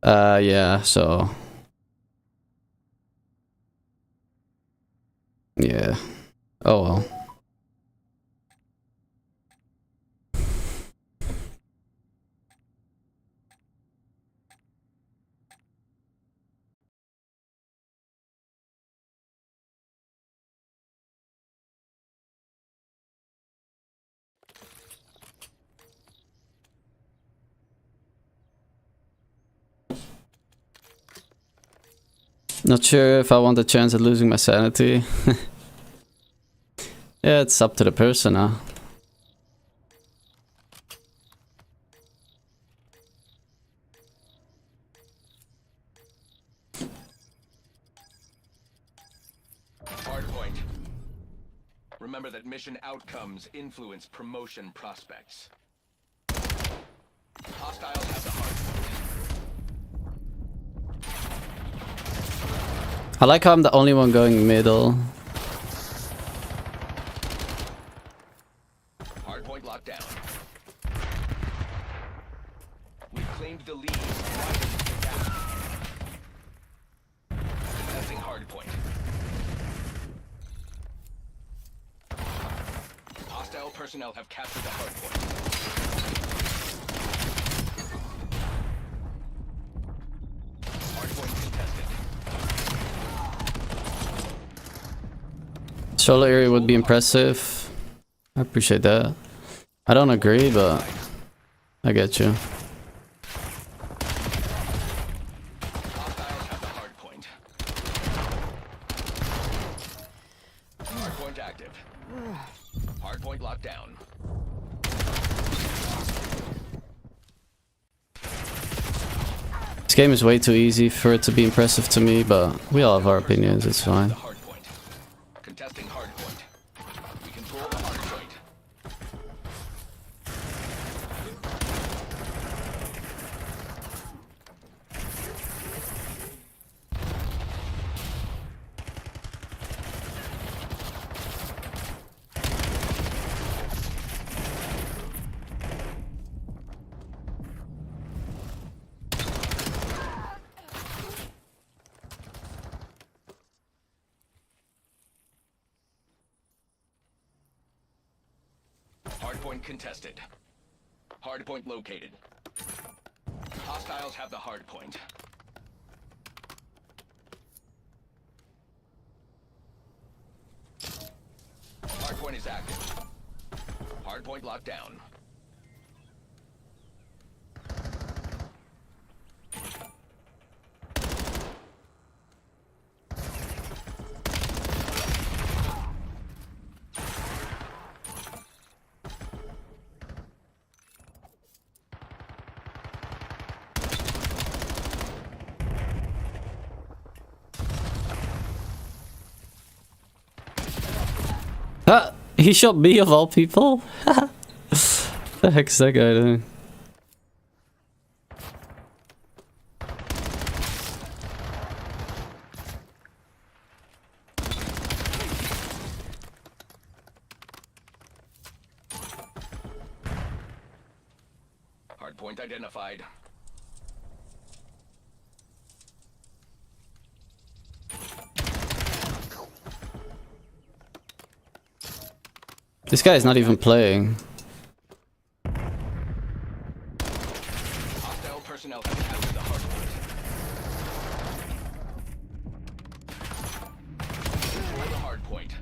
Yeah, so... yeah. Oh well. Not sure if I want a chance at losing my sanity. Yeah, it's up to the person, huh? Hardpoint. Remember that mission outcomes influence promotion prospects. Hostiles have the hardpoint. I like how I'm the only one going middle. Hardpoint locked down. We've claimed the lead. Widening the gap. Contesting hardpoint. Hostile personnel have captured the hardpoint. Hardpoint contested. Solo area would be impressive. I appreciate that. I don't agree, but I get you. Hostiles have the hardpoint. Hardpoint active. Hardpoint locked down. This game is way too easy for it to be impressive to me, but we all have our opinions, it's fine. The hardpoint. Contesting hardpoint. We control the hardpoint. Hardpoint contested. Hardpoint located. Hostiles have the hardpoint. Hardpoint is active. Hardpoint locked down. He shot me of all people? The heck's that guy doing? Hardpoint identified. This guy is not even playing. Hostile personnel have captured the hardpoint. Control the hardpoint.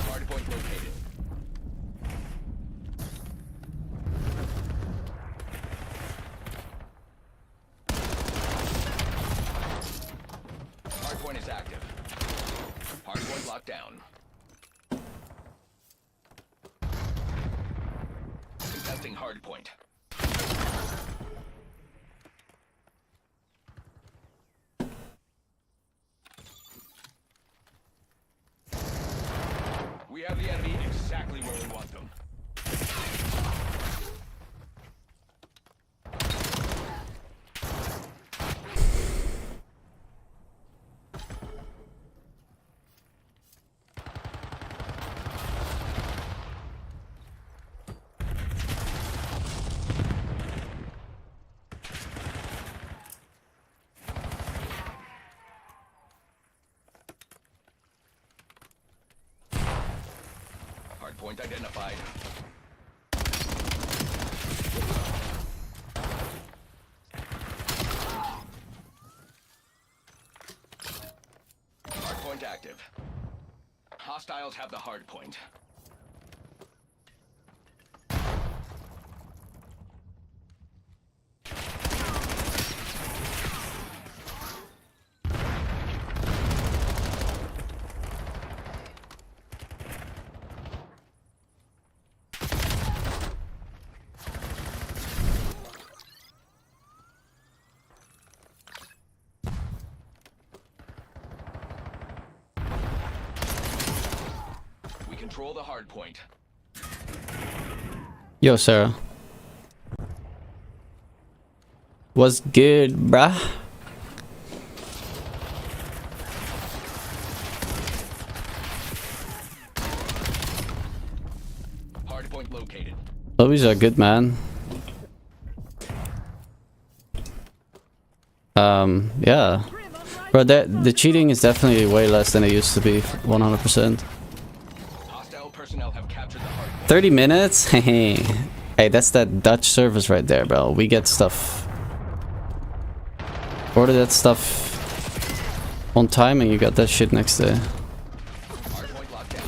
Hardpoint located. Hardpoint is active. Hardpoint locked down. Contesting hardpoint. We have the enemy exactly where we want them. Hardpoint identified. Hardpoint active. Hostiles have the hardpoint. We control the hardpoint. Yo, Sarah. What's good, bruh? Hardpoint located. Lobbies are good, man. Yeah. Bro, the cheating is definitely way less than it used to be, 100%. Hostile personnel have captured the hardpoint. 30 minutes? Hey, that's that Dutch service right there, bro. We get stuff. Order that stuff on time and you got that shit next day. Hardpoint locked down.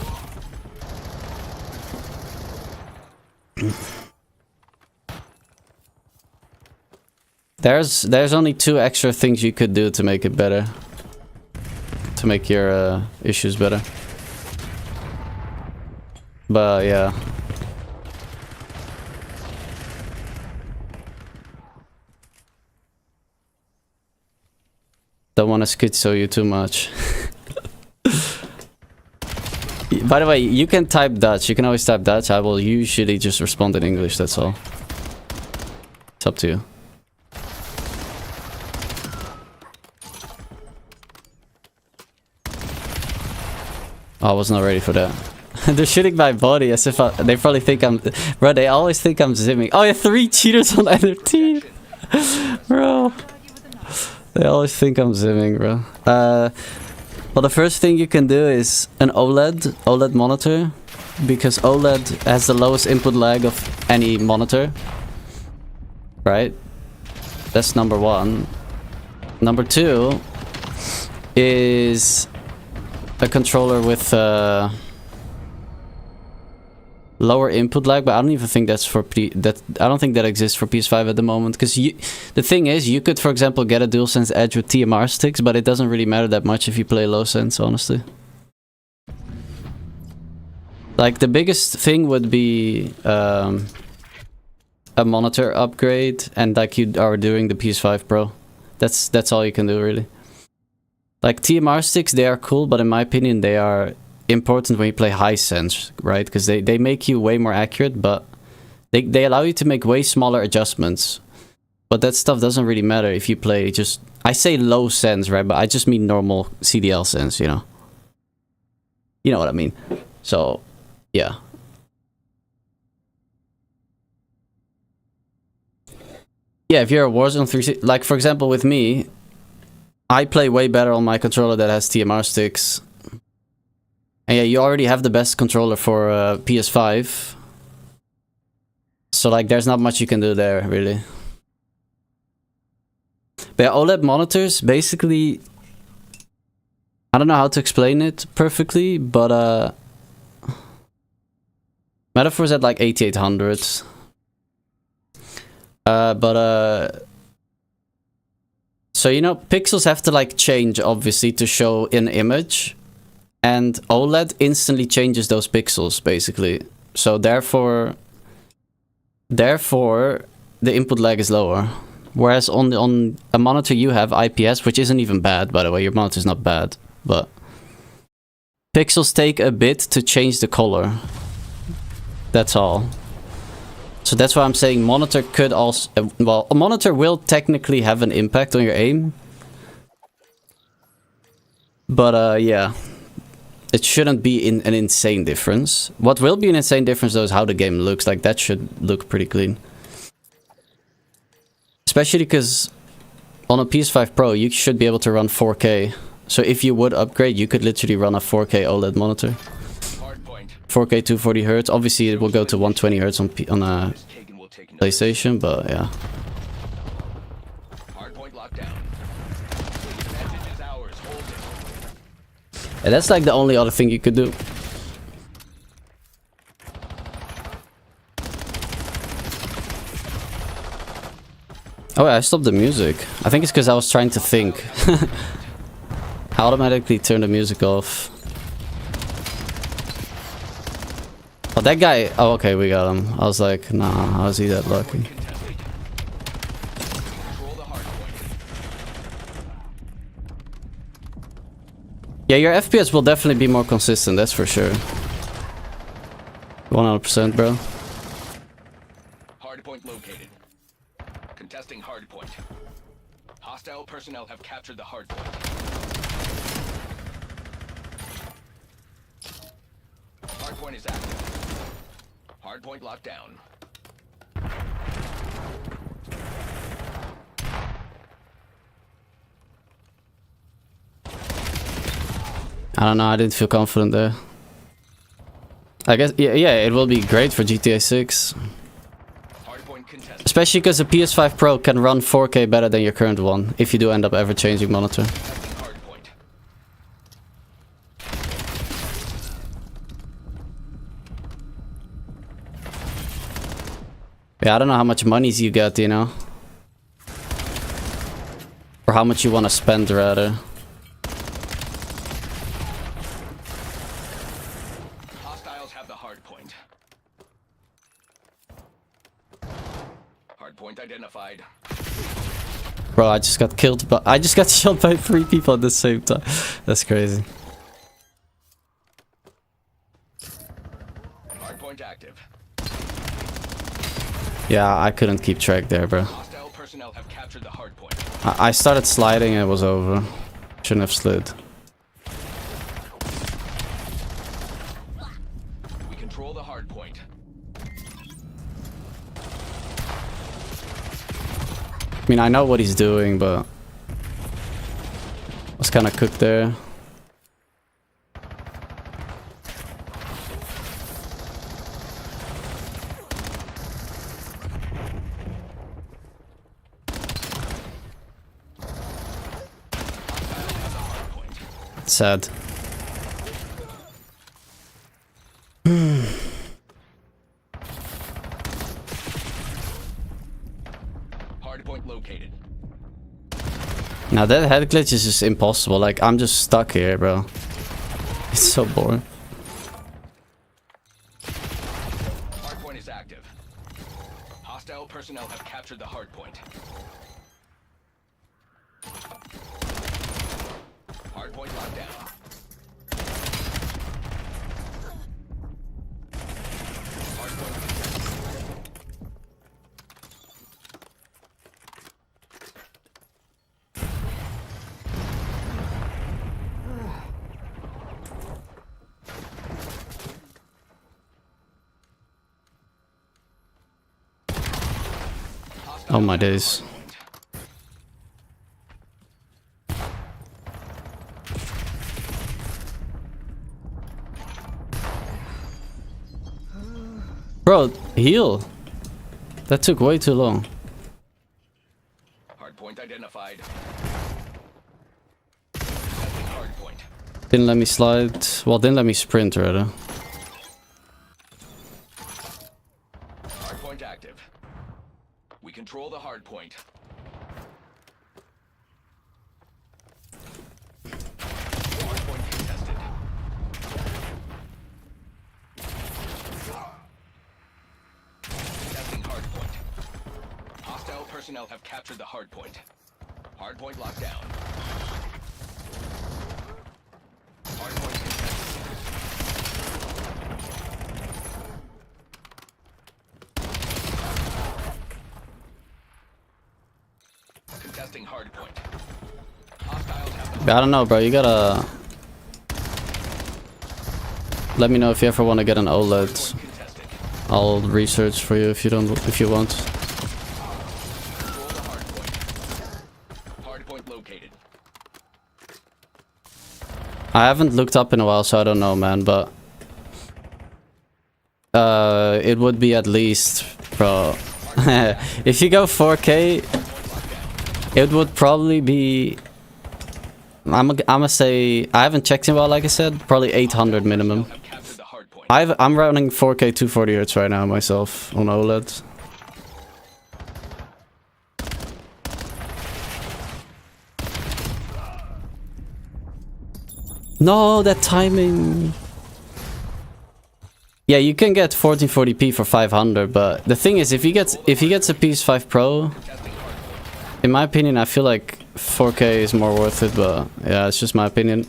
There's only 2 extra things you could do to make it better. To make your issues better. But yeah. Don't want to schizo you too much. By the way, you can type Dutch. You can always type Dutch. I will usually just respond in English, that's all. It's up to you. I was not ready for that. They're shooting my body as if they probably think I'm... Bro, they always think I'm zimming. Oh yeah, 3 cheaters on either team. Bro. They always think I'm zimming, bro. Well, the first thing you can do is an OLED monitor. Because OLED has the lowest input lag of any monitor. Right? That's number 1. Number 2 is a controller with lower input lag, but I don't even think that's for I don't think that exists for PS5 at the moment. Because the thing is, you could, for example, get a DualSense Edge with TMR sticks, but it doesn't really matter that much if you play low sense, honestly. Like the biggest thing would be a monitor upgrade, and like you are doing the PS5 Pro. That's all you can do, really. Like TMR sticks, they are cool, but in my opinion, they are important when you play high sense, right? Because they make you way more accurate, but they allow you to make way smaller adjustments. But that stuff doesn't really matter if you play just... I say low sense, right? But I just mean normal CDL sense, you know? You know what I mean? So, yeah. Yeah, if you're a Warzone 3... Like, for example, with me, I play way better on my controller that has TMR sticks. And yeah, you already have the best controller for PS5. So like, there's not much you can do there, really. But yeah, OLED monitors, basically... I don't know how to explain it perfectly, but... Metaphor's at like 8800. So, you know, pixels have to like change, obviously, to show an image. And OLED instantly changes those pixels, basically. So therefore, the input lag is lower. Whereas on a monitor you have IPS, which isn't even bad, by the way. Your monitor's not bad, but pixels take a bit to change the color. That's all. So that's why I'm saying monitor could also... well, a monitor will technically have an impact on your aim. But yeah. It shouldn't be an insane difference. What will be an insane difference though is how the game looks. Like that should look pretty clean. Especially because on a PS5 Pro you should be able to run 4K. So if you would upgrade, you could literally run a 4K OLED monitor. 4K 240 Hz. Obviously, it will go to 120 Hz on a This Kagan will take another. PlayStation, but yeah. Hardpoint locked down. The advantage is ours. Hold it. And that's like the only other thing you could do. Oh, yeah, I stopped the music. I think it's because I was trying to think. I automatically turned the music off. Oh, that guy... Oh, okay, we got him. I was like, nah, how is he that lucky? Contested. Control the hardpoint. Yeah, your FPS will definitely be more consistent, that's for sure. 100%, bro. Hardpoint located. Contesting hardpoint. Hostile personnel have captured the hardpoint. Hardpoint is active. Hardpoint locked down. I don't know, I didn't feel confident there. I guess, yeah, it will be great for GTA 6. Hardpoint contested. Especially because the PS5 Pro can run 4K better than your current one, if you do end up ever changing monitor. Contesting hardpoint. Yeah, I don't know how much monies you get, you know? Or how much you want to spend, rather. Hostiles have the hardpoint. Hardpoint identified. Bro, I just got killed, but I just got shot by 3 people at the same time. That's crazy. Hardpoint active. Yeah, I couldn't keep track there, bro. Hostile personnel have captured the hardpoint. I started sliding and it was over. Shouldn't have slid. We control the hardpoint. I mean, I know what he's doing, but... I was kind of cooked there. Sad. Hardpoint located. Now that head glitch is just impossible. Like, I'm just stuck here, bro. It's so boring. Hardpoint is active. Hostile personnel have captured the hardpoint. Hardpoint locked down. Hardpoint contested. Oh my days. Bro, heal. That took way too long. Hardpoint identified. Testing hardpoint. Didn't let me slide. Well, didn't let me sprint, rather. Hardpoint active. We control the hardpoint. Hardpoint contested. Testing hardpoint. Hostile personnel have captured the hardpoint. Hardpoint locked down. Hardpoint contested. Contesting hardpoint. Hostiles have the I don't know, bro. You gotta... Let me know if you ever want to get an OLED. contested. I'll research for you if you don't, if you want. Control the hardpoint. Hardpoint located. I haven't looked up in a while, so I don't know, man. But It would be at least, bro. If you go 4K, it would probably be. I'ma say I haven't checked in a while, like I said, probably 800 minimum. Have captured the hard point. I'm running 4K 240 Hz right now myself on OLED. No, that timing. Yeah, you can get 1440p for 500, but the thing is, if he gets a PS5 Pro, in my opinion, I feel like 4K is more worth it. But yeah, it's just my opinion.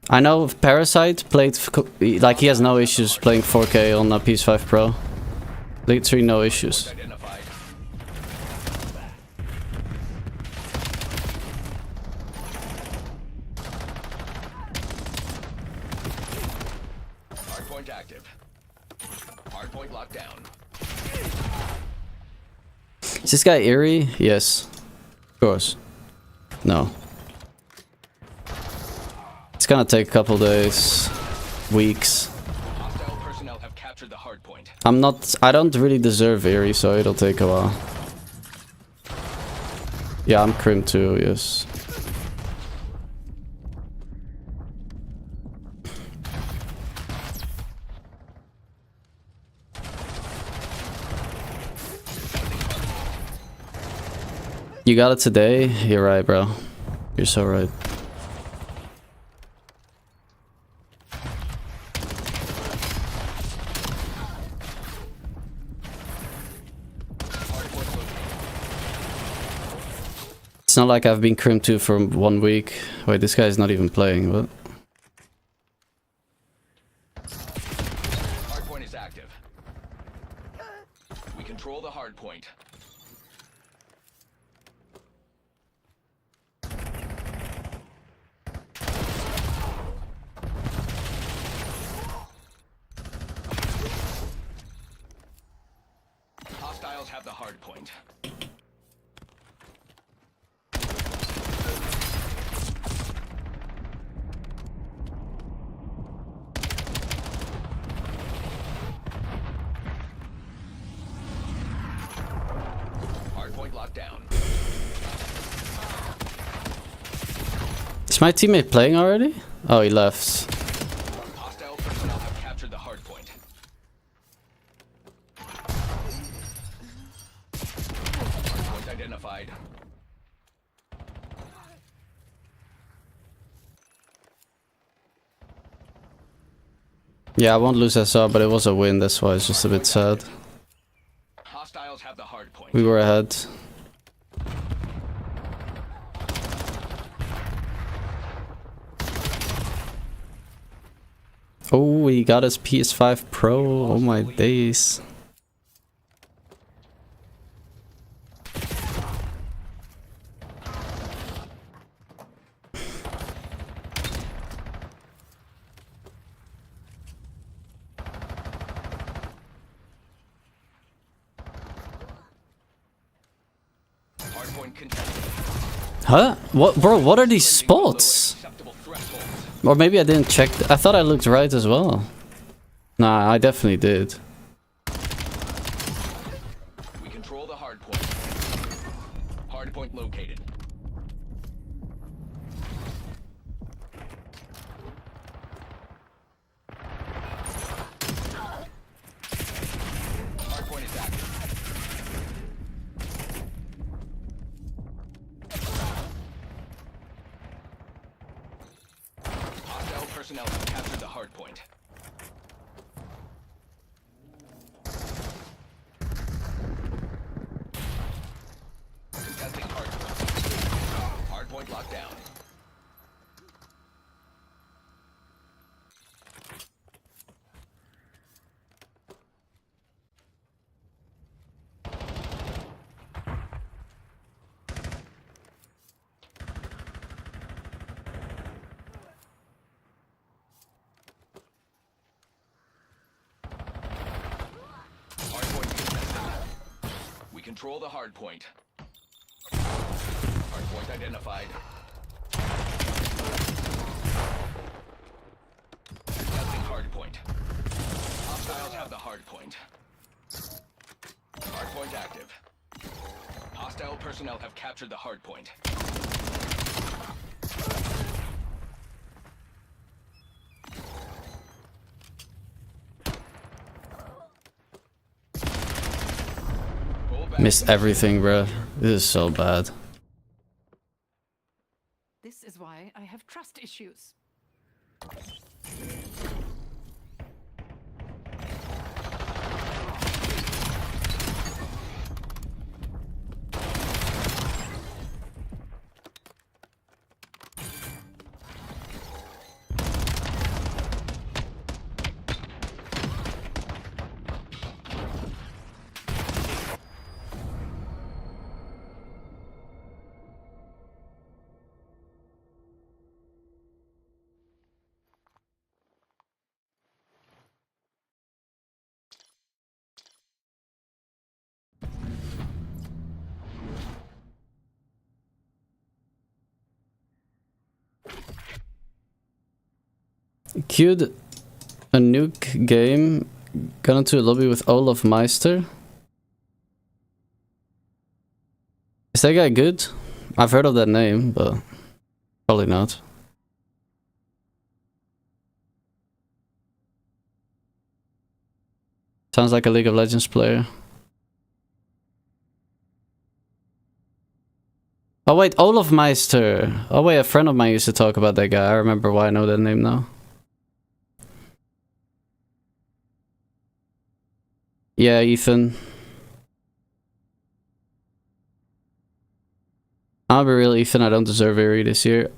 I know Parasite played like he has no issues playing 4K on a PS5 Pro. Literally no issues. Identified. Hardpoint active. Hardpoint locked down. Is this guy eerie? Yes. Of course. No. It's gonna take a couple days, weeks. Hostile personnel have captured the hardpoint. I don't really deserve eerie, so it'll take a while. Yeah, I'm crim too, yes. You got it today? You're right, bro. You're so right. It's not like I've been crim 2 for 1 week. Wait, this guy is not even playing, what? Hardpoint is active. We control the hardpoint. Hostiles have the hardpoint. Hardpoint locked down. Is my teammate playing already? Oh, he left. Hostile personnel have captured the hardpoint. Hardpoint identified. Yeah, I won't lose SR, but it was a win, that's why it's just a bit sad. Hostiles have the hardpoint. We were ahead. Oh, he got his PS5 Pro. Oh my days. Hardpoint contested. Huh? What, bro? What are these spots? Acceptable thresholds. Or maybe I didn't check. I thought I looked right as well. Nah, I definitely did. We control the hardpoint. Hardpoint located. Hardpoint is active. Hostile personnel have captured the hardpoint. Contesting hardpoint. Hardpoint locked down. Hardpoint contested. We control the hardpoint. Hardpoint identified. hard point. Hostiles have the hard point. Hard point active. Hostile personnel have captured the hard point. Pull back. Missed everything, bro. This is so bad. This is why I have trust issues. Queued a nuke game, got into a lobby with Olaf Meister. Is that guy good? I've heard of that name, but probably not. Sounds like a League of Legends player. Oh wait, Olaf Meister. Oh wait, a friend of mine used to talk about that guy. I remember why I know that name now. Yeah, Ethan. I'll be real, Ethan. I don't deserve Eerie this year.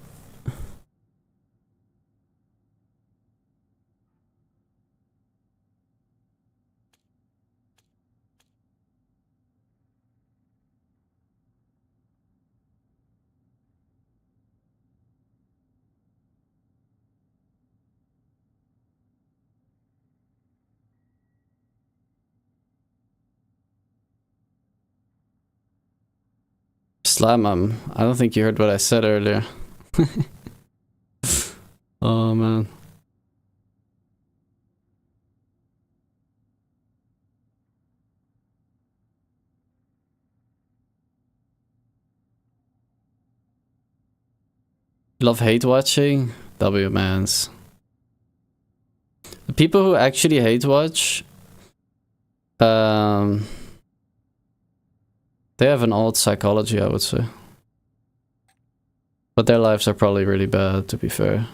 Slam him. I don't think you heard what I said earlier. Oh man. Love hate watching? W mans. The people who actually hate watch, they have an odd psychology, I would say. But their lives are probably really bad, to be fair.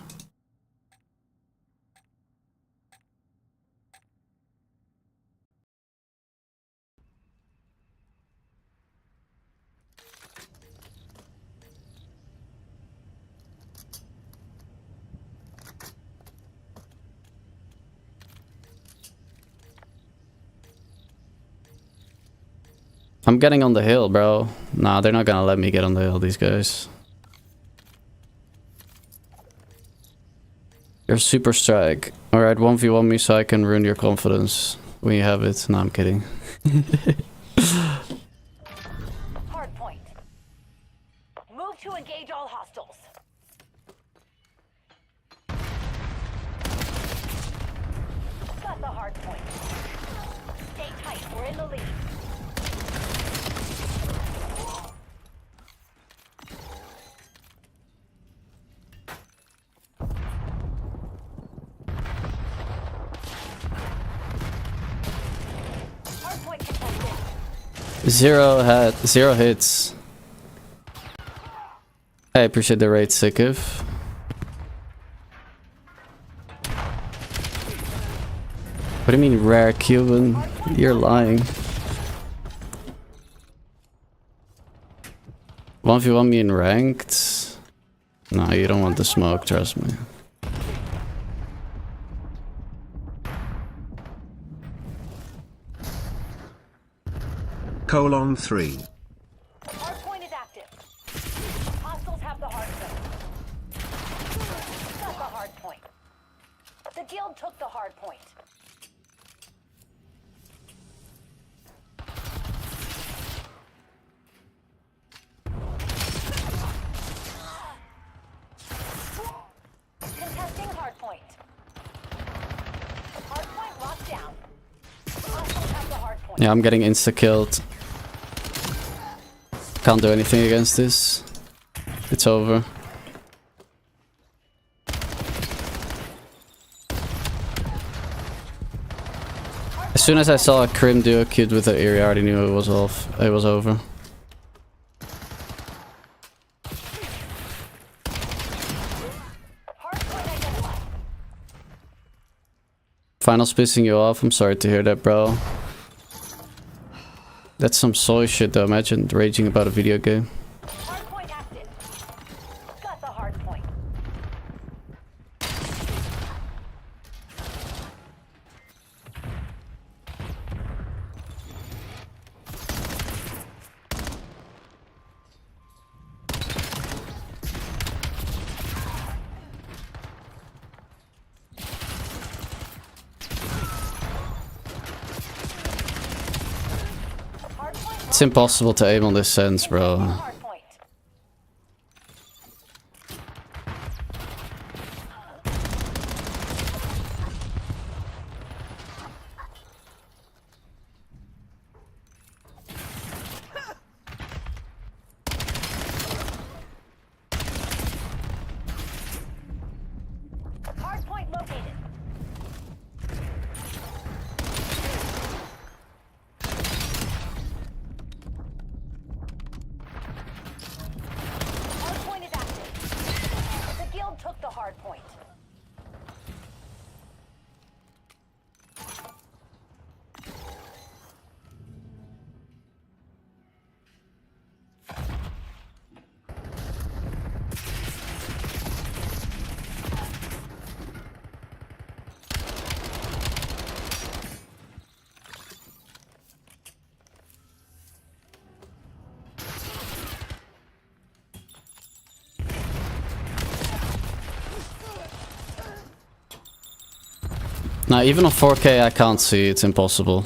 I'm getting on the hill, bro. Nah, they're not gonna let me get on the hill, these guys. You're super strike. Alright, 1v1 me so I can ruin your confidence when you have it. No, I'm kidding. Hard point. Move to engage all hostiles. Got the hard point. Stay tight, we're in the lead. Hard point contested. Zero hits. I appreciate the raid, Sikiv. What do you mean rare Cuban? You're lying. 1v1 me in ranked? No, you don't want the smoke, trust me. Colon 3. Hard point is active. Hostiles have the hard point. Got the hard point. The guild took the hard point. Contesting hard point. Yeah, I'm getting insta-killed. Can't do anything against this. It's over. As soon as I saw a Crim do a cute with the Eerie, I already knew it was off. It was over. Finals pissing you off? I'm sorry to hear that, bro. That's some soy shit though. Imagine raging about a video game. Hardpoint active. Got the hardpoint. It's impossible to aim on this sense, bro. Hardpoint. Hardpoint located. Hardpoint is active. The guild took the hardpoint. Now, even on 4K, I can't see. It's impossible.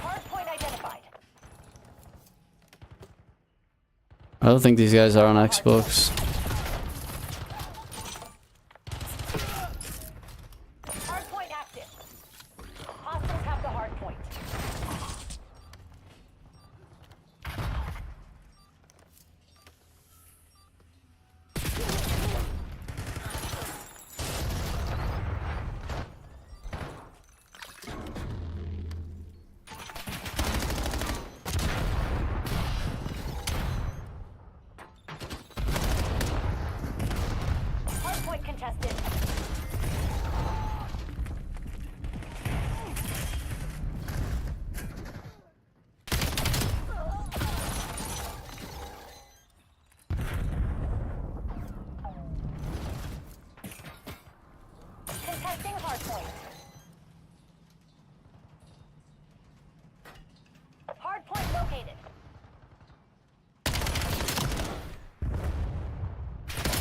Hardpoint identified. I don't think these guys are on Xbox. Hardpoint active. Hostiles have the hardpoint. Hardpoint contested. Contesting hardpoint. Hardpoint located.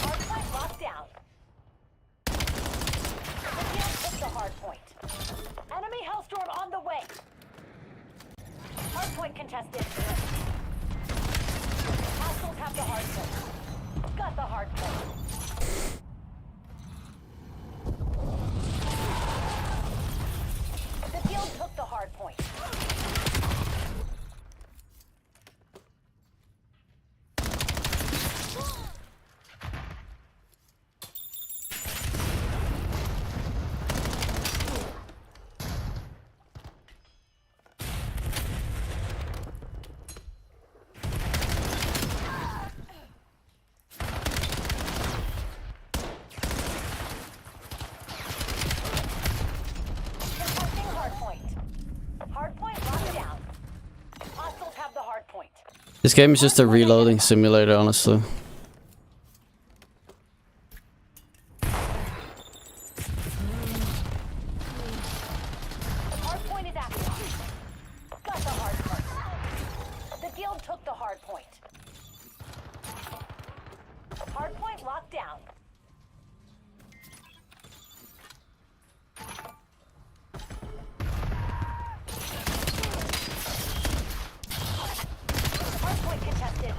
Hardpoint locked down. The guild took the hardpoint. Enemy Hellstorm on the way. Hardpoint contested. Hostiles have the hardpoint. Got the hardpoint. The guild took the hardpoint. Contesting hardpoint. Hardpoint locked down. Hostiles have the hardpoint. This game is just a reloading simulator, honestly. Hardpoint is active. Got the hardpoint. The guild took the hardpoint. Hardpoint locked down. Hardpoint contested.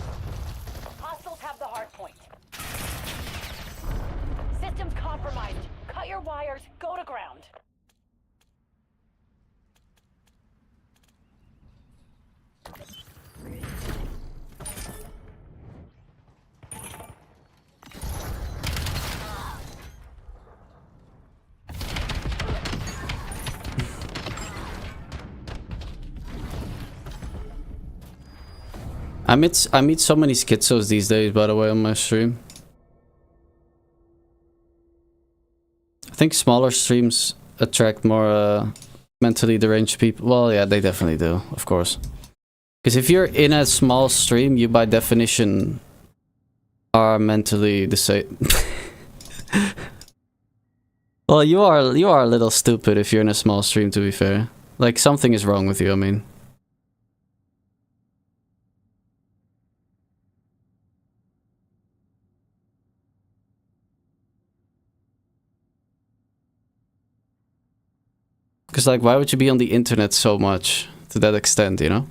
I meet so many schizos these days, by the way, on my stream. I think smaller streams attract more mentally deranged people. Well, yeah, they definitely do, of course. Because if you're in a small stream, you by definition are mentally disabled. Well, you are a little stupid if you're in a small stream, to be fair. Like, something is wrong with you, I mean. Because, like, why would you be on the internet so much to that extent, you know?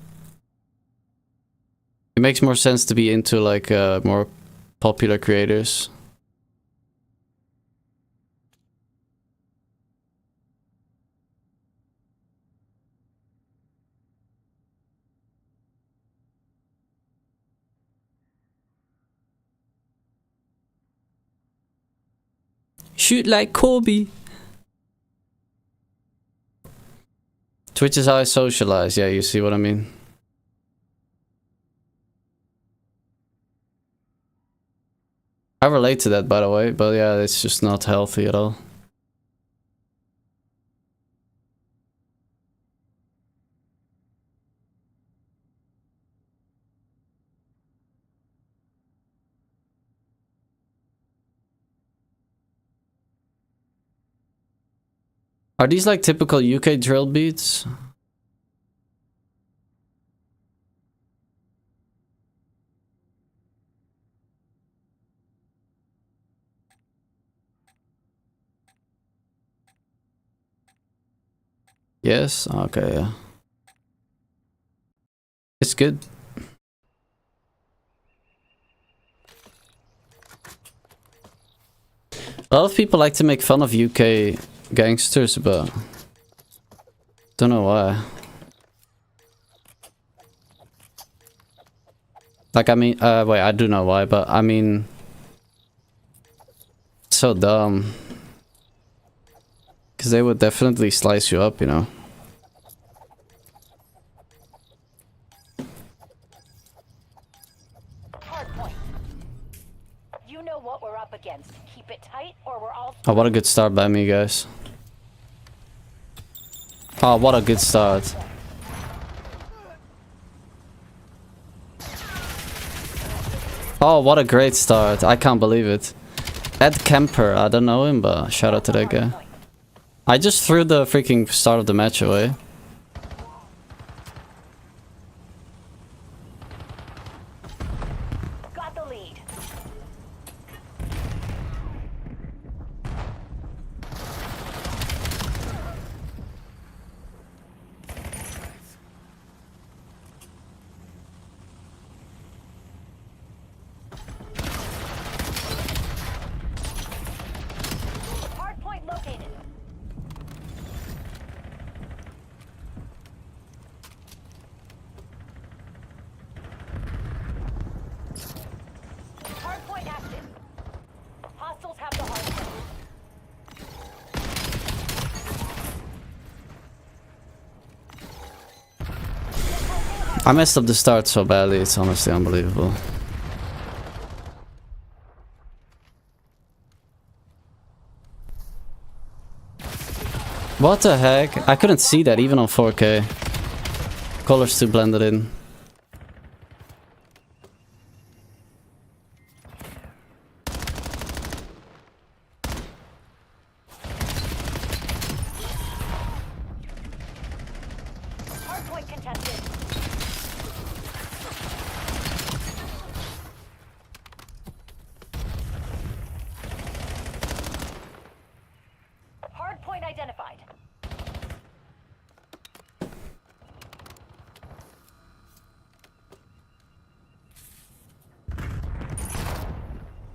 It makes more sense to be into, like, more popular creators. Shoot like Kobe. Twitch is how I socialize. Yeah, you see what I mean? I relate to that, by the way, but yeah, it's just not healthy at all. Are these like typical UK drill beats? Yes? Okay, yeah. It's good. A lot of people like to make fun of UK gangsters, but don't know why. Like, I mean, wait, I do know why, but I mean, it's so dumb. Because they would definitely slice you up, you know. Hardpoint. You know what we're up against. Keep it tight, or we're all. Oh, what a good start by me, guys. Oh, what a good start. Oh, what a great start. I can't believe it. Ed Kemper, I don't know him, but shout out to that guy. I just threw the freaking start of the match away. Got the lead. Hardpoint located. Hardpoint active. Hostiles have the hardpoint. I messed up the start so badly, it's honestly unbelievable. What the heck? I couldn't see that even on 4K. Colors too blended in. Hardpoint contested. Hardpoint identified.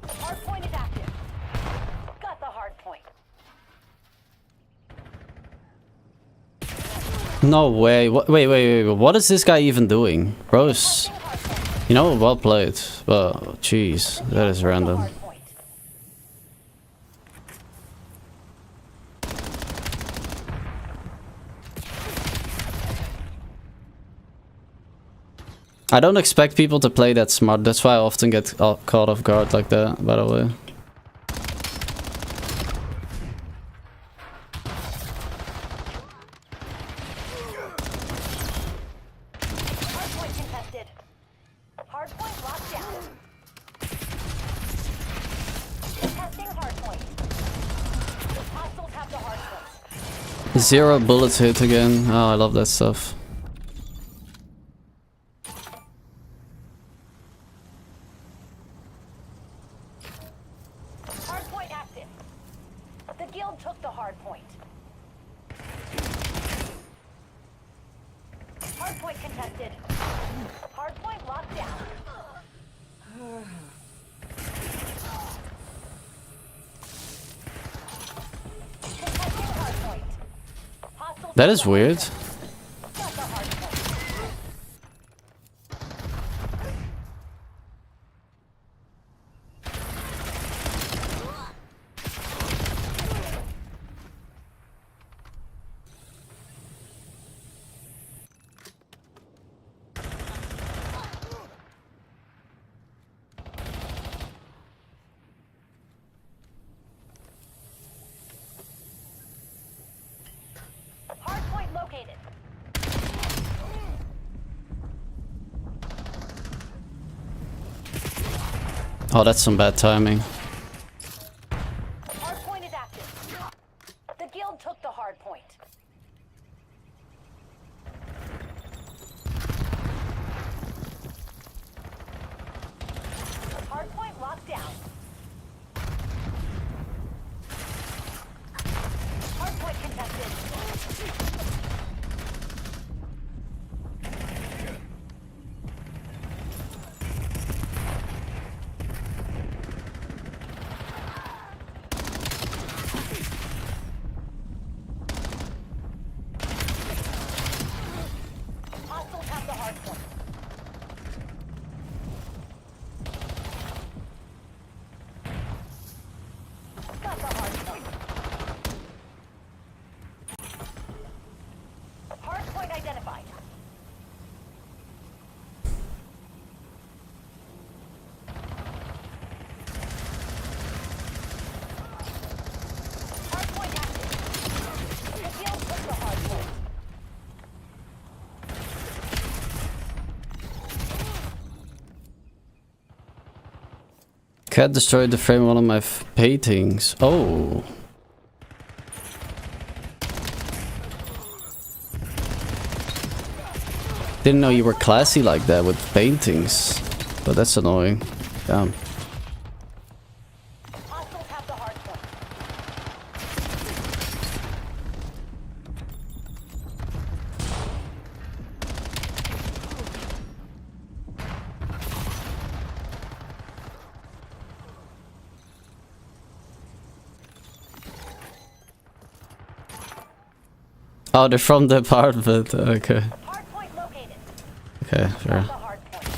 Hardpoint is active. Got the hardpoint. No way. Wait. What is this guy even doing? Bros, you know, well played. But, jeez, that is random. Hardpoint. I don't expect people to play that smart. That's why I often get caught off guard like that, by the way. Hardpoint contested. Hardpoint locked down. Contesting hardpoint. Hostiles have the hardpoint. 0 bullets hit again. Oh, I love that stuff. Hardpoint active. The guild took the hardpoint. Hardpoint contested. Hardpoint locked down. Contesting hardpoint. Hostiles That is weird. got the hardpoint. Hardpoint located. Oh, that's some bad timing. Hardpoint is active. The guild took the hardpoint. Hardpoint locked down. Hardpoint contested. Hostiles have the hardpoint. Got the hardpoint. Hardpoint identified. Hardpoint active. The guild took the hardpoint. Cat destroyed the frame of one of my paintings. Oh. Didn't know you were classy like that with paintings. But that's annoying. Damn. Hostiles have the hardpoint. Oh, they're from the apartment. Okay. Hardpoint located. Okay, Got sure. the hardpoint.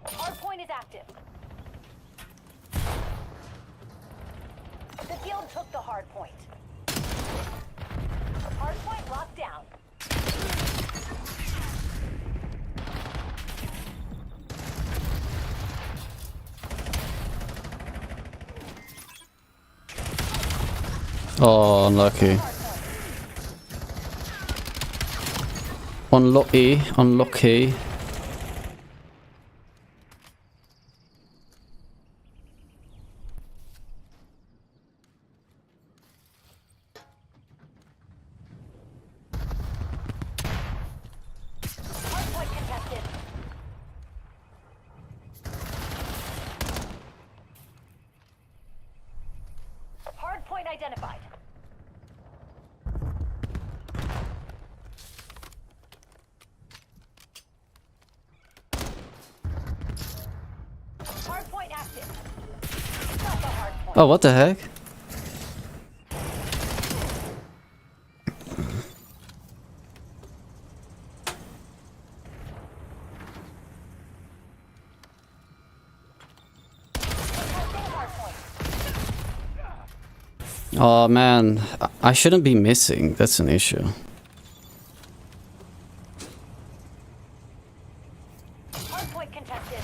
Hardpoint is active. The guild took the hardpoint. Hardpoint locked down. Oh, unlucky. Unlucky. Unlucky. Hardpoint contested. Hardpoint identified. Hardpoint active. Got the hardpoint. Oh, what the heck? Oh man, I shouldn't be missing. That's an issue. Hardpoint contested.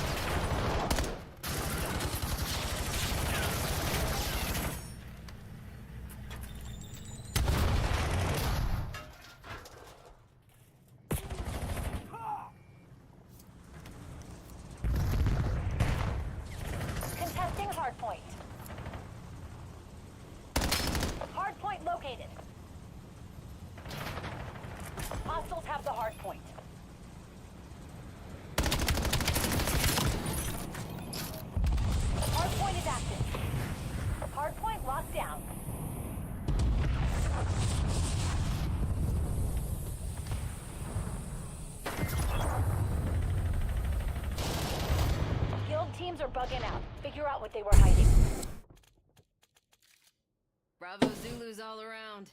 Contesting hardpoint. Hardpoint located. Hostiles have the hardpoint. Hardpoint is active. Hardpoint locked down. Guild teams are bugging out. Figure out what they were hiding. Bravo Zulus all around.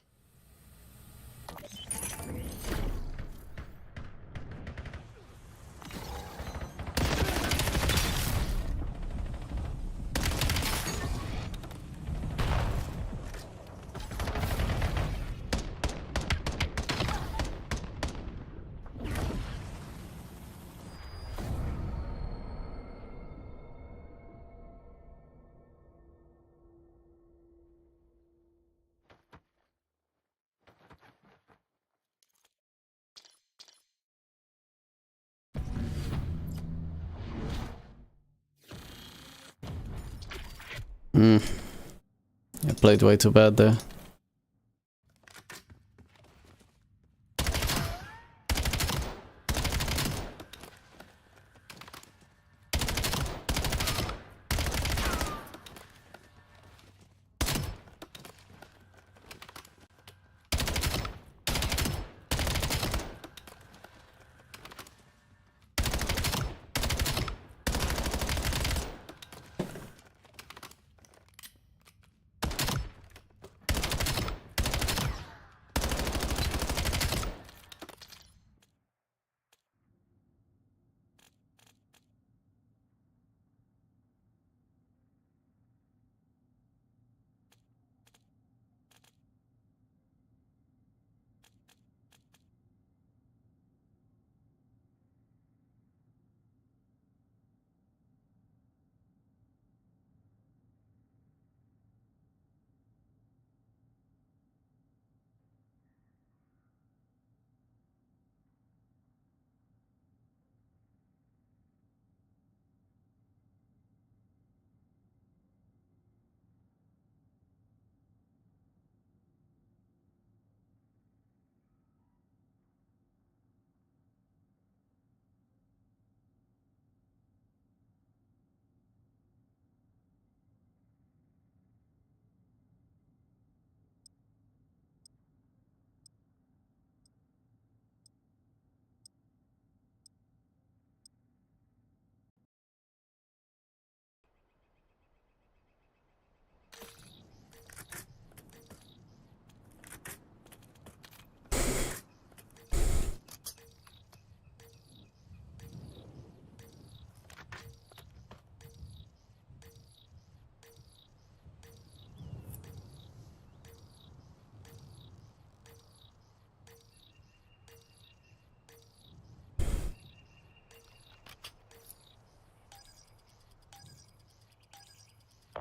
I played way too bad there.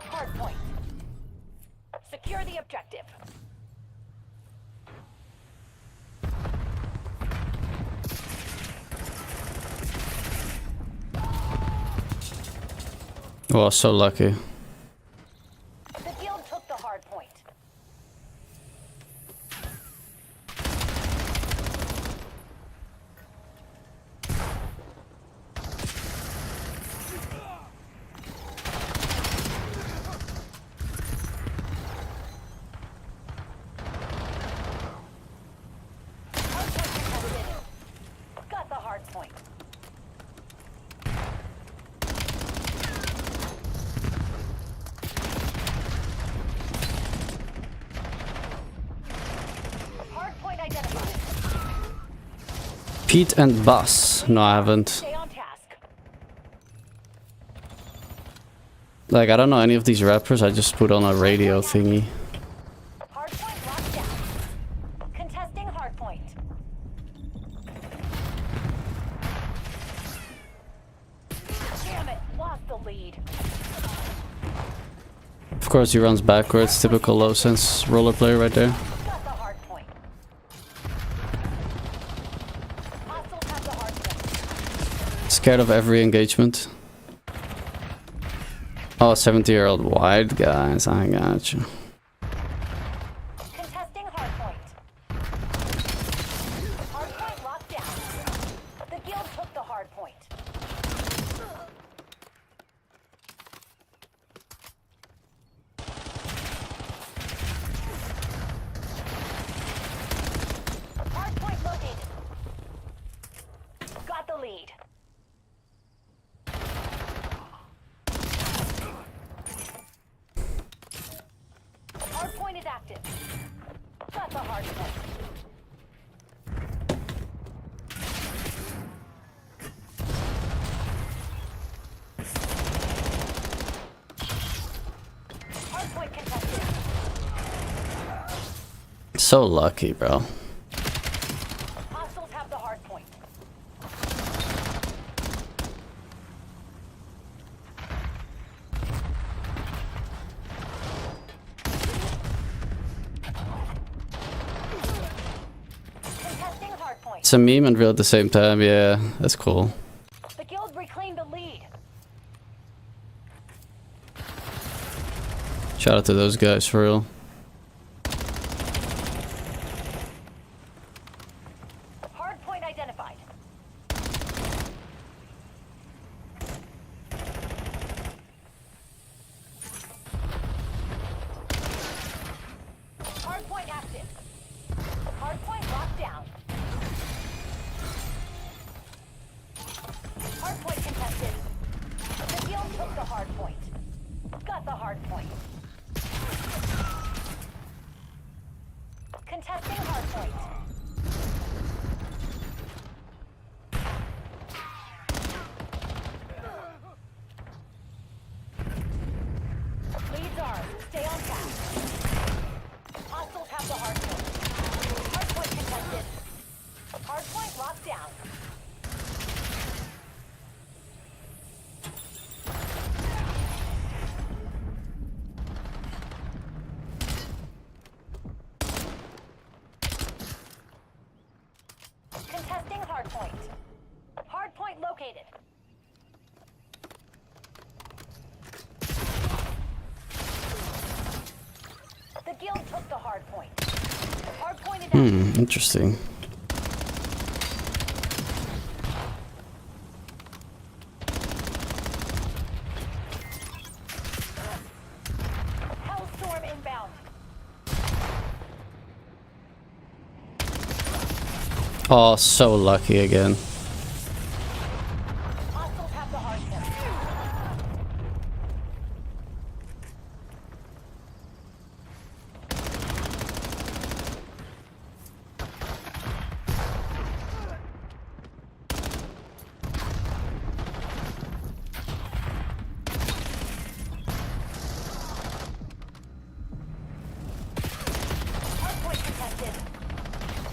Hardpoint. Secure the objective. Oh, so lucky. The guild took the hardpoint. Hardpoint contested. Got the hardpoint. Hardpoint identified. Pete and Bus. No, I haven't. Stay on task. Like, I don't know any of these rappers. I just put on a radio thingy. Of course, he runs backwards. Typical low sense roller player right there. Got the hard point. Hostiles have the hard point. Scared of every engagement. Oh, 70-year-old white guys. I got you. Contesting hard point. Hard point locked down. The guild took the hard point. Hard point located. Got the lead. Hard point is active. Got the hard point. Hard point contested. So lucky, bro. Hostiles have the hard point. Contesting hard point. It's a meme and real at the same time. Yeah, that's cool. The guild reclaimed the lead. Shout out to those guys for real. Hard point identified. Hard point active. Hard point locked down. Hard point contested. The guild took the hard point. Got the hard point. Contesting hard point. Leads ours. Stay on task. Hostiles have the hard point. Hard point contested. Hard point locked down. Contesting hard point. Hard point located. The guild took the hard point. Hard point is active. Interesting. Hellstorm inbound. Oh, so lucky again. Hostiles have the hard point. Hard point contested.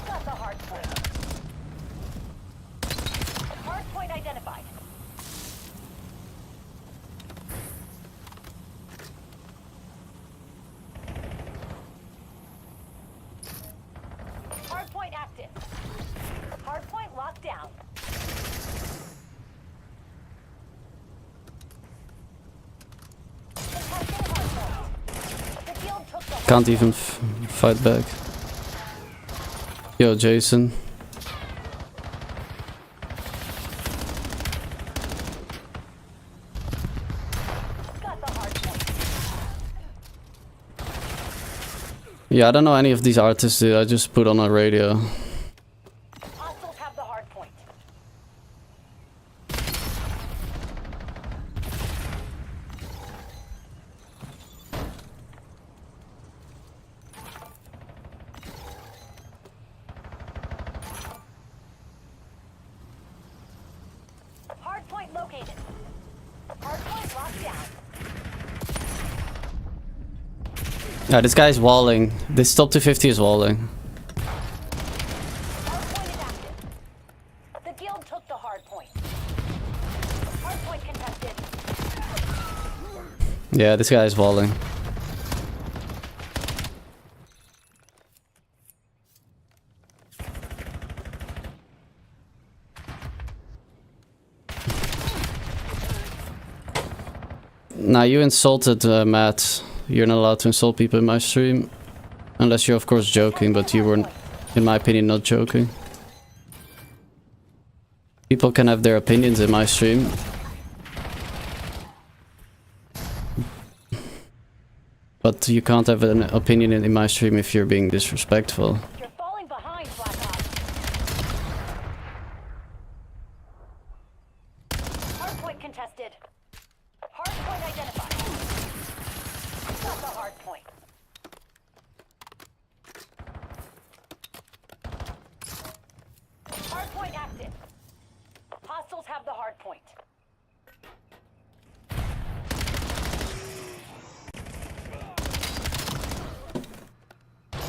Got the hard point. Hard point identified. Hard point active. Hard point locked down. Contesting hard point. The guild took the hard Can't even fight back. Yo, Jason. got the hard point. Yeah, I don't know any of these artists, dude. I just put on a radio. Hostiles have the hard point. Hard point located. Hard point locked down. Yeah, this guy's walling. This top 250 is walling. Hard point is active. The guild took the hard point. Hard point contested. Yeah, this guy is walling. Nah, you insulted Matt. You're not allowed to insult people in my stream. Unless you're of course joking, but you were, in my opinion, not joking. People can have their opinions in my stream. But you can't have an opinion in my stream if you're being disrespectful. You're falling behind, Black Ops. Hardpoint contested. Hardpoint identified. Got the hardpoint. Hardpoint active. Hostiles have the hardpoint.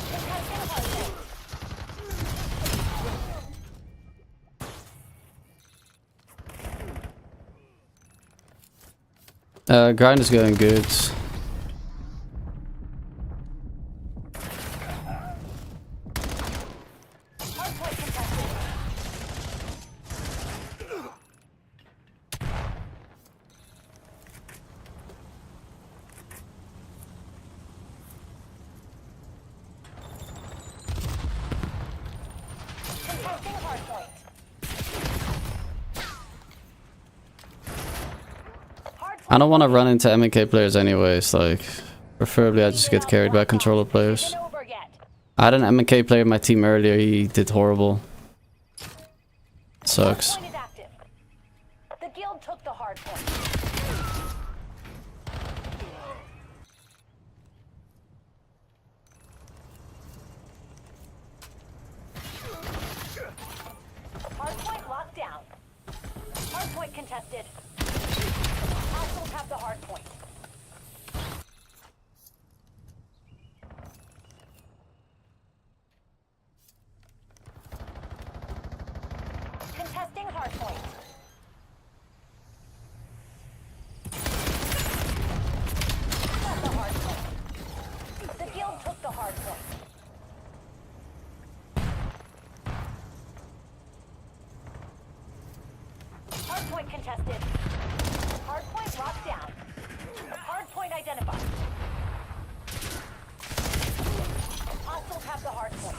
Contesting hardpoint. Grind is going good. Hardpoint contested. Contesting hardpoint. I don't want to run into MK players anyways, like, preferably I just get carried by controller players. Isn't over yet. I had an MK player in my team earlier, he did horrible. Sucks. Hardpoint is active. The guild took the hardpoint. Hardpoint locked down. Hardpoint contested. Hostiles have the hardpoint. Contesting hardpoint. Got the hardpoint. The guild took the hardpoint. Hardpoint contested. Hardpoint locked down. Hardpoint identified. Hostiles have the hardpoint.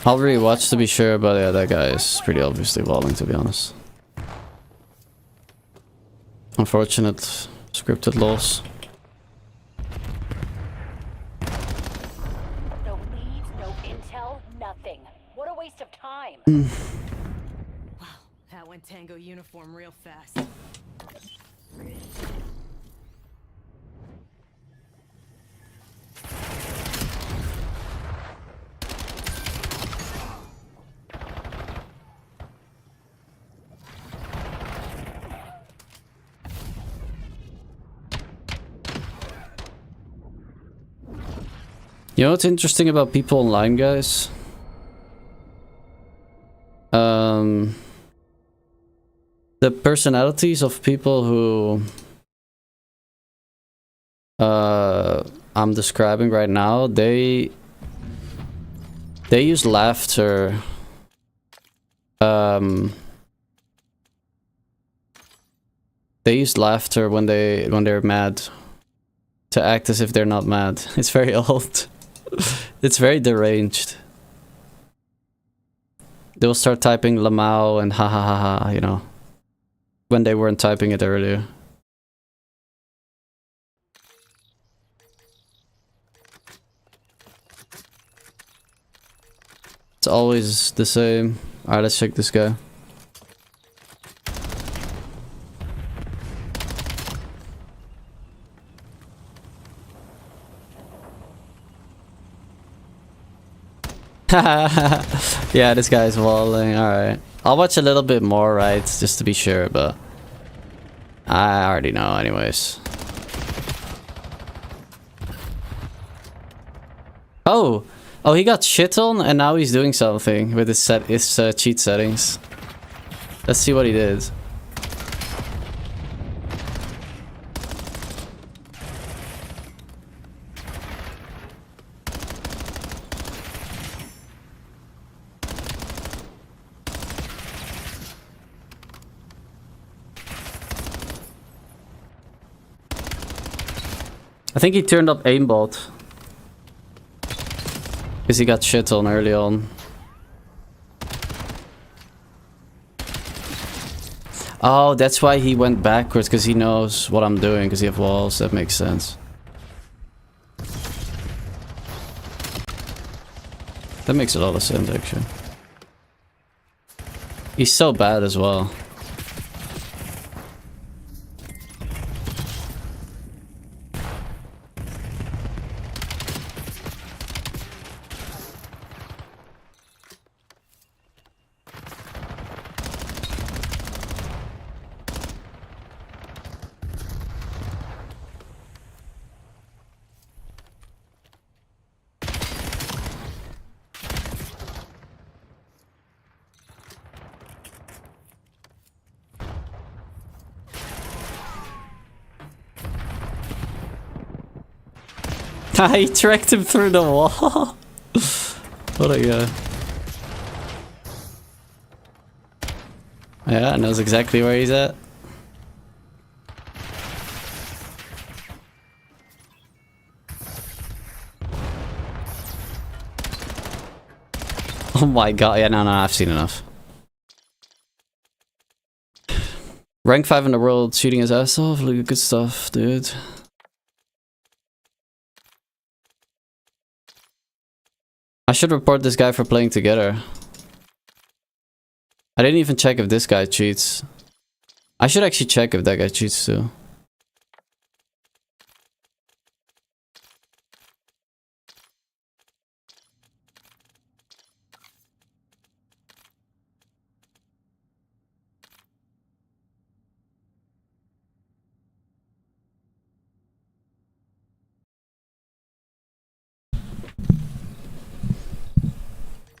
I'll rewatch to be sure, but yeah, that guy is pretty obviously walling, to be honest. Unfortunate scripted loss. No leads, no intel, nothing. What a waste of time. Wow, that went Tango uniform real fast. You know what's interesting about people online, guys? The personalities of people who I'm describing right now, they use laughter. They use laughter when they're mad to act as if they're not mad. It's very old. It's very deranged. They'll start typing Lamau and ha ha ha ha, you know, when they weren't typing it earlier. It's always the same. Alright, let's check this guy. Yeah, this guy's walling. Alright. I'll watch a little bit more, right? Just to be sure, but I already know anyways. Oh! Oh, he got shit on and now he's doing something with his cheat settings. Let's see what he did. I think he turned up aimbot. Because he got shit on early on. Oh, that's why he went backwards, because he knows what I'm doing, because he have walls. That makes sense. That makes a lot of sense, actually. He's so bad as well. He tracked him through the wall. What a guy. Yeah, knows exactly where he's at. Oh my god, yeah, no, I've seen enough. Rank 5 in the world, shooting his ass off, look at good stuff, dude. I should report this guy for playing together. I didn't even check if this guy cheats. I should actually check if that guy cheats too.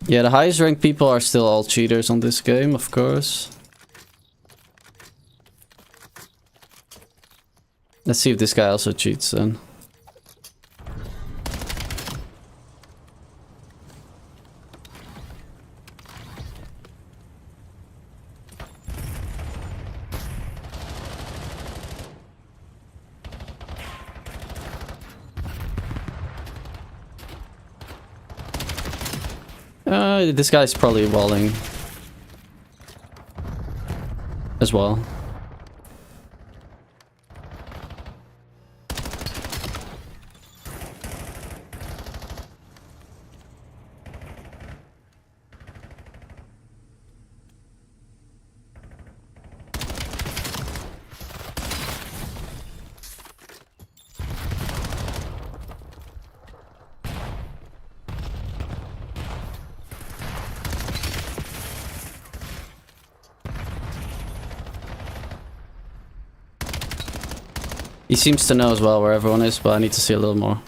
Yeah, the highest ranked people are still all cheaters on this game, of course. Let's see if this guy also cheats then. This guy's probably walling as well. He seems to know as well where everyone is, but I need to see a little more.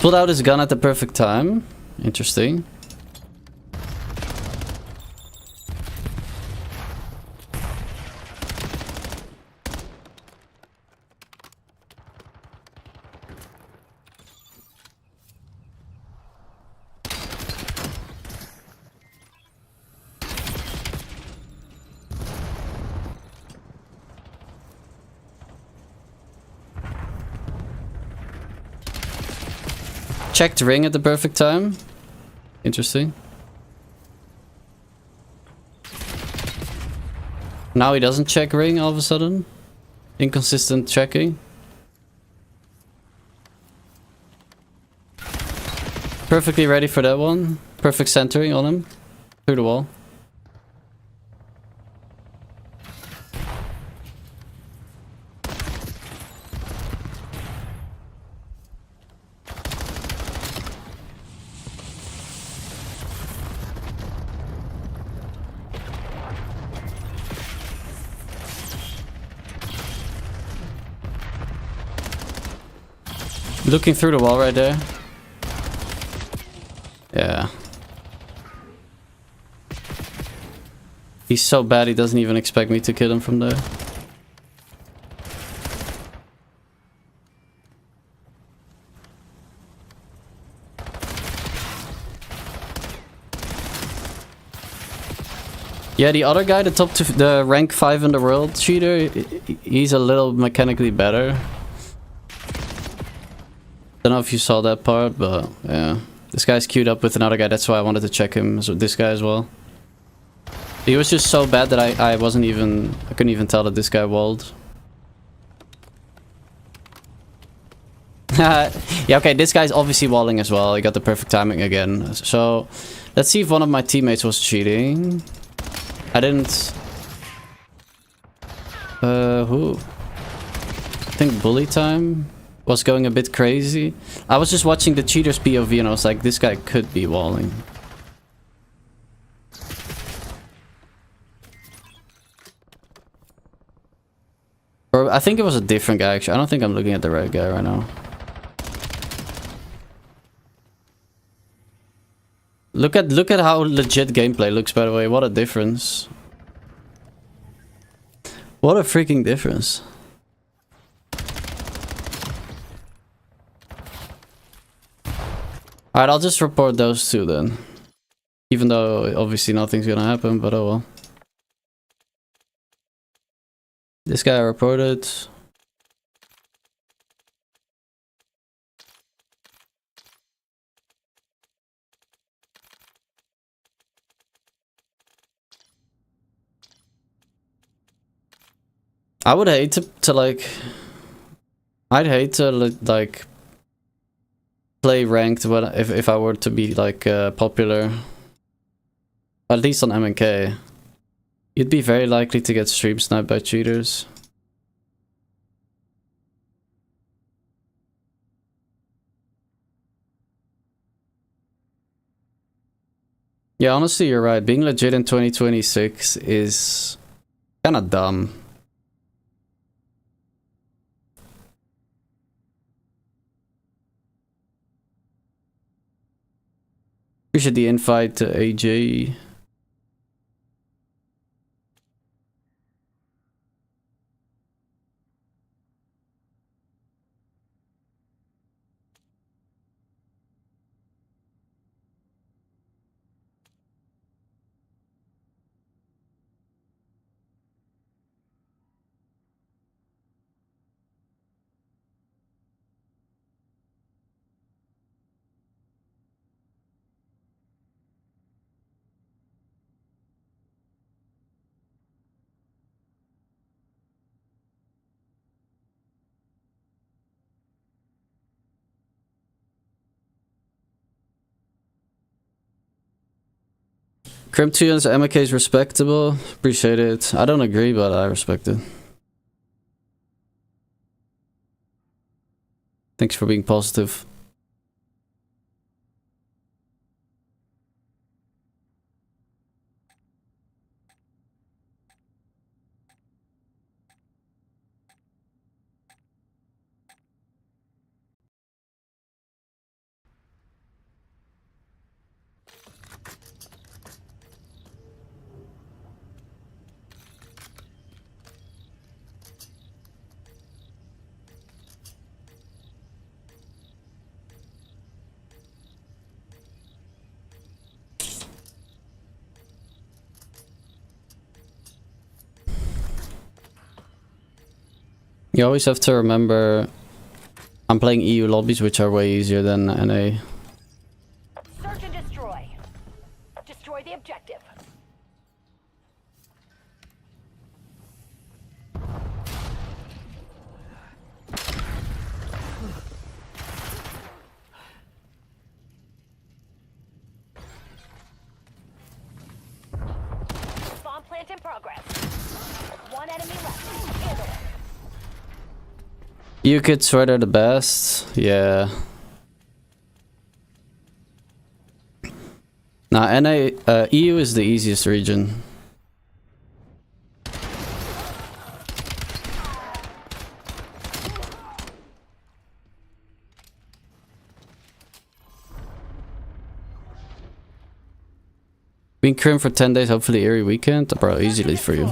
Pulled out his gun at the perfect time. Interesting. Checked ring at the perfect time. Interesting. Now he doesn't check ring all of a sudden. Inconsistent checking. Perfectly ready for that one. Perfect centering on him. Through the wall. Looking through the wall right there. Yeah. He's so bad he doesn't even expect me to kill him from there. Yeah, the other guy, the rank 5 in the world cheater, he's a little mechanically better. Don't know if you saw that part, but yeah. This guy's queued up with another guy, that's why I wanted to check him, so this guy as well. He was just so bad that I couldn't even tell that this guy walled. Yeah, okay, this guy's obviously walling as well. He got the perfect timing again. So, let's see if one of my teammates was cheating. I didn't... who? I think Bully Time was going a bit crazy. I was just watching the cheater's POV and I was like, this guy could be walling. Or I think it was a different guy actually. I don't think I'm looking at the right guy right now. Look at how legit gameplay looks, by the way. What a difference. What a freaking difference. Alright, I'll just report those two then. Even though obviously nothing's gonna happen, but oh well. This guy I reported. I would hate to like... I'd hate to like... play ranked if I were to be like popular. At least on MNK. You'd be very likely to get stream sniped by cheaters. Yeah, honestly, you're right. Being legit in 2026 is kind of dumb. Appreciate the invite to AJ. Crimtunes MK is respectable. Appreciate it. I don't agree, but I respect it. Thanks for being positive. You always have to remember I'm playing EU lobbies, which are way easier than NA. Search and destroy. Destroy the objective. Bomb plant in progress. One enemy left. Handle it. You could swear they're the best. Yeah. Nah, NA, EU is the easiest region. Been Crim for 10 days, hopefully Eerie weekend. Bro, easily for you.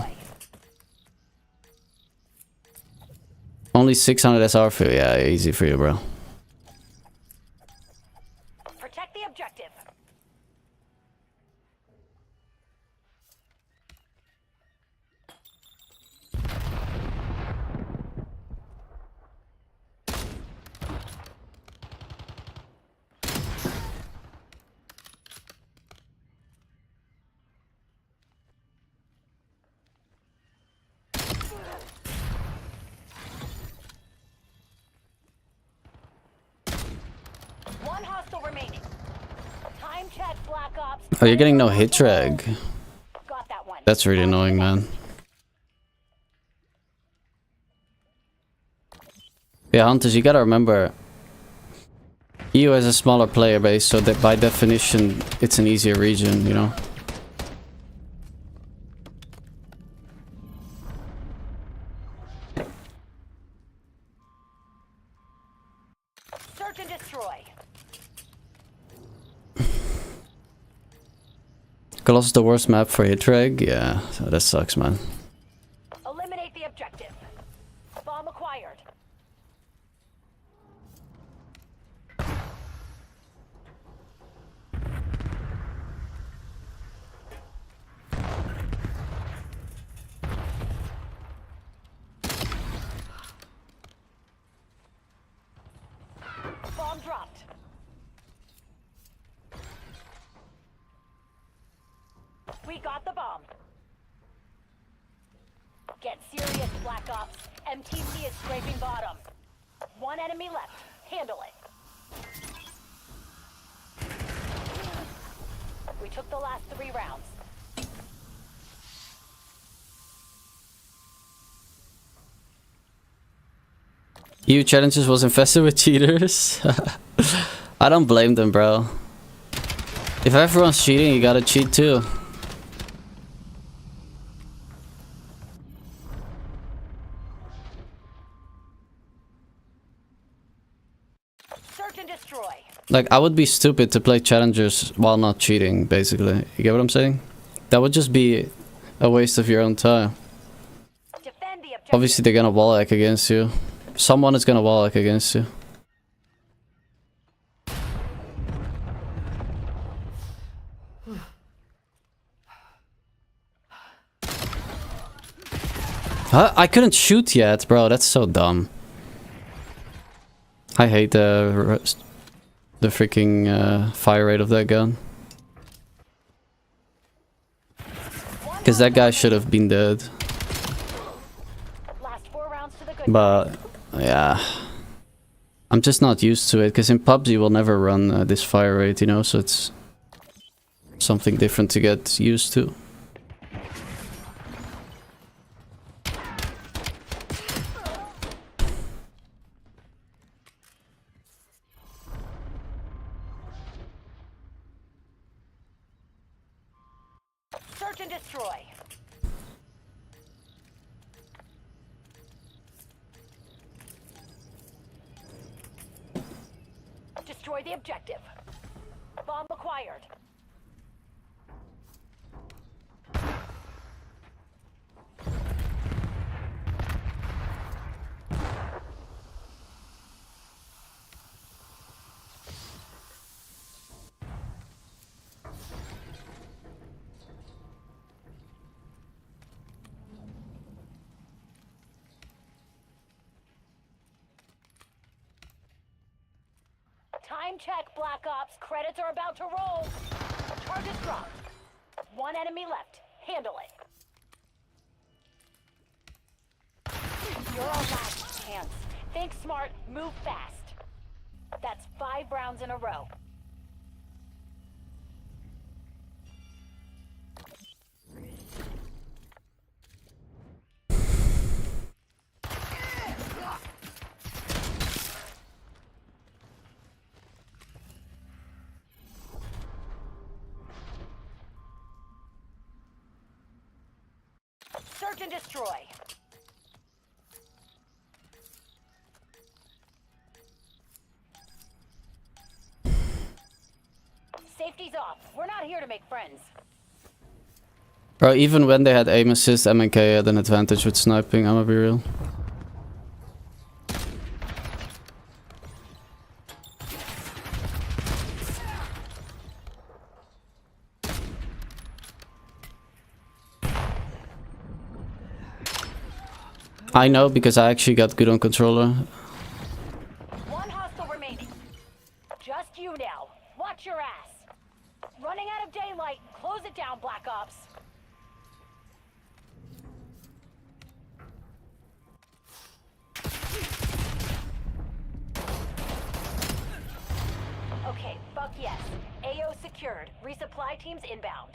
Only 600 SR for you. Yeah, easy for you, bro. Protect the objective. One hostile remaining. Time check, Black Ops. Oh, you're getting no hit drag. Got that one. That's really annoying, man. Yeah, Hunters, you gotta remember, EU has a smaller player base, so that by definition, it's an easier region, you know? Search and destroy. Colossus the worst map for hit drag? Yeah, so that sucks, man. Eliminate the objective. Bomb acquired. Bomb dropped. We got the bomb. Get serious, Black Ops. MTC is scraping bottom. One enemy left. Handle it. We took the last 3 rounds. EU Challenges was infested with cheaters. I don't blame them, bro. If everyone's cheating, you gotta cheat too. Search and destroy. Like, I would be stupid to play challengers while not cheating, basically. You get what I'm saying? That would just be a waste of your own time. Defend the objective. Obviously, they're gonna wall hack against you. Someone is gonna wall hack against you. Huh? I couldn't shoot yet, bro. That's so dumb. I hate the freaking fire rate of that gun. Because that guy should have been dead. Last 4 rounds to the good. But yeah, I'm just not used to it. Because in PUBG we'll never run this fire rate, you know. So it's something different to get used to. Search and destroy. Destroy the objective. Bomb acquired. Time check, Black Ops. Credits are about to roll. Charges dropped. One enemy left. Handle it. You're our last chance. Think smart, move fast. That's 5 rounds in a row. Search and destroy. Safety's off. We're not here to make friends. Bro, even when they had aim assist, MNK had an advantage with sniping, I'ma be real. I know because I actually got good on controller. One hostile remaining. Just you now. Watch your ass. Running out of daylight. Close it down, Black Ops. Okay, fuck yes. AO secured. Resupply teams inbound.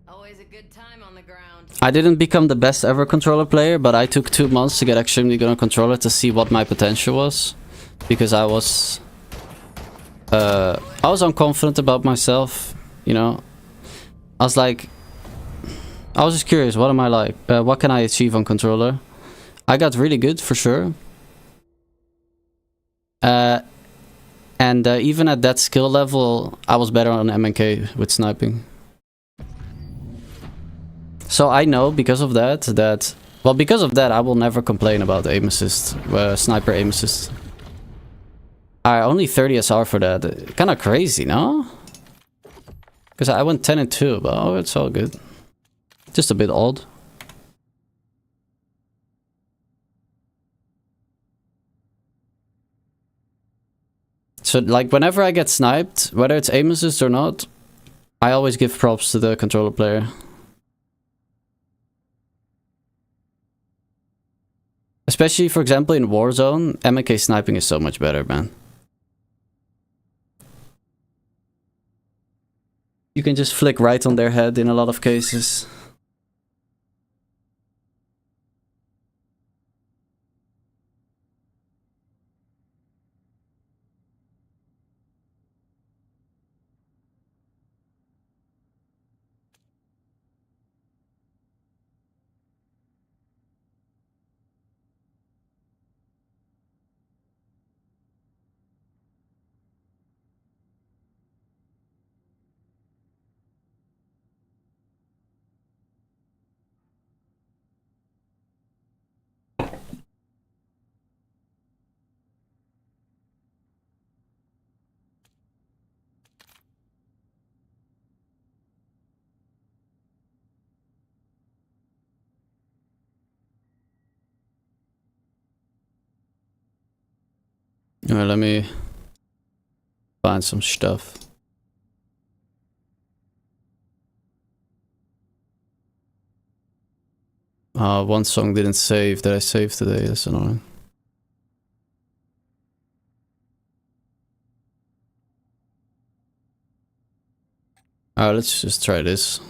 Always a good time on the ground. I didn't become the best ever controller player, but I took 2 months to get extremely good on controller to see what my potential was. Because I was unconfident about myself, you know. I was like, I was just curious, what am I like? What can I achieve on controller? I got really good for sure. And even at that skill level, I was better on MNK with sniping. So I know because of that, because of that, I will never complain about aim assist, sniper aim assist. Only 30 SR for that. Kind of crazy, no? Because I went 10 and 2, but oh, it's all good. Just a bit odd. So like whenever I get sniped, whether it's aim assist or not, I always give props to the controller player. Especially, for example, in Warzone, MK sniping is so much better, man. You can just flick right on their head in a lot of cases. Alright, let me find some stuff. One song didn't save that I saved today, that's annoying. Alright, let's just try this.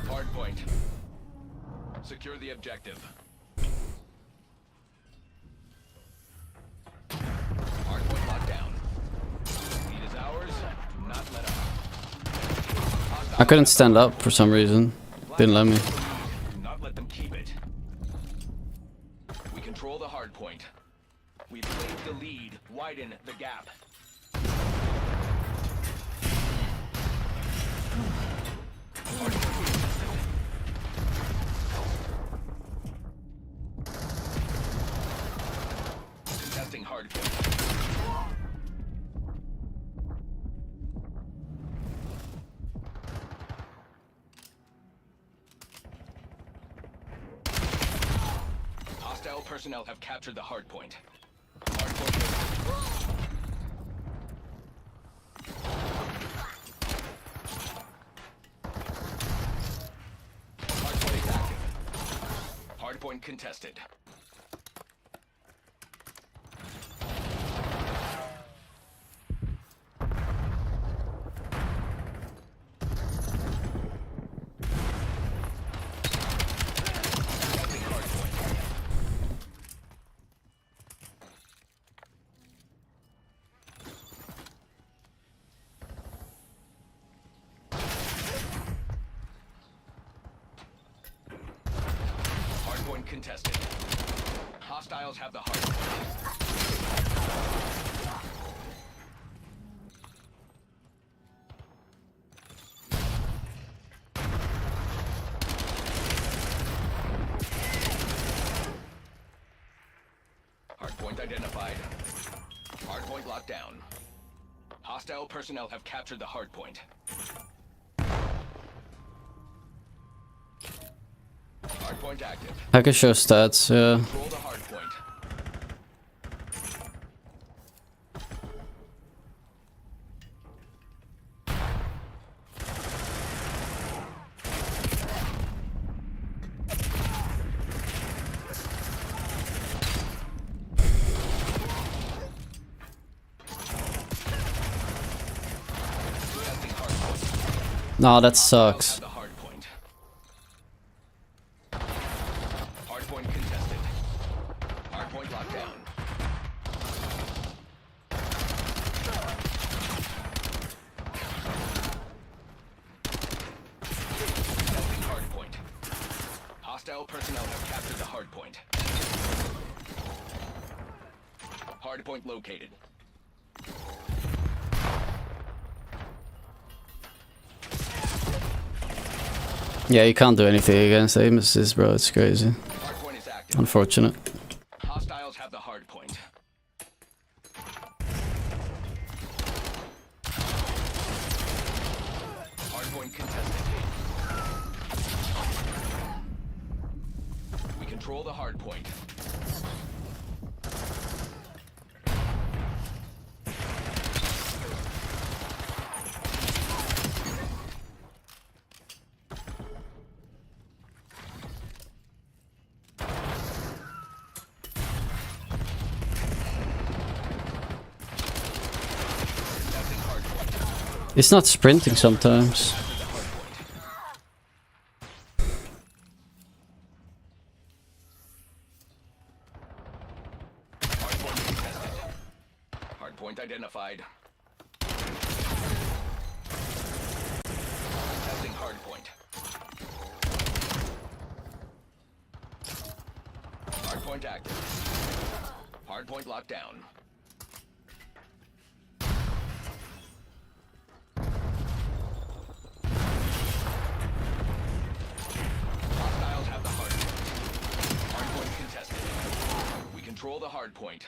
Hardpoint. Secure the objective. Hardpoint locked down. Lead is ours. Do not let up. I couldn't stand up for some reason. Didn't let me. Do not let them keep it. We control the hardpoint. We take the lead. Widen the gap. Contesting hardpoint. Hostile personnel have captured the hardpoint. Hardpoint. Hardpoint is active. Hardpoint contested. Hardpoint contested. Hostiles have the hardpoint. Hardpoint identified. Hardpoint locked down. Hostile personnel have captured the hardpoint. Hardpoint active. I can show stats, yeah. Control the hardpoint. Contesting hardpoint. Nah, that sucks. Have the hardpoint. Hardpoint contested. Hardpoint locked down. Contesting hardpoint. Hostile personnel have captured the hardpoint. Hardpoint located. Yeah, you can't do anything against aimlesses, bro. It's crazy. Hardpoint is active. Unfortunate. Hostiles have the hardpoint. Hardpoint contested. We control the hardpoint. Contesting hardpoint. It's not sprinting sometimes. Hardpoint contested. Hardpoint identified. Contesting hardpoint. Hardpoint active. Hardpoint locked down. Hostiles have the hardpoint. Hardpoint contested. We control the hardpoint.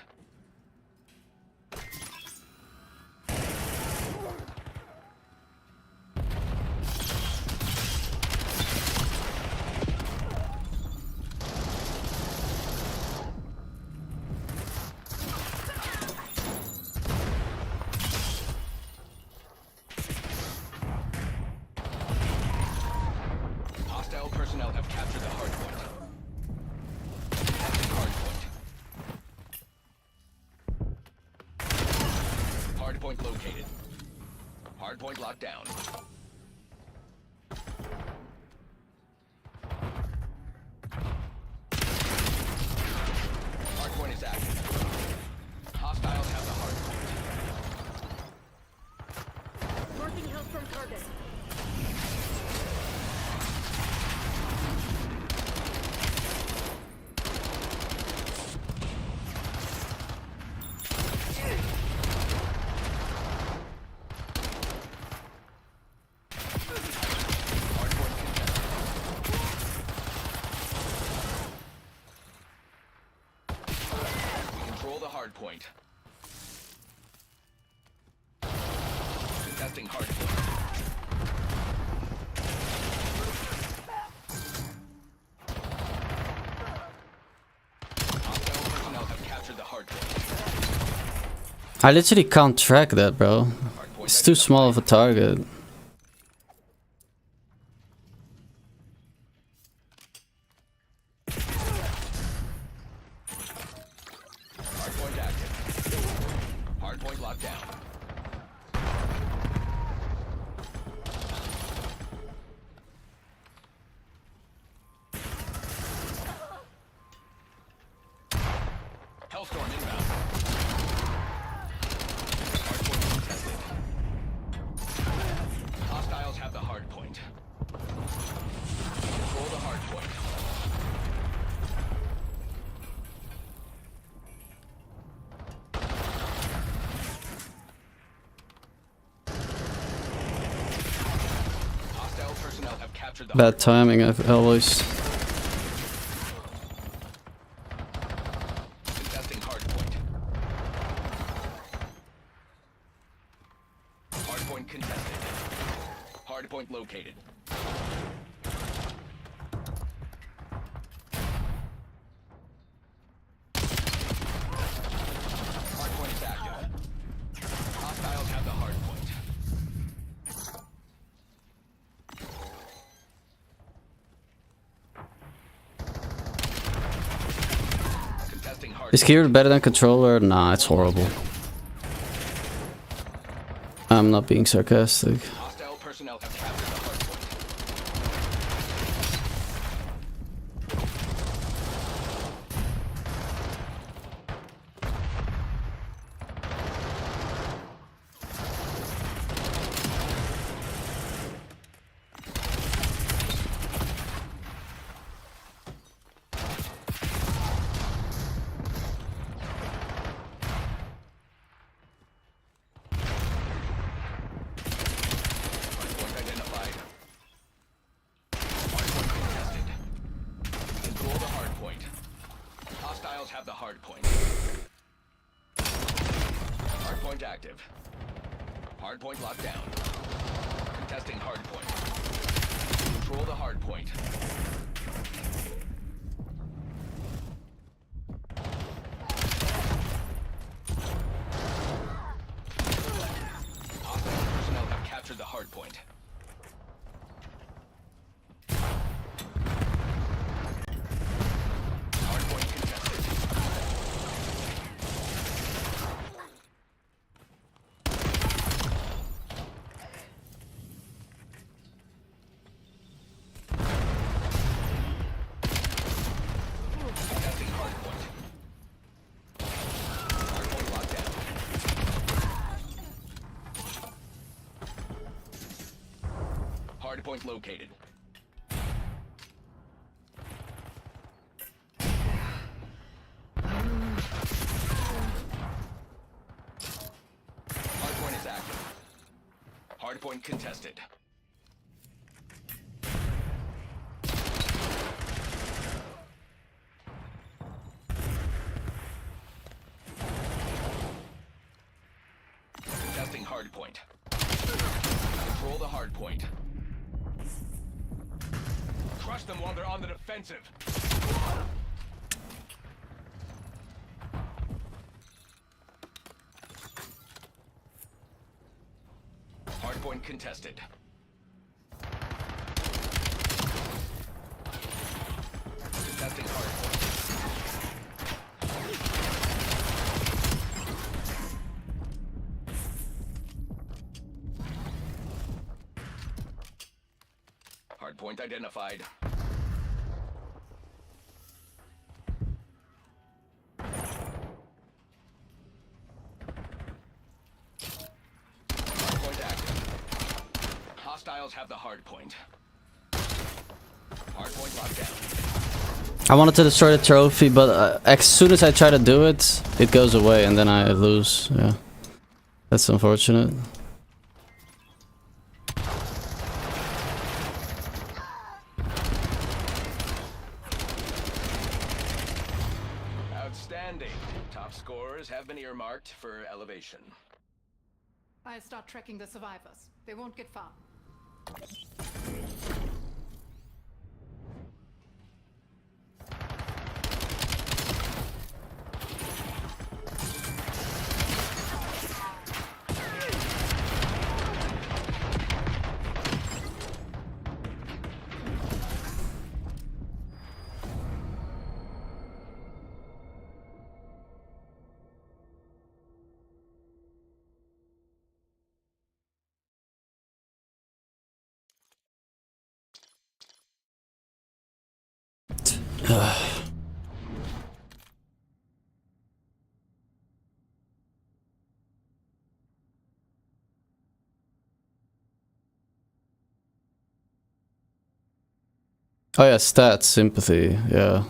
Hostile personnel have captured the hardpoint. Contesting hardpoint. Hardpoint located. Hardpoint locked down. Hardpoint is active. Hostiles have the hardpoint. Marking Hellstorm target. Hardpoint contested. We control the hardpoint. Contesting hardpoint. Hostile personnel have captured the hardpoint. I literally can't track that, bro. Hardpoint It's too small of a target. Hardpoint active. Hardpoint locked down. Hellstorm inbound. Hardpoint contested. Hostiles have the hardpoint. Control the hardpoint. captured the Bad timing, I've always. contesting hard point. Hard point contested. Hard point located. Hard point is active. Hostiles have the hard point. Contesting hard Is keyboard better than controller? Nah, it's horrible. I'm not being sarcastic. Hostile personnel have captured the hard point. Hardpoint identified. Hardpoint contested. Control the hardpoint. Hostiles have the hardpoint. Hardpoint active. Hardpoint locked down. Contesting hardpoint. Control the hardpoint. Hostile personnel have captured the hardpoint. Hardpoint contested. Contesting hardpoint. Hardpoint locked down. Hardpoint located. Hardpoint is active. Hardpoint contested. Contesting hardpoint. Control the hardpoint. Crush them while they're on the defensive. Hardpoint contested. Contesting hardpoint. Hardpoint identified. Hardpoint active. Hostiles have the hardpoint. Hardpoint locked down. I wanted to destroy the trophy, but as soon as I try to do it, it goes away and then I lose. Yeah, that's unfortunate. Outstanding. Top scorers have been earmarked for elevation. I'll start tracking the survivors. They won't get far. Oh yeah, stats, sympathy, yeah.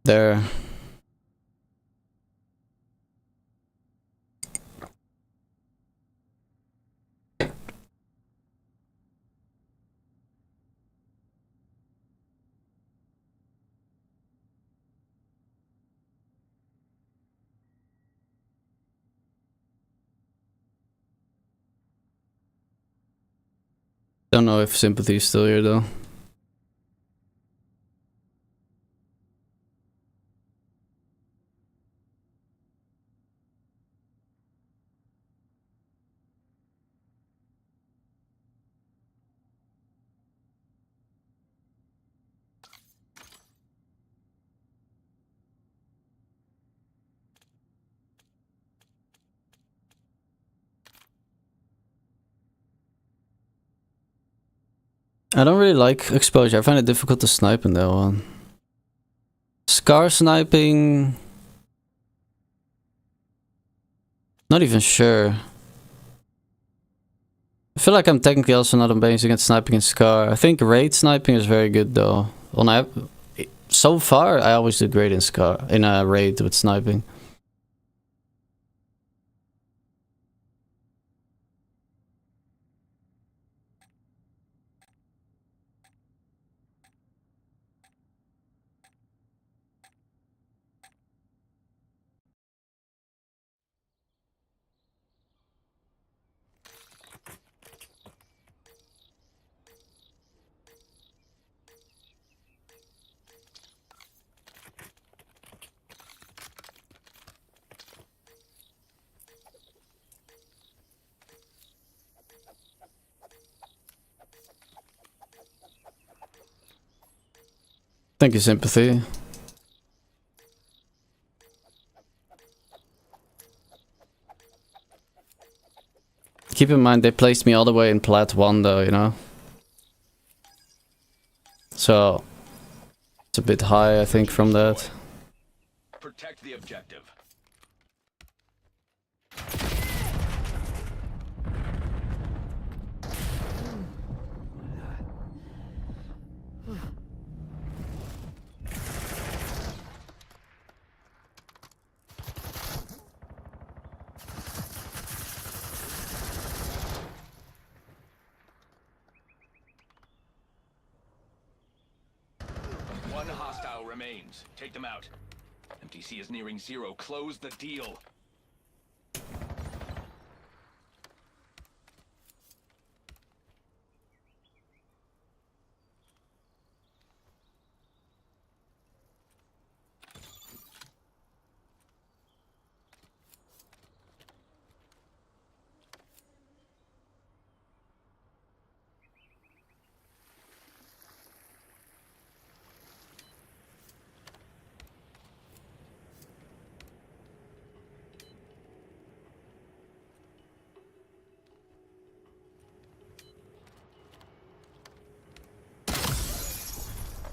There. Don't know if Sympathy is still here though. I don't really like exposure. I find it difficult to snipe in that one. Scar sniping... Not even sure. I feel like I'm technically also not amazing against sniping in Scar. I think raid sniping is very good though. So far, I always do great in Scar, in a raid with sniping. Thank you, Sympathy. Keep in mind, they placed me all the way in Plat 1 though, you know? So, it's a bit high, I think, from that. Protect the objective. One hostile remains. Take them out. MTC is nearing zero. Close the deal.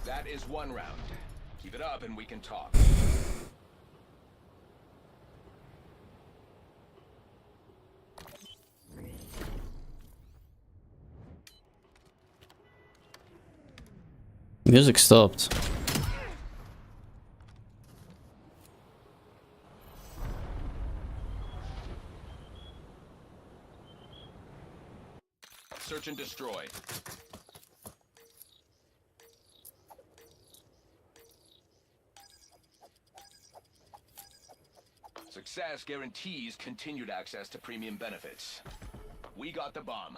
That is one round. Keep it up and we can talk. Music stopped. Search and destroy. Success guarantees continued access to premium benefits. We got the bomb.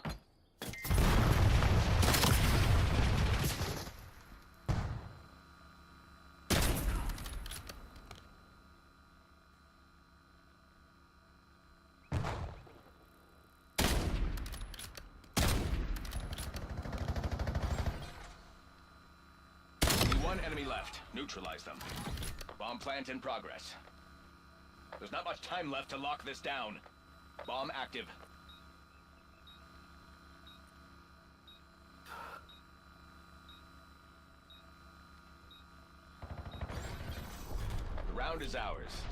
Only one enemy left. Neutralize them. Bomb plant in progress. There's not much time left to lock this down. Bomb active. The round is ours.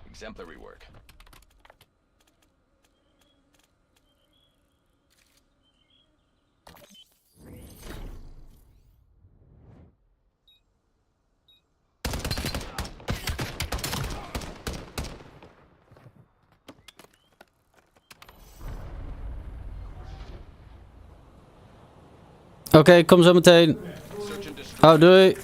Exemplary work. Oké, kom zo meteen. Search and destroy. Oh, doei.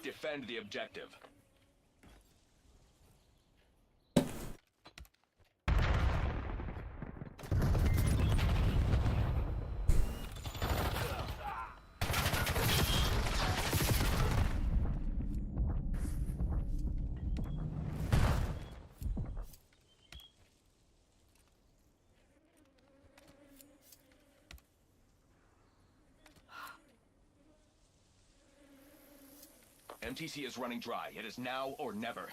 Defend the objective. MTC is running dry. It is now or never.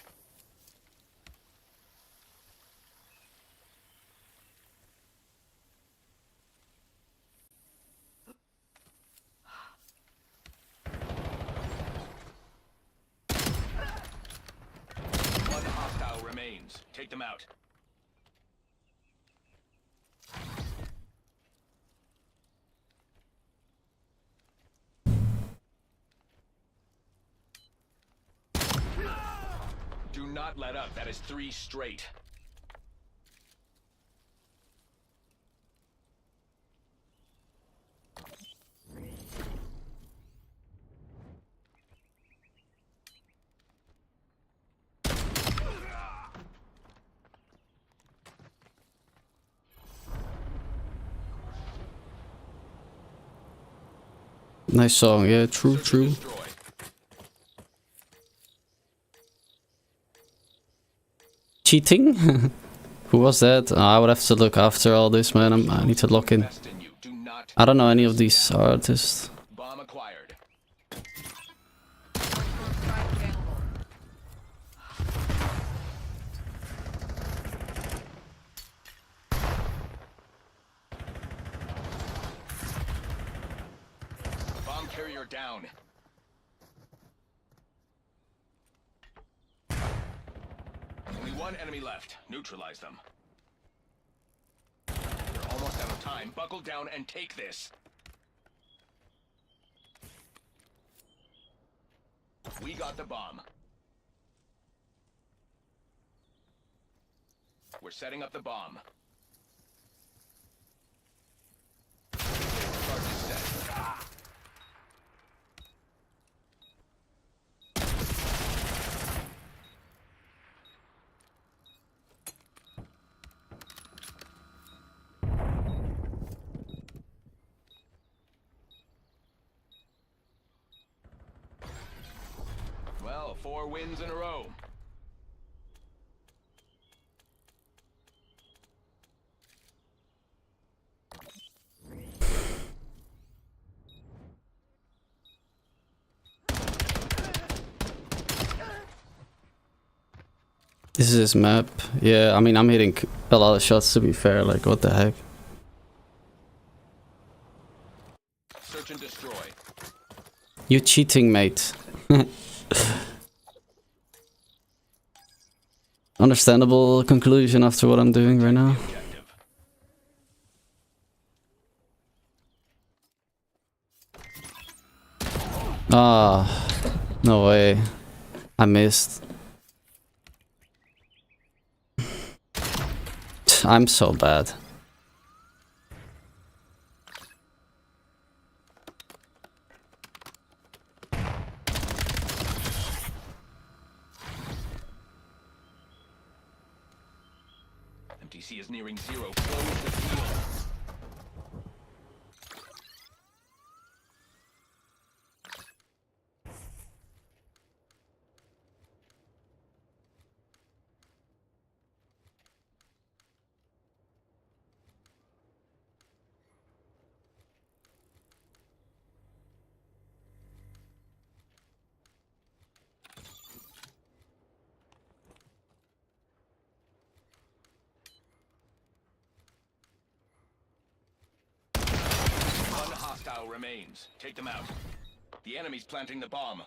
One hostile remains. Take them out. Do not let up. That is 3 straight. Nice song, yeah, true, true. Destroy. Cheating? Who was that? I would have to look after all this, man. I need to lock in. Invest in you. Do not. I don't know any of these artists. Bomb acquired. Bomb carrier down. Only one enemy left. Neutralize them. You're almost out of time. Buckle down and take this. We got the bomb. We're setting up the bomb. Charge is set. Well, 4 wins in a row. This is his map. Yeah, I mean, I'm hitting a lot of shots to be fair. Like, what the heck? Search and destroy. You cheating, mate. Understandable conclusion after what I'm doing right now. Objective. Ah, no way. I missed. I'm so bad. MTC is nearing 0. Close the field. One hostile remains. Take them out. The enemy's planting the bomb.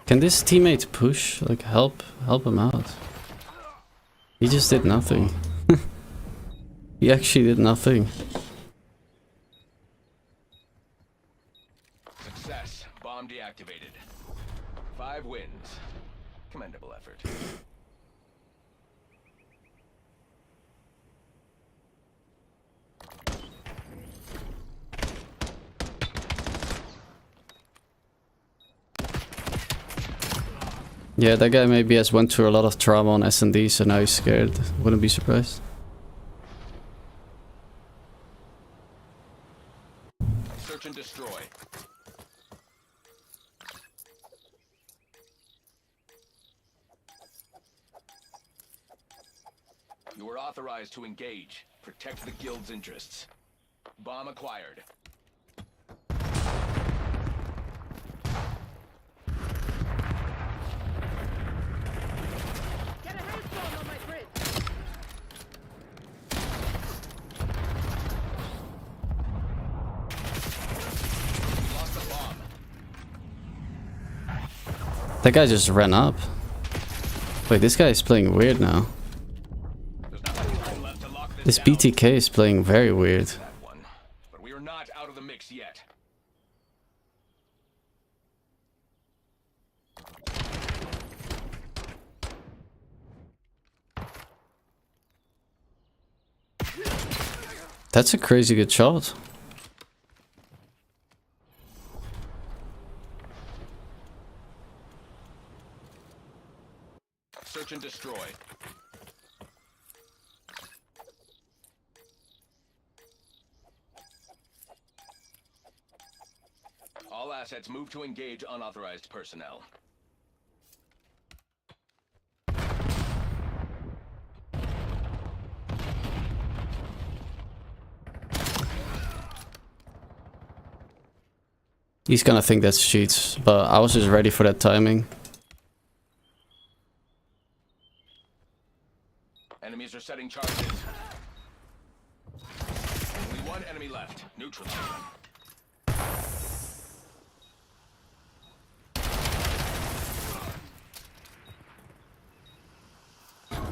Can this teammate push? Like, help him out. He just did nothing. He actually did nothing. Success. Bomb deactivated. 5 wins. Commendable effort. Yeah, that guy maybe has went through a lot of trauma on S&D, so now he's scared. Wouldn't be surprised. Search and destroy. You were authorized to engage. Protect the guild's interests. Bomb acquired. Get a hailstorm on my bridge! We lost the bomb. That guy just ran up. Wait, this guy is playing weird now. There's not much time left to lock This down. BTK is playing very weird. That one. But we are not out of the mix yet. That's a crazy good shot. Search and destroy. All assets move to engage unauthorized personnel. He's gonna think that's cheats, but I was just ready for that timing. Enemies are setting charges. Only one enemy left. Neutralize them.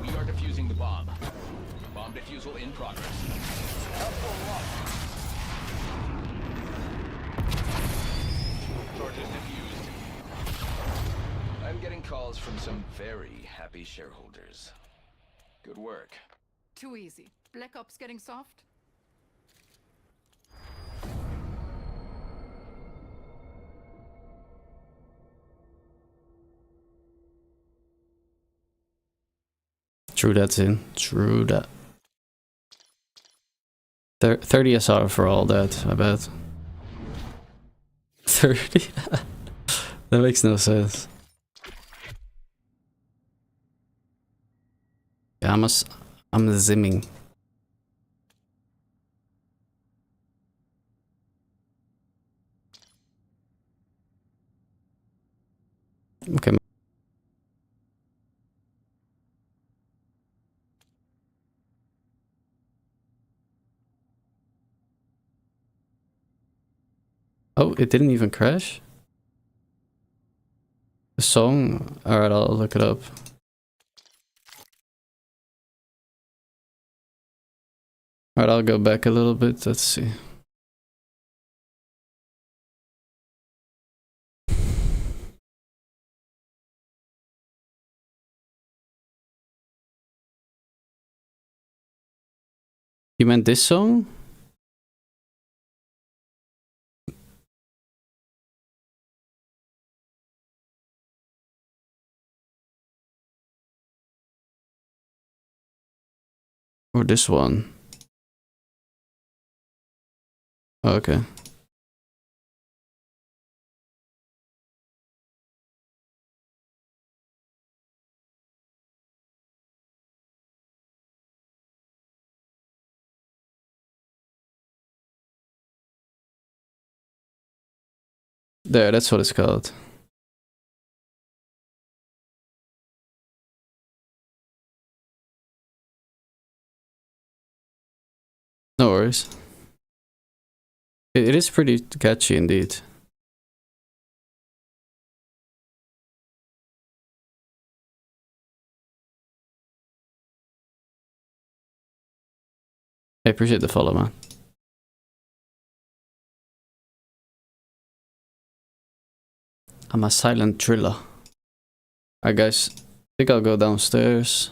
We are defusing the bomb. Bomb defusal in progress. Charges defused. I'm getting calls from some very happy shareholders. Good work. Too easy. Black Ops getting soft? True that's in. True that. 30 SR for all that, I bet. 30? That makes no sense. Yeah, I'm zimming. Okay. Oh, it didn't even crash? The song? Alright, I'll look it up. Alright, I'll go back a little bit. Let's see. You meant this song? Or this one? Oh, okay. There, that's what it's called. No worries. It is pretty catchy indeed. I appreciate the follow, man. I'm a silent driller. Alright guys, I think I'll go downstairs.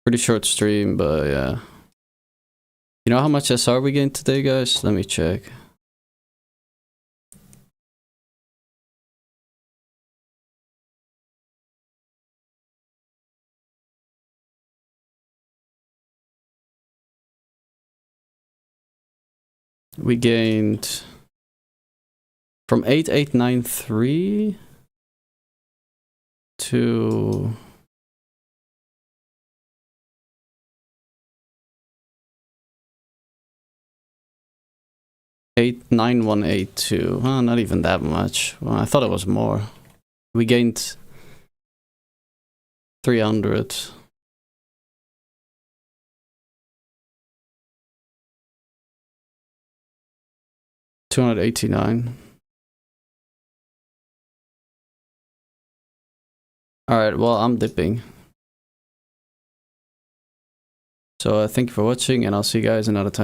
Pretty short stream, but yeah. You know how much SR we gained today, guys? Let me check. We gained from 8893 to 89182. Oh, not even that much. Well, I thought it was more. We gained 300. $289. Alright, well, I'm dipping. So thank you for watching, and I'll see you guys another time.